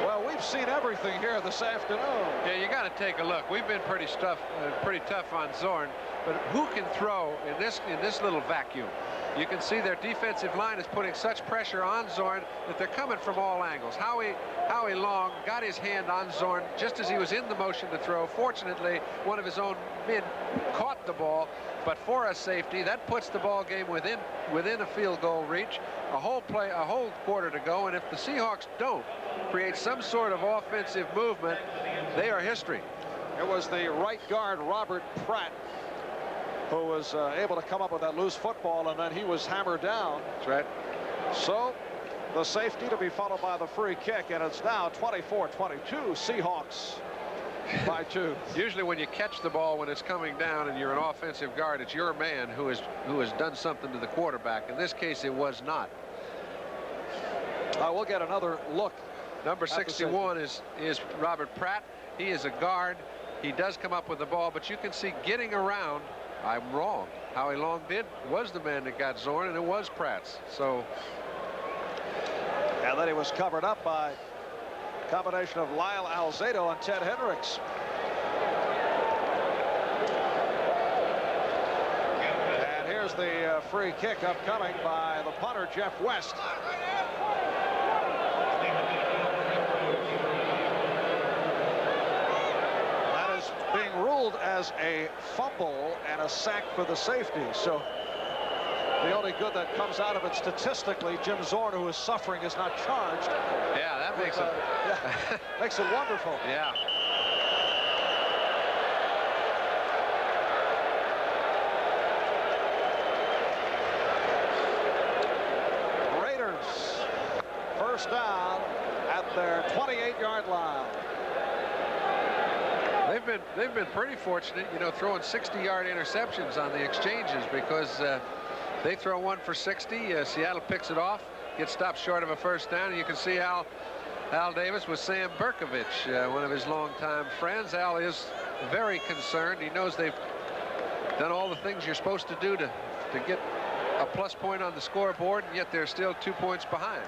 Well, we've seen everything here this afternoon. Yeah, you got to take a look. We've been pretty tough on Zorn, but who can throw in this little vacuum? You can see their defensive line is putting such pressure on Zorn that they're coming from all angles. Howie Long got his hand on Zorn just as he was in the motion to throw. Fortunately, one of his own men caught the ball, but for a safety, that puts the ball game within a field goal reach. A whole quarter to go, and if the Seahawks don't create some sort of offensive movement, they are history. It was the right guard, Robert Pratt, who was able to come up with that loose football, and then he was hammered down. That's right. So the safety to be followed by the free kick, and it's now 24-22 Seahawks by 2. Usually when you catch the ball when it's coming down and you're an offensive guard, it's your man who has done something to the quarterback. In this case, it was not. We'll get another look. Number 61 is Robert Pratt. He is a guard. He does come up with the ball, but you can see getting around. I'm wrong. Howie Long was the man that got Zorn, and it was Pratt's. So, and then he was covered up by a combination of Lyle Alzado and Ted Hendricks. And here's the free kick upcoming by the punter, Jeff West. Being ruled as a fumble and a sack for the safety. So the only good that comes out of it statistically, Jim Zorn, who is suffering, is not charged. Yeah, that makes it makes it wonderful. Yeah. Raiders first down at their 28-yard line. They've been pretty fortunate, you know, throwing 60-yard interceptions on the exchanges, because they throw one for 60. Seattle picks it off, gets stopped short of a first down, and you can see Al Davis with Sam Berkovich, one of his longtime friends. Al is very concerned. He knows they've done all the things you're supposed to do to get a plus point on the scoreboard, and yet they're still 2 points behind.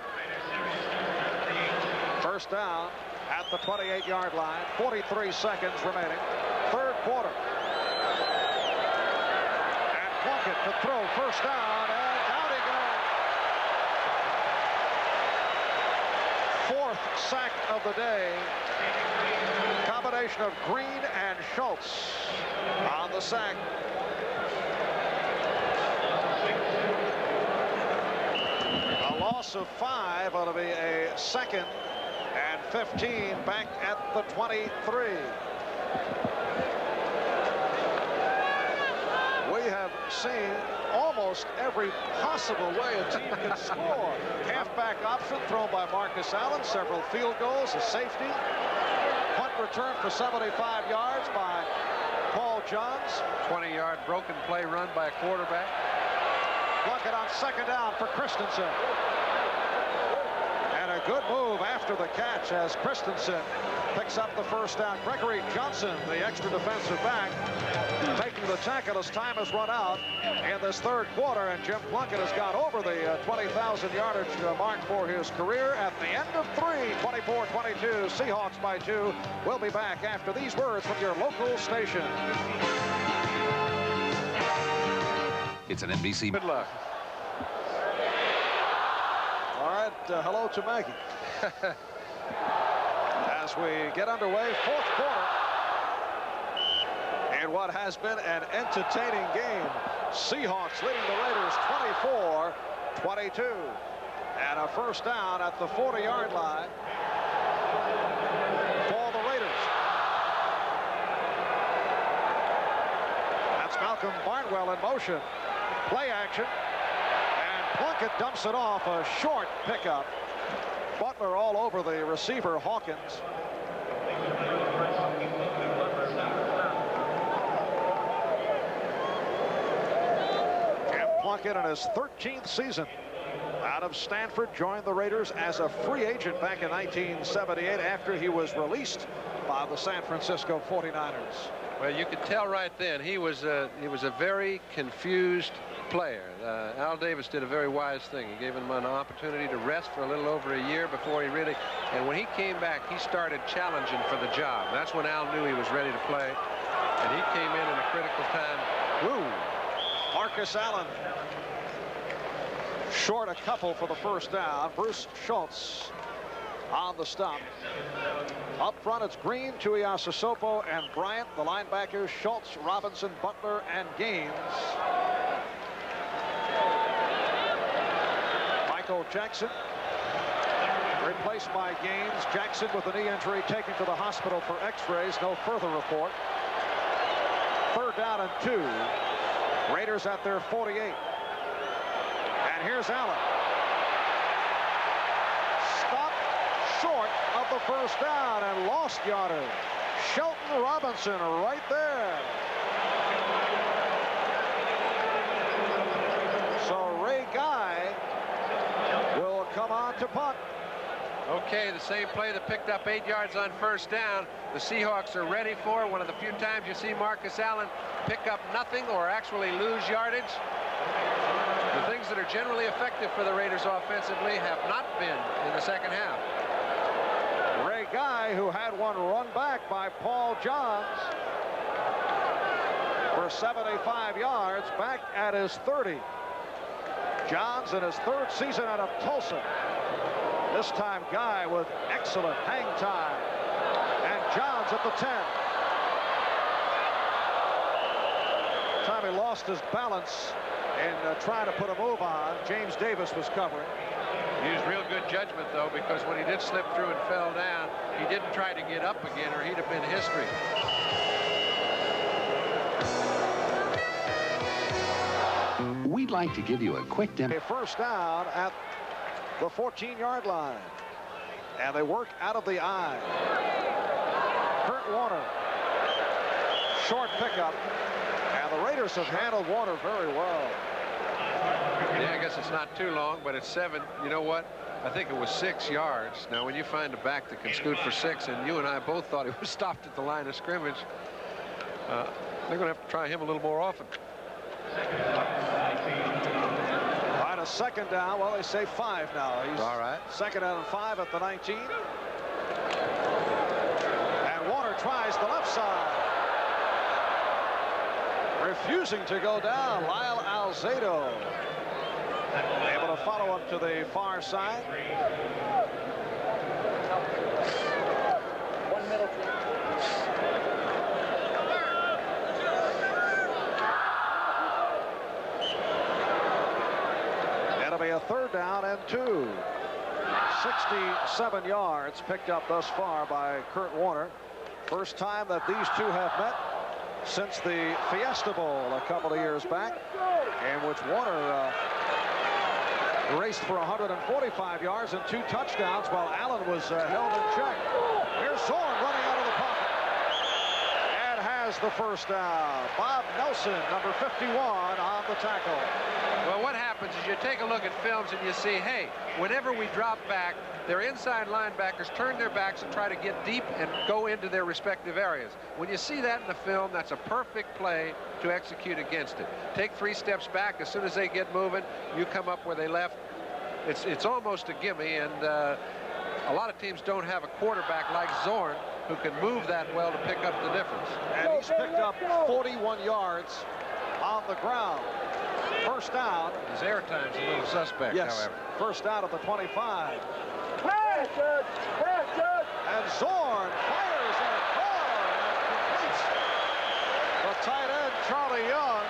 First down at the 28-yard line, 43 seconds remaining, third quarter. And Plunkett to throw, first down, and down he goes. sack of the day. Combination of Green and Schultz on the sack. A loss of 5. It'll be a 2nd and 15 back at the 23. We have seen almost every possible way a team can score. Halfback option thrown by Marcus Allen, several field goals, a safety. Punt return for 75 yards by Paul Johns. 20-yard broken play run by a quarterback. Plunkett on 2nd down for Christensen. And a good move after the catch as Christensen picks up the 1st down. Gregory Johnson, the extra defensive back, making the tackle as time has run out in this 3rd quarter, and Jim Plunkett has got over the 20,000 yardage mark for his career at the end of 3. 24-22, Seahawks by 2. We'll be back after these words from your local station. It's an NBC. Good luck. All right, hello to Maggie. As we get underway, 4th quarter, in what has been an entertaining game. Seahawks leading the Raiders 24-22. And a 1st down at the 40-yard line for the Raiders. That's Malcolm Barnwell in motion. Play action. And Plunkett dumps it off, a short pickup. Butler all over the receiver, Hawkins. Jim Plunkett in his 13th season out of Stanford joined the Raiders as a free agent back in 1978 after he was released by the San Francisco 49ers. Well, you could tell right then he was a very confused player. Al Davis did a very wise thing. He gave him an opportunity to rest for a little over a year before he really, and when he came back, he started challenging for the job. That's when Al knew he was ready to play, and he came in a critical time. Woo! Marcus Allen short a couple for the 1st down. Bruce Schultz on the stop. Up front, it's Green, Tuiasosopo, and Bryant. The linebackers, Schultz, Robinson, Butler, and Gaines. Michael Jackson replaced by Gaines. Jackson with a knee injury taken to the hospital for x-rays. No further report. 3rd down and 2. Raiders at their 48. And here's Allen. Stopped short of the 1st down and lost yardage. Shelton Robinson right there. So Ray Guy will come on to punt. Okay, the same play that picked up 8 yards on 1st down. The Seahawks are ready for one of the few times you see Marcus Allen pick up nothing or actually lose yardage. The things that are generally effective for the Raiders offensively have not been in the 2nd half. Ray Guy, who had one run back by Paul Johns for 75 yards, back at his 30. Johns in his 3rd season out of Tulsa. This time Guy with excellent hang time. And Johns at the 10. Time he lost his balance in trying to put a move on. James Davis was covering. He used real good judgment, though, because when he did slip through and fell down, he didn't try to get up again, or he'd have been history. We'd like to give you a quick demo. A 1st down at the 14-yard line. And they work out of the eye. Kurt Warner. Short pickup. And the Raiders have handled Warner very well. Yeah, I guess it's not too long, but it's 7. You know what? I think it was 6 yards. Now, when you find a back that can scoot for 6, and you and I both thought he was stopped at the line of scrimmage, they're going to have to try him a little more often. On a 2nd down, well, they say 5 now. He's all right. 2nd down and 5 at the 19. And Warner tries the left side. Refusing to go down, Lyle Alzado. Able to follow up to the far side. 3rd down and 2. 67 yards picked up thus far by Kurt Warner. First time that these two have met since the Fiesta Bowl a couple of years back, in which Warner raced for 145 yards and 2 touchdowns while Allen was held in check. Here's Zorn running out of the pocket and has the first down. Bob Nelson, number 51, on the tackle. Well, what happens is you take a look at films and you see, hey, whenever we drop back, their inside linebackers turn their backs and try to get deep and go into their respective areas. When you see that in the film, that's a perfect play to execute against it. Take 3 steps back. As soon as they get moving, you come up where they left. It's almost a gimme, and a lot of teams don't have a quarterback like Zorn who can move that well to pick up the difference. And he's picked up 41 yards on the ground. First down. His air time's a little suspect, however. First down at the 25. And Zorn fires and completes. The tight end, Charlie Young,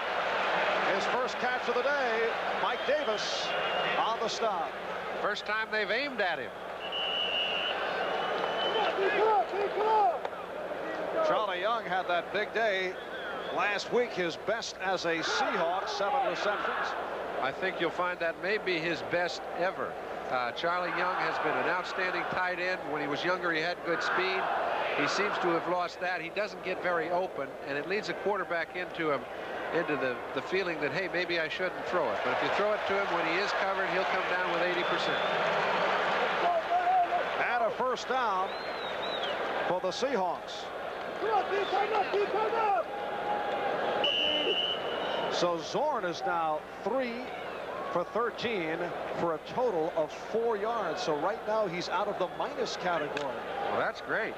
his first catch of the day. Mike Davis on the stop. First time they've aimed at him. Charlie Young had that big day last week, his best as a Seahawk, 7 receptions. I think you'll find that may be his best ever. Charlie Young has been an outstanding tight end. When he was younger, he had good speed. He seems to have lost that. He doesn't get very open, and it leads a quarterback into the feeling that, hey, maybe I shouldn't throw it. But if you throw it to him when he is covered, he'll come down with 80%. And a first down for the Seahawks. So Zorn is now 3 for 13 for a total of 4 yards. So right now he's out of the minus category. Well, that's great.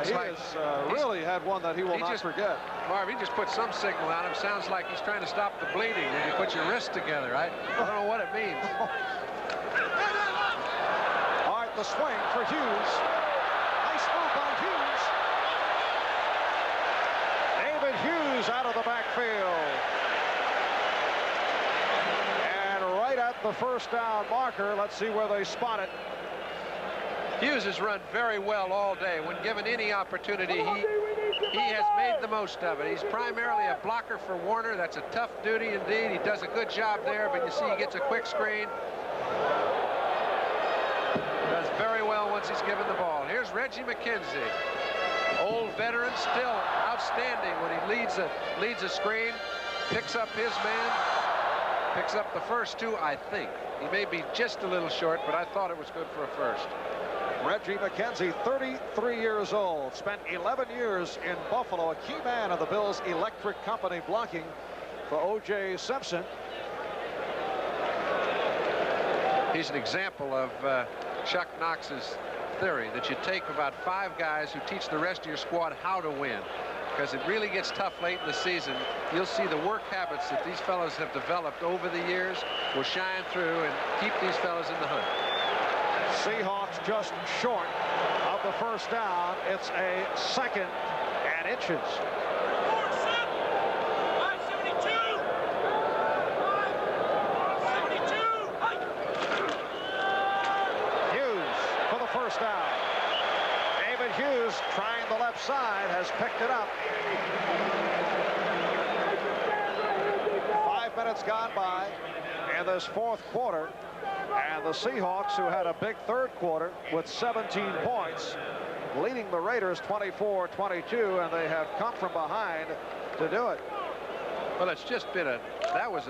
He has really had one that he will not forget. Marv, he just put some signal on him. Sounds like he's trying to stop the bleeding when you put your wrists together. I don't know what it means. All right, the swing for Hughes. Nice move by Hughes. David Hughes out of the backfield. And right at the first down marker, let's see where they spot it. Hughes has run very well all day. When given any opportunity, he has made the most of it. He's primarily a blocker for Warner. That's a tough duty indeed. He does a good job there, but you see he gets a quick screen. Does very well once he's given the ball. Here's Reggie McKenzie. Old veteran, still outstanding when he leads a screen. Picks up his man. Picks up the first 2, I think. He may be just a little short, but I thought it was good for a first. Reggie McKenzie, 33 years old, spent 11 years in Buffalo, a key man of the Bills Electric Company, blocking for O.J. Simpson. He's an example of Chuck Knox's theory that you take about 5 guys who teach the rest of your squad how to win, because it really gets tough late in the season. You'll see the work habits that these fellows have developed over the years will shine through and keep these fellows in the hunt. Seahawks just short of the first down. It's a 2nd and inches. Hughes for the first down. David Hughes trying the left side, has picked it up. 5 minutes gone by in this 4th quarter. And the Seahawks, who had a big 3rd quarter with 17 points, leading the Raiders 24-22, and they have come from behind to do it. Well, it's just been that was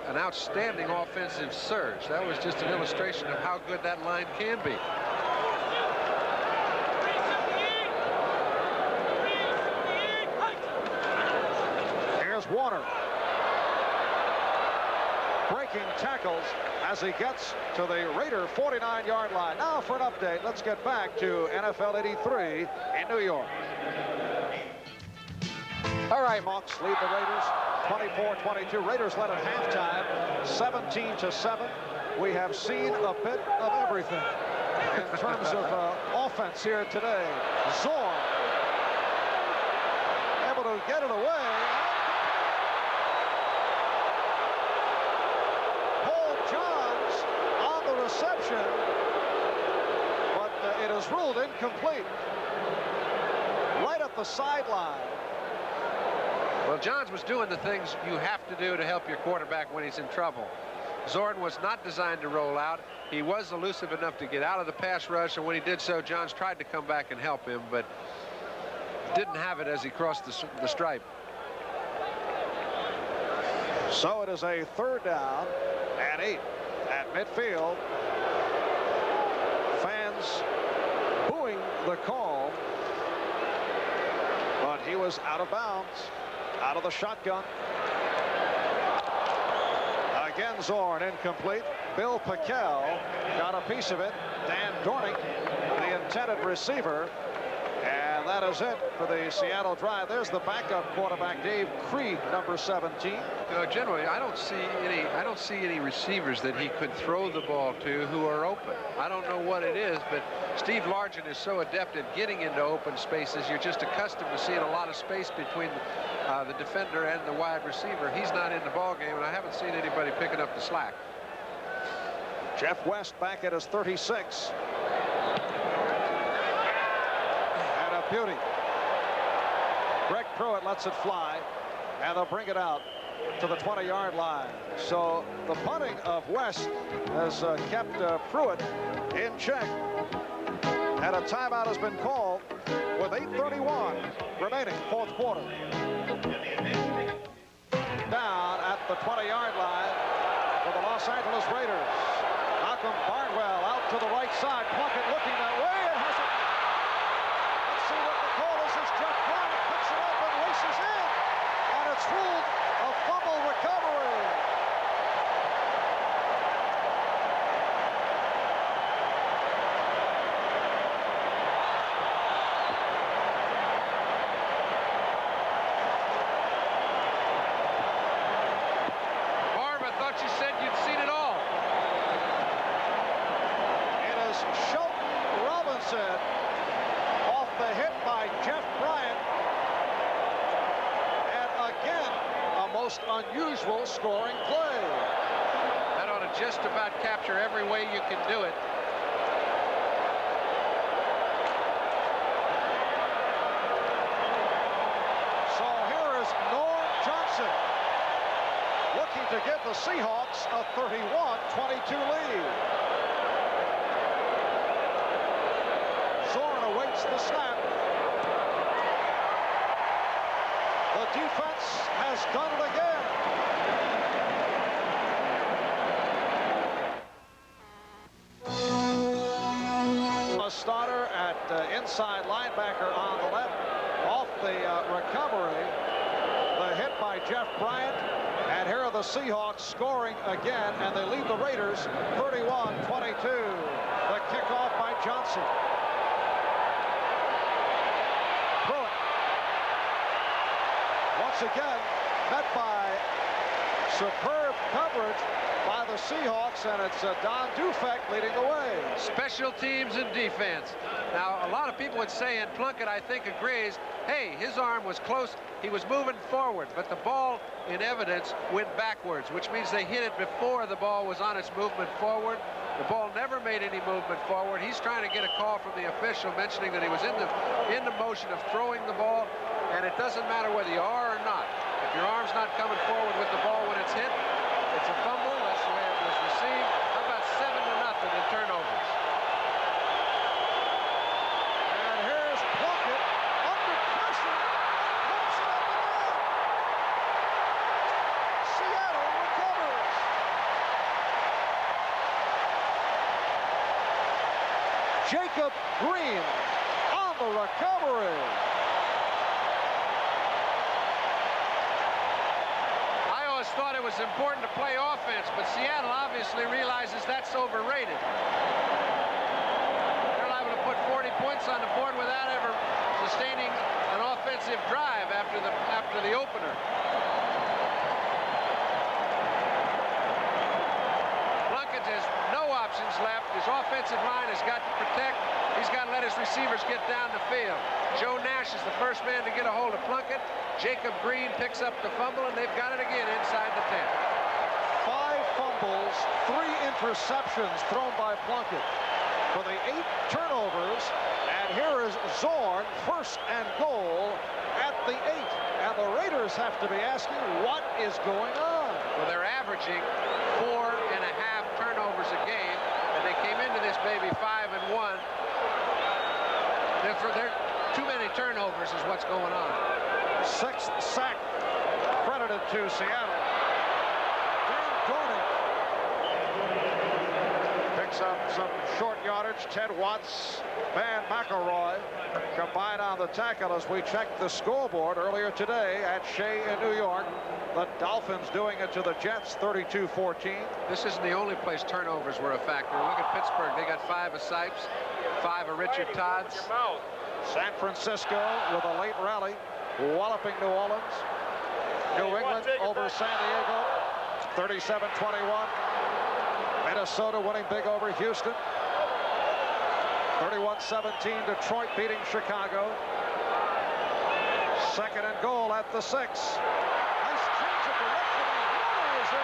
an outstanding offensive surge. That was just an illustration of how good that line can be. Here's Warner. Breaking tackles as he gets to the Raider 49-yard line. Now for an update, let's get back to NFL 83 in New York. All right, Hawks lead the Raiders 24-22. Raiders led at halftime 17-7. We have seen a bit of everything in terms of offense here today. Zorn able to get it away. reception, but it is ruled incomplete. Right at the sideline. Well, Johns was doing the things you have to do to help your quarterback when he's in trouble. Zorn was not designed to roll out. He was elusive enough to get out of the pass rush, and when he did so, Johns tried to come back and help him, but didn't have it as he crossed the stripe. So it is a 3rd down and 8 at midfield. Fans booing the call, but he was out of bounds, out of the shotgun. Again, Zorn incomplete. Bill Piquel got a piece of it. Dan Dornick, the intended receiver. And that is it for the Seattle drive. There's the backup quarterback, Dave Krieg, number 17. Generally, I don't see any receivers that he could throw the ball to who are open. I don't know what it is, but Steve Largent is so adept at getting into open spaces. You're just accustomed to seeing a lot of space between the defender and the wide receiver. He's not in the ball game, and I haven't seen anybody picking up the slack. Jeff West back at his 36. And a beauty. Greg Pruitt lets it fly, and they'll bring it out to the 20-yard line. So the punting of West has kept Pruitt in check. And a timeout has been called with 8:31 remaining, 4th quarter. Down at the 20-yard line for the Los Angeles Raiders. Malcolm Barnwell out to the right side. Plunkett looking that way and has it. Let's see what the call is as Jeff Bryant picks it up and races in. And it's ruled a fumble recovery. Barb, I thought you said you'd seen it all. It is Shelton Robinson off the hit by Jeff Bryant. And again, a most unusual scoring play. That ought to just about capture every way you can do it. So here is Norm Johnson looking to give the Seahawks a 31-22 lead. Zorn awaits the snap. The defense has done it again. A starter at inside linebacker on the left. Off the recovery, the hit by Jeff Bryant. And here are the Seahawks scoring again, and they lead the Raiders 31-22. The kickoff by Johnson. Pruitt. Once again, met by superb coverage by the Seahawks, and it's Don Dufek leading the way. Special teams and defense. Now, a lot of people would say, and Plunkett, I think, agrees, hey, his arm was close. He was moving forward, but the ball, in evidence, went backwards, which means they hit it before the ball was on its movement forward. The ball never made any movement forward. He's trying to get a call from the official mentioning that he was in the motion of throwing the ball, and it doesn't matter whether you are or not. If your arm's not coming forward with the ball when it's hit, it's a fumble. That's the way it was received. How about 7-0 in turnovers? And here's Plunkett under pressure. Moves it up and in. Seattle recovers. Jacob Green on the recovery. Thought it was important to play offense, but Seattle obviously realizes that's overrated. They're liable to put 40 points on the board without ever sustaining an offensive drive after the opener. Plunkett has no options left. His offensive line has got to protect. He's got to let his receivers get down the field. Joe Nash is the first man to get a hold of Plunkett. Jacob Green picks up the fumble, and they've got it again inside the 10. 5 fumbles fumbles, 3 interceptions thrown by Plunkett for the 8 turnovers. And here is Zorn, 1st and goal at the 8. And the Raiders have to be asking, what is going on? Well, they're averaging 4.5 turnovers a game, and they came into this baby 5-1. They're too many turnovers is what's going on. 6th sack credited to Seattle. Dan Dornick picks up some short yardage. Ted Watts, Van McElroy combined on the tackle as we checked the scoreboard earlier today at Shea in New York. The Dolphins doing it to the Jets, 32-14. This isn't the only place turnovers were a factor. Look at Pittsburgh. They got 5 of Sipes, 5 of Richard Todd's. San Francisco with a late rally, walloping New Orleans. New England over San Diego, 37-21. Minnesota winning big over Houston. 31-17, Detroit beating Chicago. 2nd and goal at the 6. Nice change of direction, and Warner is in.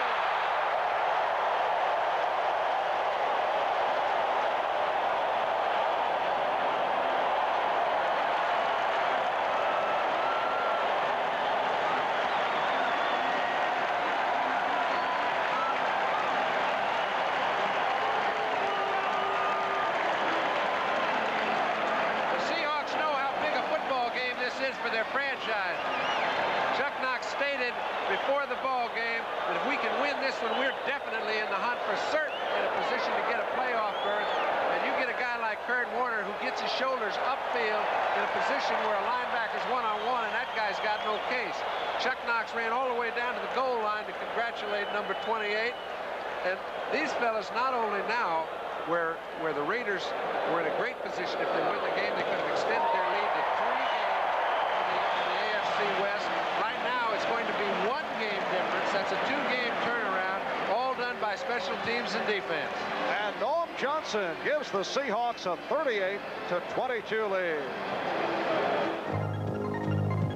For their franchise. Chuck Knox stated before the ball game that if we can win this one, we're definitely in the hunt for certain in a position to get a playoff berth. And you get a guy like Kurt Warner who gets his shoulders upfield in a position where a linebacker's one-on-one, and that guy's got no case. Chuck Knox ran all the way down to the goal line to congratulate number 28. And these fellas, not only now where the Raiders were in a great position, if they win the game, they could have extended their lead to 3 games. West. Right now it's going to be 1 game difference. That's a 2-game turnaround, all done by special teams and defense. And Noam Johnson gives the Seahawks a 38-22 lead.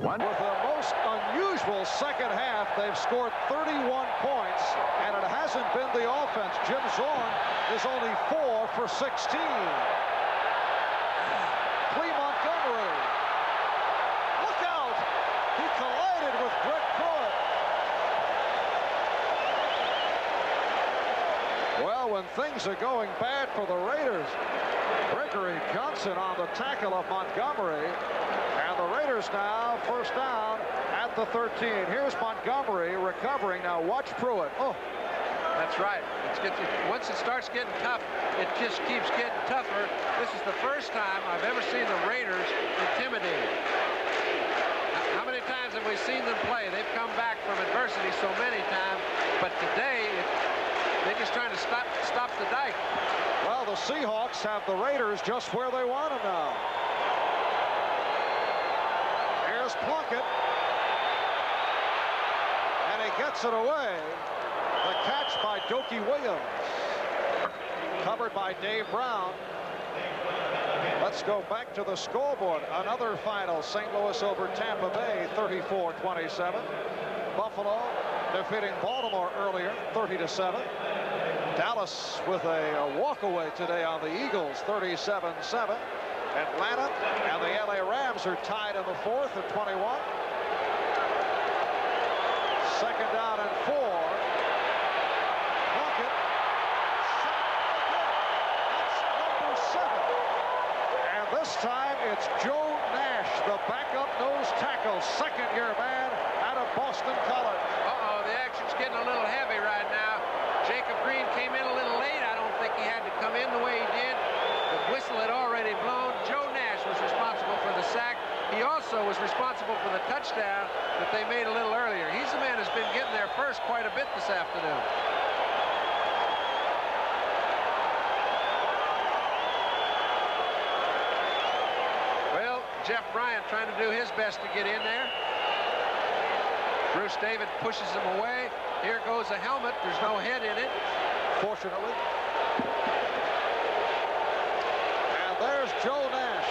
With the most unusual second half, they've scored 31 points, and it hasn't been the offense. Jim Zorn is only 4 for 16. Clee Montgomery. Collided with Brett Pruitt. Well, when things are going bad for the Raiders, Gregory Johnson on the tackle of Montgomery, and the Raiders now 1st down at the 13. Here's Montgomery recovering. Now watch Pruitt. Oh, that's right. Once it starts getting tough, it just keeps getting tougher. This is the first time I've ever seen the Raiders intimidated. How many times have we seen them play? They've come back from adversity so many times, but today they're just trying to stop the dike. Well, the Seahawks have the Raiders just where they want them now. Here's Plunkett, and he gets it away. The catch by Dokie Williams, covered by Dave Brown. Let's go back to the scoreboard. Another final, St. Louis over Tampa Bay, 34-27. Buffalo defeating Baltimore earlier, 30-7. Dallas with a walkaway today on the Eagles, 37-7. Atlanta and the LA Rams are tied in the 4th at 21. 2nd down and 4. Plunkett. That's number 7. And this time it's Joe Nash, the backup nose tackle, 2nd-year man out of Boston College. Uh-oh, the action's getting a little heavy right now. Jacob Green came in a little late. I don't think he had to come in the way he did. The whistle had already blown. Joe Nash was responsible for the sack. He also was responsible for the touchdown that they made a little earlier. He's the man who's been getting there first quite a bit this afternoon. Well, Jeff Bryant trying to do his best to get in there. Bruce David pushes him away. Here goes a helmet. There's no head in it, fortunately. And there's Joe Nash.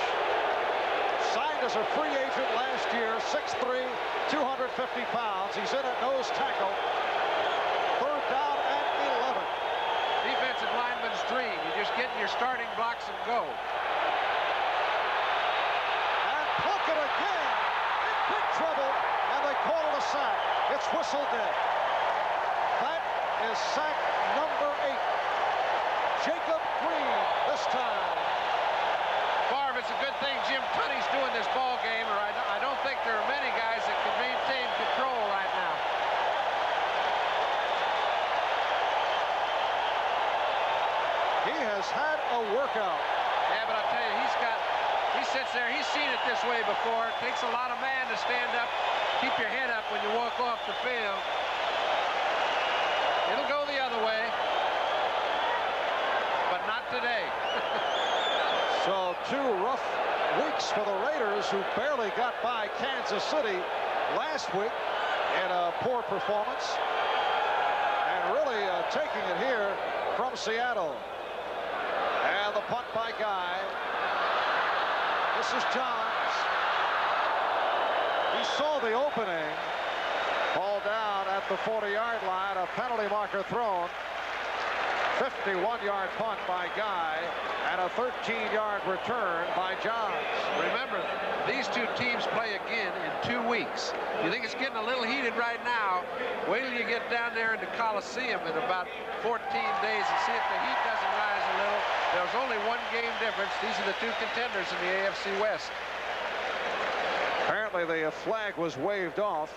Signed as a free agent last year, 6'3", 250 pounds. He's in at nose tackle. 3rd down and 11. just get in your starting blocks and go. And Plunkett again in big trouble, and they call it a sack. It's whistled dead. That is sack number 8. Jacob Green this time. Marv, it's a good thing Jim Tunney's doing this ball game, or I don't think there are many guys that can maintain control right now. He has had a workout. Yeah, but I'll tell you, he sits there, he's seen it this way before. It takes a lot of man to stand up, keep your head up when you walk off the field. It'll go the other way, but not today. So 2 rough weeks for the Raiders, who barely got by Kansas City last week in a poor performance, and really taking it here from Seattle. And the punt by Guy. This is Johns. He saw the opening. Ball down at the 40-yard line. A penalty marker thrown. 51-yard punt by Guy, and a 13-yard return by Johns. Remember, these 2 teams play again in 2 weeks. You think it's getting a little heated right now? Wait till you get down there in the Coliseum in about 14 days and see if the heat doesn't rise a little. There's only 1 game difference. These are the 2 contenders in the AFC West. Apparently the flag was waved off.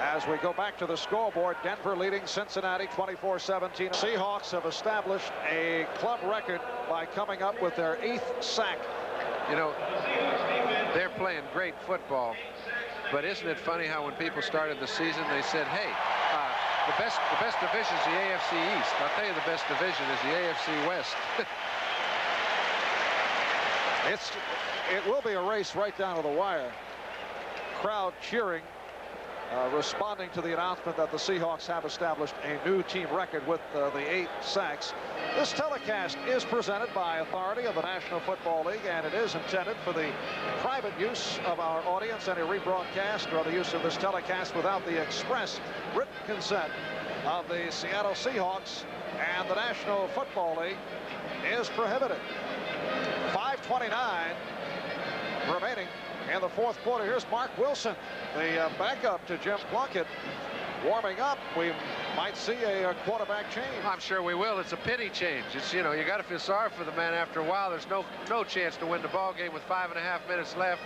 As we go back to the scoreboard, Denver leading Cincinnati 24-17. Seahawks have established a club record by coming up with their 8th sack. You know, they're playing great football, but isn't it funny how when people started the season, they said, hey, the best division is the AFC East. I'll tell you, the best division is the AFC West. It will be a race right down to the wire. Crowd cheering. Responding to the announcement that the Seahawks have established a new team record with the 8 sacks. This telecast is presented by authority of the National Football League, and it is intended for the private use of our audience. Any rebroadcast or other use of this telecast without the express written consent of the Seattle Seahawks and the National Football League is prohibited. 5:29 remaining in the 4th quarter. Here's Mark Wilson, the backup to Jim Plunkett, warming up. We might see a quarterback change. I'm sure we will. It's a pity change. It's, you know, you got to feel sorry for the man after a while. There's no chance to win the ball game with 5.5 minutes left,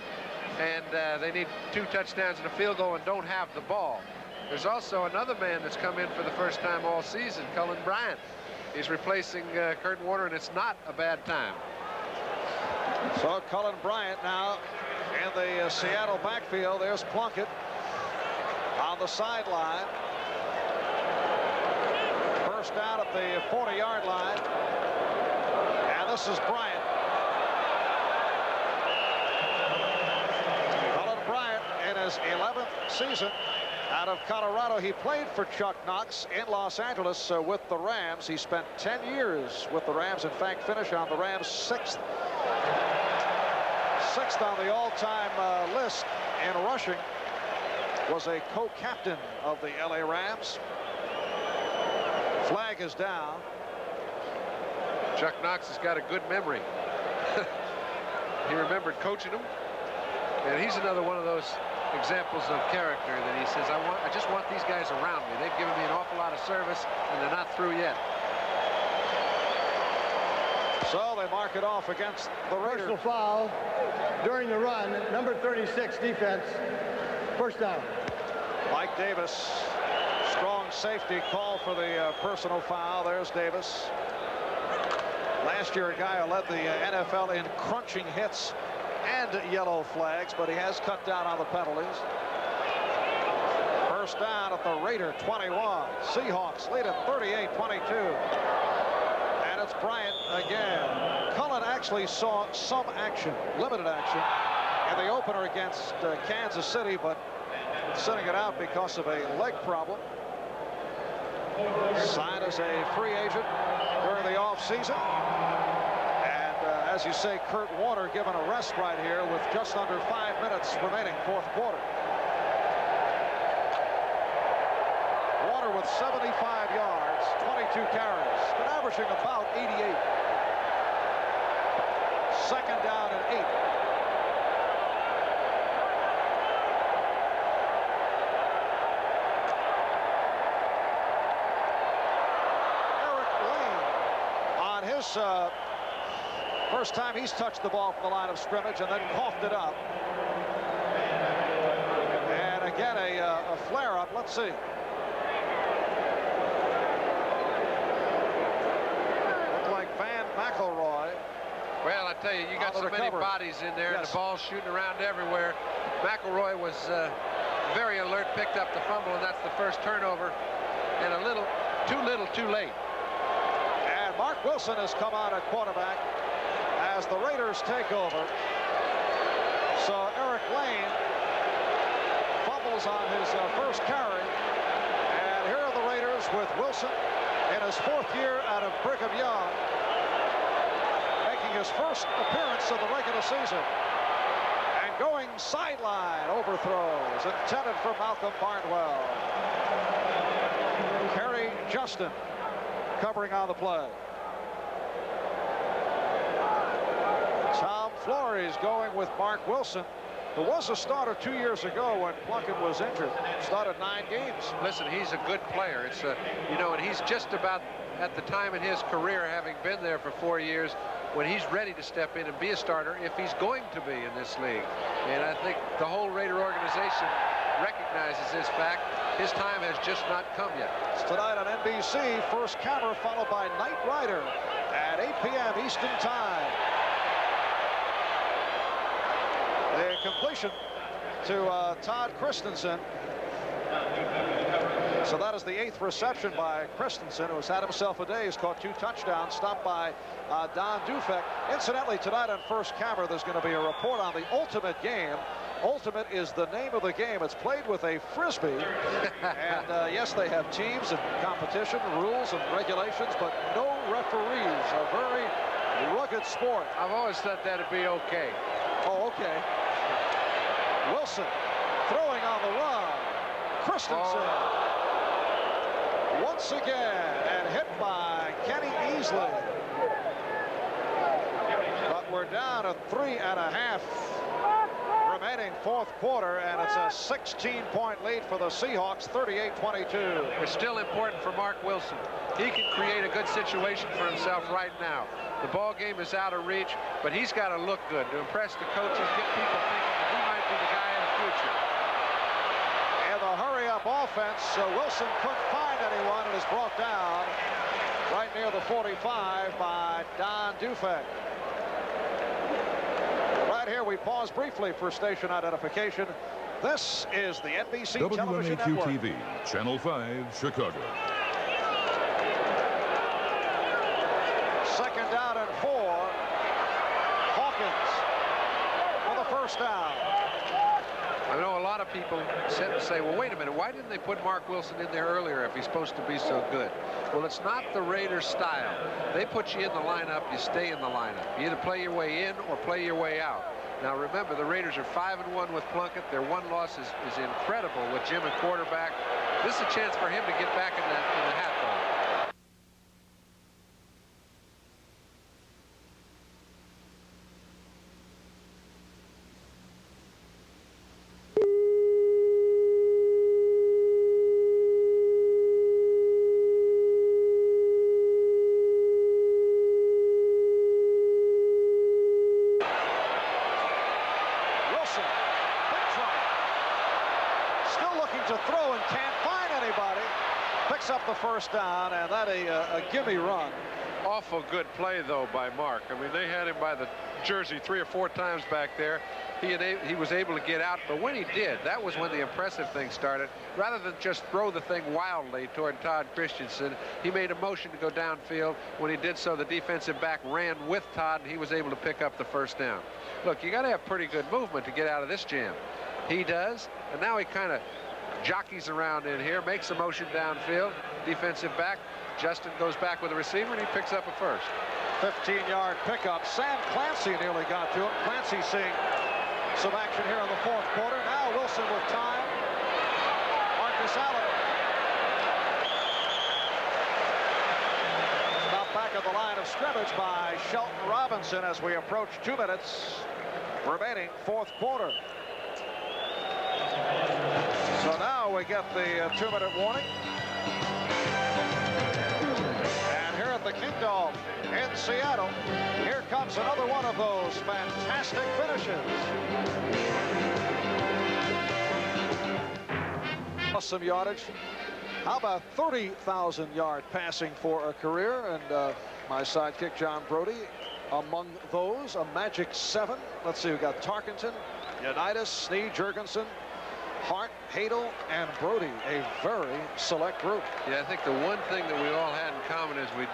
and they need 2 touchdowns and a field goal and don't have the ball. There's also another man that's come in for the first time all season, Cullen Bryant. He's replacing Kurt Warner, and it's not a bad time. So Cullen Bryant now in the Seattle backfield. There's Plunkett on the sideline. First down at the 40-yard line. And this is Bryant. Cullen Bryant in his 11th season out of Colorado. He played for Chuck Knox in Los Angeles with the Rams. He spent 10 years with the Rams. In fact, finished on the Rams' 6th on the all-time list in rushing. Was a co-captain of the LA Rams. Flag is down. Chuck Knox has got a good memory. He remembered coaching him, and he's another one of those examples of character that he says, I just want these guys around me. They've given me an awful lot of service, and they're not through yet. So they mark it off against the Raiders. Personal foul during the run, number 36 defense. First down. Mike Davis, strong safety call for the personal foul. There's Davis. Last year, a guy who led the NFL in crunching hits and yellow flags, but he has cut down on the penalties. First down at the Raider 21. Seahawks lead at 38-22. And it's Bryant again. Cullen actually saw some action, limited action, in the opener against Kansas City, but sitting it out because of a leg problem. Signed as a free agent during the offseason. And as you say, Kurt Warner given a rest right here with just under 5 minutes remaining, 4th quarter. Warner with 75 yards, 22 carries, but averaging about 88. 2nd down and 8. Eric Lane on his first time he's touched the ball from the line of scrimmage and then coughed it up. And again, a flare-up. Let's see. Looked like Van McElroy. Well, I tell you, you got so many bodies in there, and the ball's shooting around everywhere. McElroy was very alert, picked up the fumble, and that's the first turnover. And a little, too late. And Mark Wilson has come on at quarterback as the Raiders take over. So Eric Lane fumbles on his first carry. And here are the Raiders with Wilson in his 4th year out of Brigham Young, making his first appearance of the regular season. And going sideline overthrows intended for Malcolm Barnwell. Kerry Justin covering on the play. Tom Flores going with Mark Wilson, who was a starter 2 years ago when Plunkett was injured. Started 9 games. Listen, he's a good player. It's you know, and he's just about at the time in his career, having been there for 4 years, when he's ready to step in and be a starter if he's going to be in this league. And I think the whole Raider organization recognizes this fact. His time has just not come yet. It's tonight on NBC. First camera followed by Knight Rider at 8 p.m. Eastern Time. The completion to Todd Christensen. So that is the 8th reception by Christensen, who has had himself a day. He's caught 2 touchdowns, stopped by Don Dufek. Incidentally, tonight on First Camera, there's going to be a report on the Ultimate game. Ultimate is the name of the game. It's played with a Frisbee. And yes, they have teams and competition, rules and regulations, but no referees. A very rugged sport. I've always thought that'd be okay. Oh, okay. Wilson throwing on the run. Christensen once again and hit by Kenny Easley. But we're down to 3.5 remaining 4th quarter, and it's a 16-point lead for the Seahawks, 38-22. It's still important for Mark Wilson. He can create a good situation for himself right now. The ball game is out of reach, but he's got to look good to impress the coaches, get people thinking that he might be the guy in the future. And the hurry-up offense, Wilson couldn't find anyone and is brought down right near the 45 by Don Dufek. Right here, we pause briefly for station identification. This is the NBC Television Network. WMAQ-TV, Channel 5, Chicago. 2nd down and 4. Hawkins for the first down. I know a lot of people sit and say, well, wait a minute, why didn't they put Mark Wilson in there earlier if he's supposed to be so good? Well, it's not the Raiders' style. They put you in the lineup, you stay in the lineup. You either play your way in or play your way out. Now, remember, the Raiders are 5-1 with Plunkett. Their one loss is incredible with Jim at quarterback. This is a chance for him to get back in the hat ball. Up the first down, and that a gimme run. Awful good play, though, by Mark. I mean, they had him by the jersey 3 or 4 times back there. He was able to get out, but when he did, that was when the impressive thing started. Rather than just throw the thing wildly toward Todd Christensen, he made a motion to go downfield. When he did so, the defensive back ran with Todd, and he was able to pick up the first down. Look, you got to have pretty good movement to get out of this jam. He does, and now he kind of jockeys around in here, makes a motion downfield. Defensive back, Justin goes back with the receiver, and he picks up a first. 15-yard pickup. Sam Clancy nearly got to him. Clancy seeing some action here in the 4th quarter. Now Wilson with time. Marcus Allen. Stop back at the line line of scrimmage by Shelton Robinson as we approach 2 minutes remaining, fourth quarter. So now we get the 2-minute warning. And here at the Kingdome in Seattle, here comes another one of those fantastic finishes. Some yardage. How about 30,000-yard passing for a career? And my sidekick, John Brody, among those, a magic 7. Let's see, we got Tarkenton, Unitas, Snee, Jurgensen, Hart, Hadel, and Brody, a very select group. Yeah, I think the one thing that we all had in common is we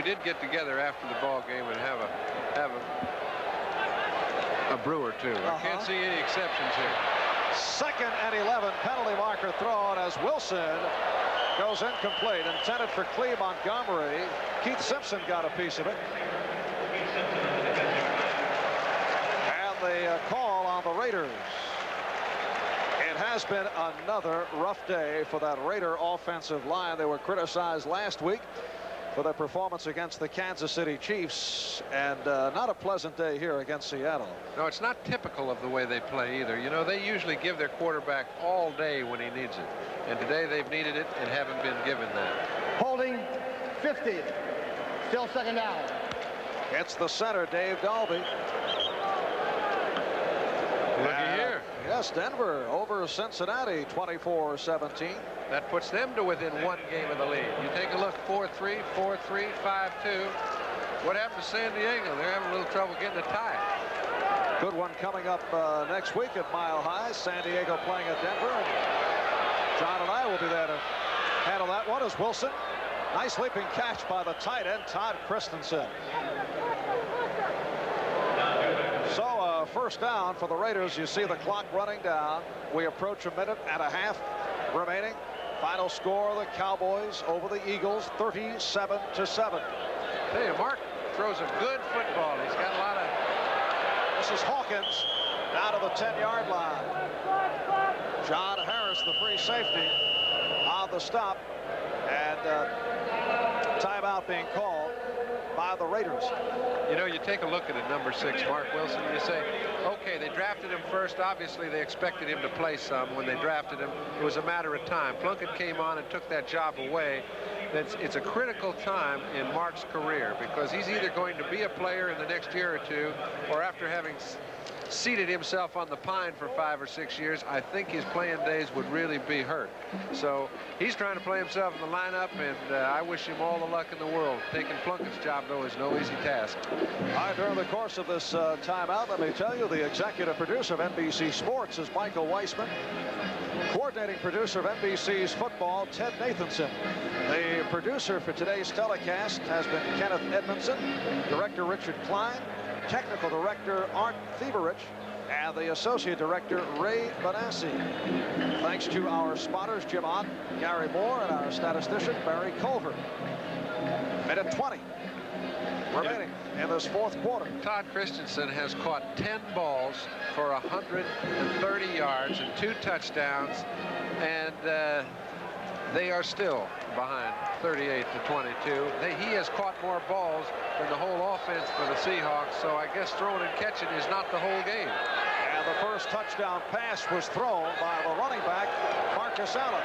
did get together after the ball game and have a brew or two. I can't see any exceptions here. 2nd and 11, penalty marker thrown as Wilson goes incomplete, intended for Cleve Montgomery. Keith Simpson got a piece of it. And the call on the Raiders. It has been another rough day for that Raider offensive line. They were criticized last week for their performance against the Kansas City Chiefs, and not a pleasant day here against Seattle. No, it's not typical of the way they play either. You know, they usually give their quarterback all day when he needs it, and today they've needed it and haven't been given that. Holding 50, still 2nd down. It's the center, Dave Dalby. Looky here. Yes, Denver over Cincinnati, 24-17. That puts them to within 1 game of the lead. You take a look, 4-3, 4-3, 5-2. What happened to San Diego? They're having a little trouble getting a tie. Good one coming up next week at Mile High. San Diego playing at Denver. And John and I will be there to handle that one as Wilson. Nice leaping catch by the tight end, Todd Christensen. So first down for the Raiders. You see the clock running down. We approach 1.5 minutes remaining. Final score, the Cowboys over the Eagles, 37-7. Hey, Mark throws a good football. He's got a lot of... This is Hawkins down to the 10-yard line. John Harris, the free safety, on the stop. And timeout being called by the Raiders. You know, you take a look at it, number 6, Mark Wilson, and you say, okay, they drafted him first. Obviously, they expected him to play some when they drafted him. It was a matter of time. Plunkett came on and took that job away. It's a critical time in Mark's career because he's either going to be a player in the next year or two, or after having seated himself on the pine for 5 or 6 years, I think his playing days would really be hurt. So he's trying to play himself in the lineup, and I wish him all the luck in the world. Taking Plunkett's job, though, is no easy task. All right, during the course of this timeout, let me tell you, the executive producer of NBC Sports is Michael Weissman. Coordinating producer of NBC's football, Ted Nathanson. The producer for today's telecast has been Kenneth Edmondson, director Richard Klein, technical director Art Thieberich, and the associate director Ray Benassi. Thanks to our spotters Jim Ott, Gary Moore, and our statistician Barry Culver. 1:20 remaining in this fourth quarter. Todd Christensen has caught 10 balls for 130 yards and 2 touchdowns, and they are still behind 38-22. He has caught more balls than the whole offense for the Seahawks, so I guess throwing and catching is not the whole game. And the first touchdown pass was thrown by the running back, Marcus Allen.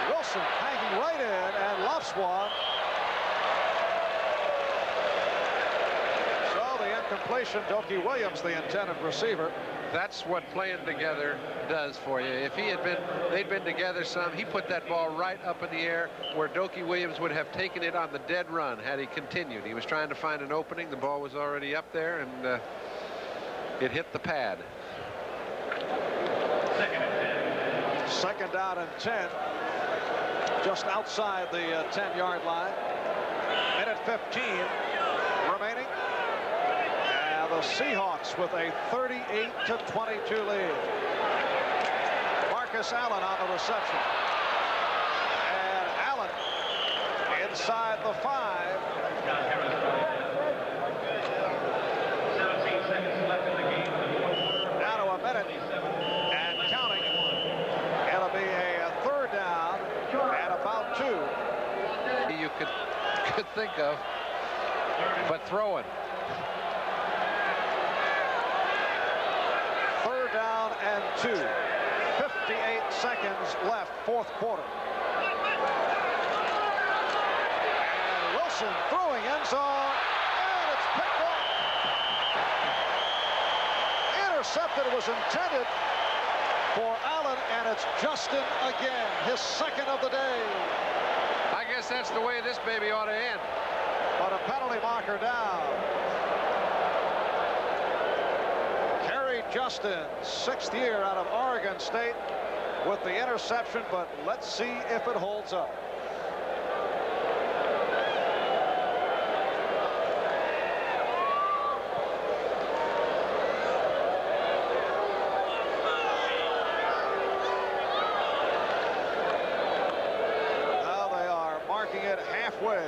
Wilson hanging right in and lofts one. So the incompletion, Dokie Williams, the intended receiver. That's what playing together does for you. If they'd been together some, he put that ball right up in the air where Dokie Williams would have taken it on the dead run had he continued. He was trying to find an opening. The ball was already up there, and it hit the pad. Second down and 10. Just outside the 10-yard line. 1:15 remaining. The Seahawks with a 38-22 lead. Marcus Allen on the reception. And Allen inside the 5. 17 seconds left in the game. Now to 1 minute and counting. It'll be a third down at about 2. You could think of but throwing. 3rd down and 2. 58 seconds left, 4th quarter. And Wilson throwing end zone, and it's picked off. Intercepted. It was intended for Allen, and it's Justin again, his 2nd of the day. I guess that's the way this baby ought to end. But a penalty marker down. Kerry Justin, 6th year out of Oregon State with the interception, but let's see if it holds up. Now they are marking it halfway.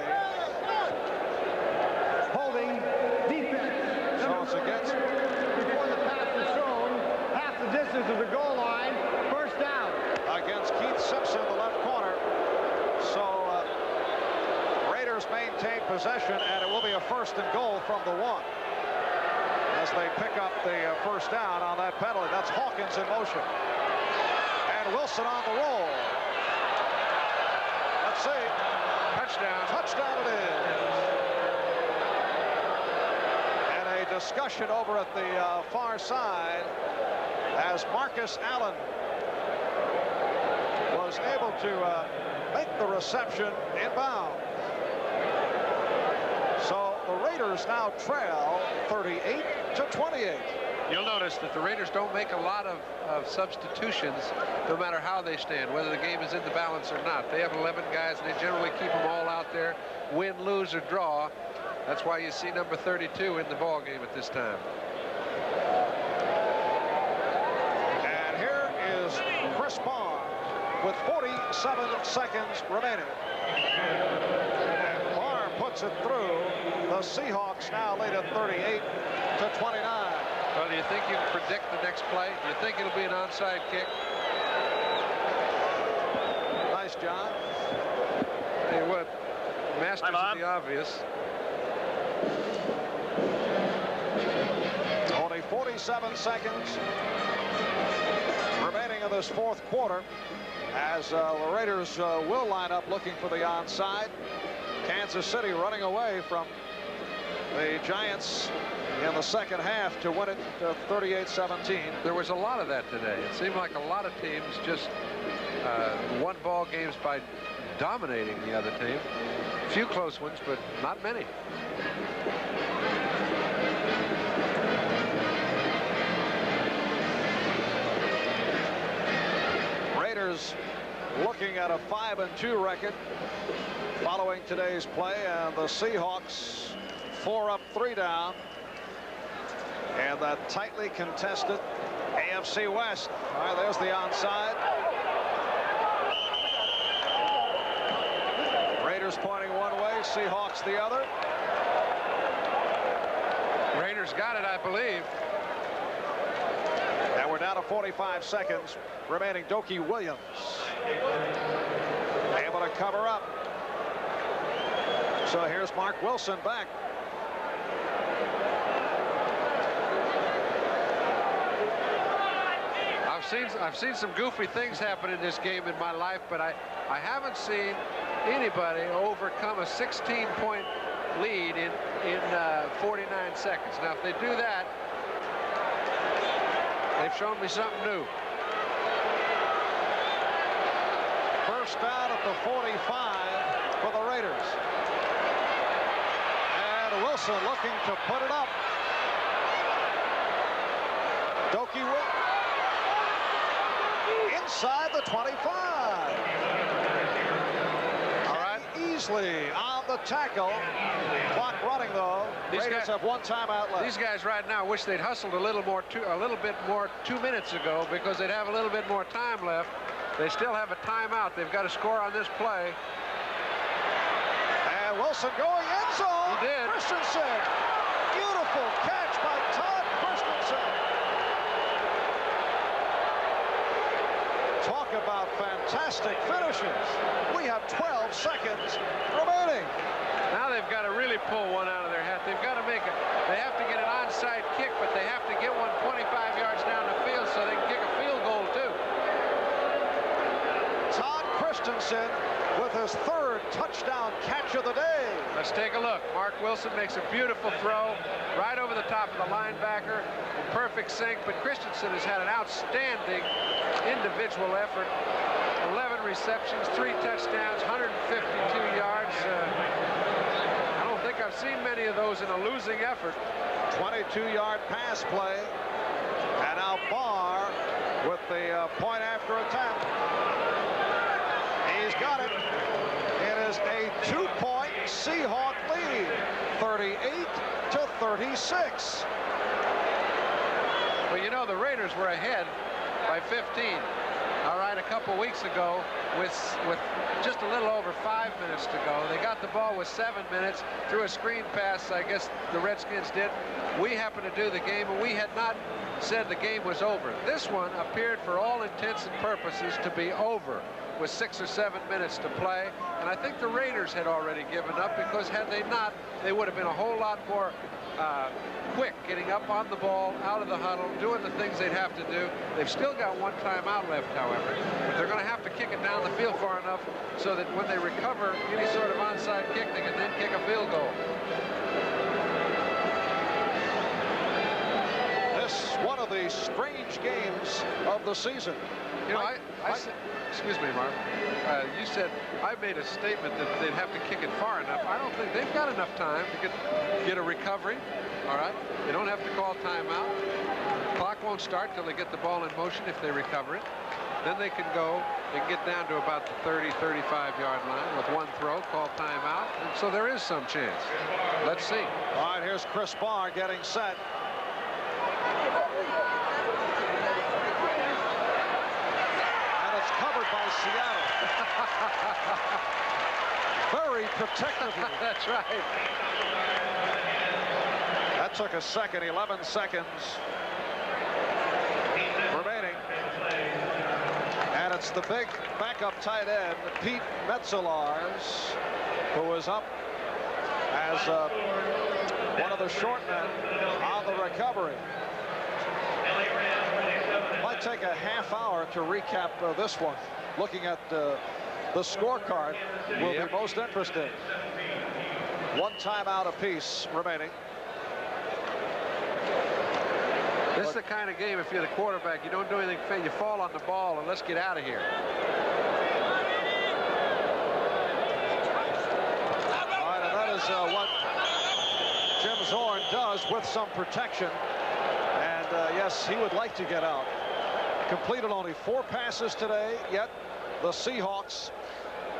Holding defense. So it's against. Before the pass is thrown, half the distance of the goal line, 1st down. Against Keith Simpson, the left corner. So Raiders maintain possession, and it will be a 1st and goal from the 1 as they pick up the 1st down on that penalty. That's Hawkins in motion. And Wilson on the roll. Let's see. Touchdown. Touchdown it is. And a discussion over at the far side as Marcus Allen was able to make the reception inbound. So the Raiders now trail 38-28. You'll notice that the Raiders don't make a lot of substitutions no matter how they stand, whether the game is in the balance or not. They have 11 guys, and they generally keep them all out there, win, lose, or draw. That's why you see number 32 in the ball game at this time. And here is Chris Bond with 47 seconds remaining. And Barr puts it through. The Seahawks now lead at 38-29. Well, do you think you can predict the next play? Do you think it'll be an onside kick? Nice, John. Tell you what, masters of the obvious. Only 47 seconds remaining in this 4th quarter as the Raiders will line up looking for the onside. Kansas City running away from the Giants in the 2nd half to win it 38-17. There was a lot of that today. It seemed like a lot of teams just won ball games by dominating the other team. A few close ones, but not many. Raiders looking at a 5-2 record following today's play, and the Seahawks 4 up, 3 down. And that tightly contested AFC West. All right, there's the onside. Raiders pointing one way, Seahawks the other. Raiders got it, I believe. And we're down to 45 seconds remaining. Doki Williams able to cover up. So here's Mark Wilson back. I've seen some goofy things happen in this game in my life, but I haven't seen anybody overcome a 16-point lead in 49 seconds. Now, if they do that, they've shown me something new. First down at the 45 for the Raiders. And Wilson looking to put it up. Doki Williams. Inside the 25. All right. Easily on the tackle. Clock running though. These Raiders guys have one timeout left. These guys right now wish they'd hustled a little bit more 2 minutes ago, because they'd have a little bit more time left. They still have a timeout. They've got to score on this play. And Wilson going end zone. He did. Christensen. Beautiful catch by Todd Christensen. Talk about fantastic finishes. We have 12 seconds remaining. Now they've got to really pull one out of their hat. They've got to make it. They have to get an onside kick, but they have to get one 25 yards down the field so they can kick a field goal, too. Todd Christensen with his third touchdown catch of the day. Let's take a look. Mark Wilson makes a beautiful throw right over the top of the linebacker in perfect sync, but Christensen has had an outstanding individual effort. 11 receptions, 3 touchdowns, 152 yards. I don't think I've seen many of those in a losing effort. 22-yard pass play. And now Barr with the point after attempt. He's got it. It is a 2-point Seahawk lead, 38-36. Well, you know, the Raiders were ahead by 15. All right, a couple weeks ago with just a little over 5 minutes to go. They got the ball with 7 minutes through a screen pass, I guess the Redskins did. We happened to do the game, and we had not said the game was over. This one appeared for all intents and purposes to be over with 6 or 7 minutes to play. And I think the Raiders had already given up, because had they not, they would have been a whole lot more quick getting up on the ball, out of the huddle, doing the things they'd have to do. They've still got one timeout left, however, but they're going to have to kick it down the field far enough so that when they recover any sort of onside kick, they can then kick a field goal. This is one of the strange games of the season. You know, I said, excuse me, Marv. You said I made a statement that they'd have to kick it far enough. I don't think they've got enough time to get a recovery. All right, they don't have to call timeout. Clock won't start till they get the ball in motion if they recover it. Then they can go and get down to about the 30, 35-yard line with one throw, call timeout. And so there is some chance. Let's see. All right, here's Chris Barr getting set. Covered by Seattle. Very protectively. That's right. That took a second, 11 seconds remaining. And it's the big backup tight end, Pete Metzelaars, who is up as one of the short men on the recovery. Might take a half hour to recap this one. Looking at the scorecard will be most interesting. One timeout apiece remaining. This is the kind of game, if you're the quarterback, you don't do anything, you fall on the ball, and let's get out of here. All right, and that is what Jim Zorn does with some protection. And yes, he would like to get out. Completed only 4 passes today, yet the Seahawks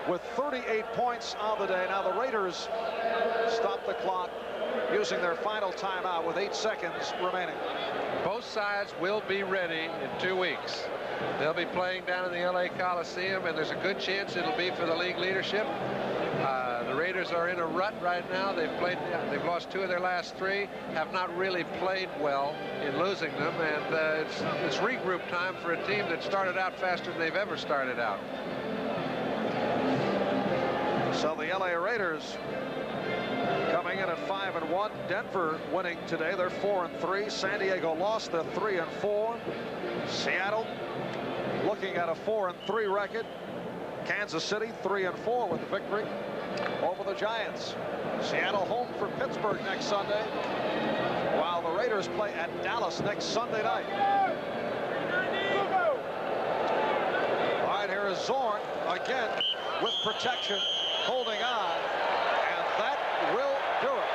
with 38 points on the day. Now the Raiders stop the clock using their final timeout with 8 seconds remaining. Both sides will be ready in 2 weeks. They'll be playing down in the LA Coliseum, and there's a good chance it'll be for the league leadership. The Raiders are in a rut right now. They've lost 2 of their last 3, have not really played well in losing them, and it's regroup time for a team that started out faster than they've ever started out. So the LA Raiders coming in at 5-1. Denver winning today. They're 4-3. San Diego lost. They're 3-4. Seattle looking at a 4-3 record. Kansas City 3-4 with the victory over the Giants. Seattle home for Pittsburgh next Sunday, while the Raiders play at Dallas next Sunday night. All right, here is Zorn again with protection, holding on, and that will do it.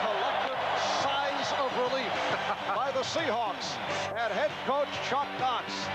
Collective sighs of relief by the Seahawks and head coach Chuck Knox.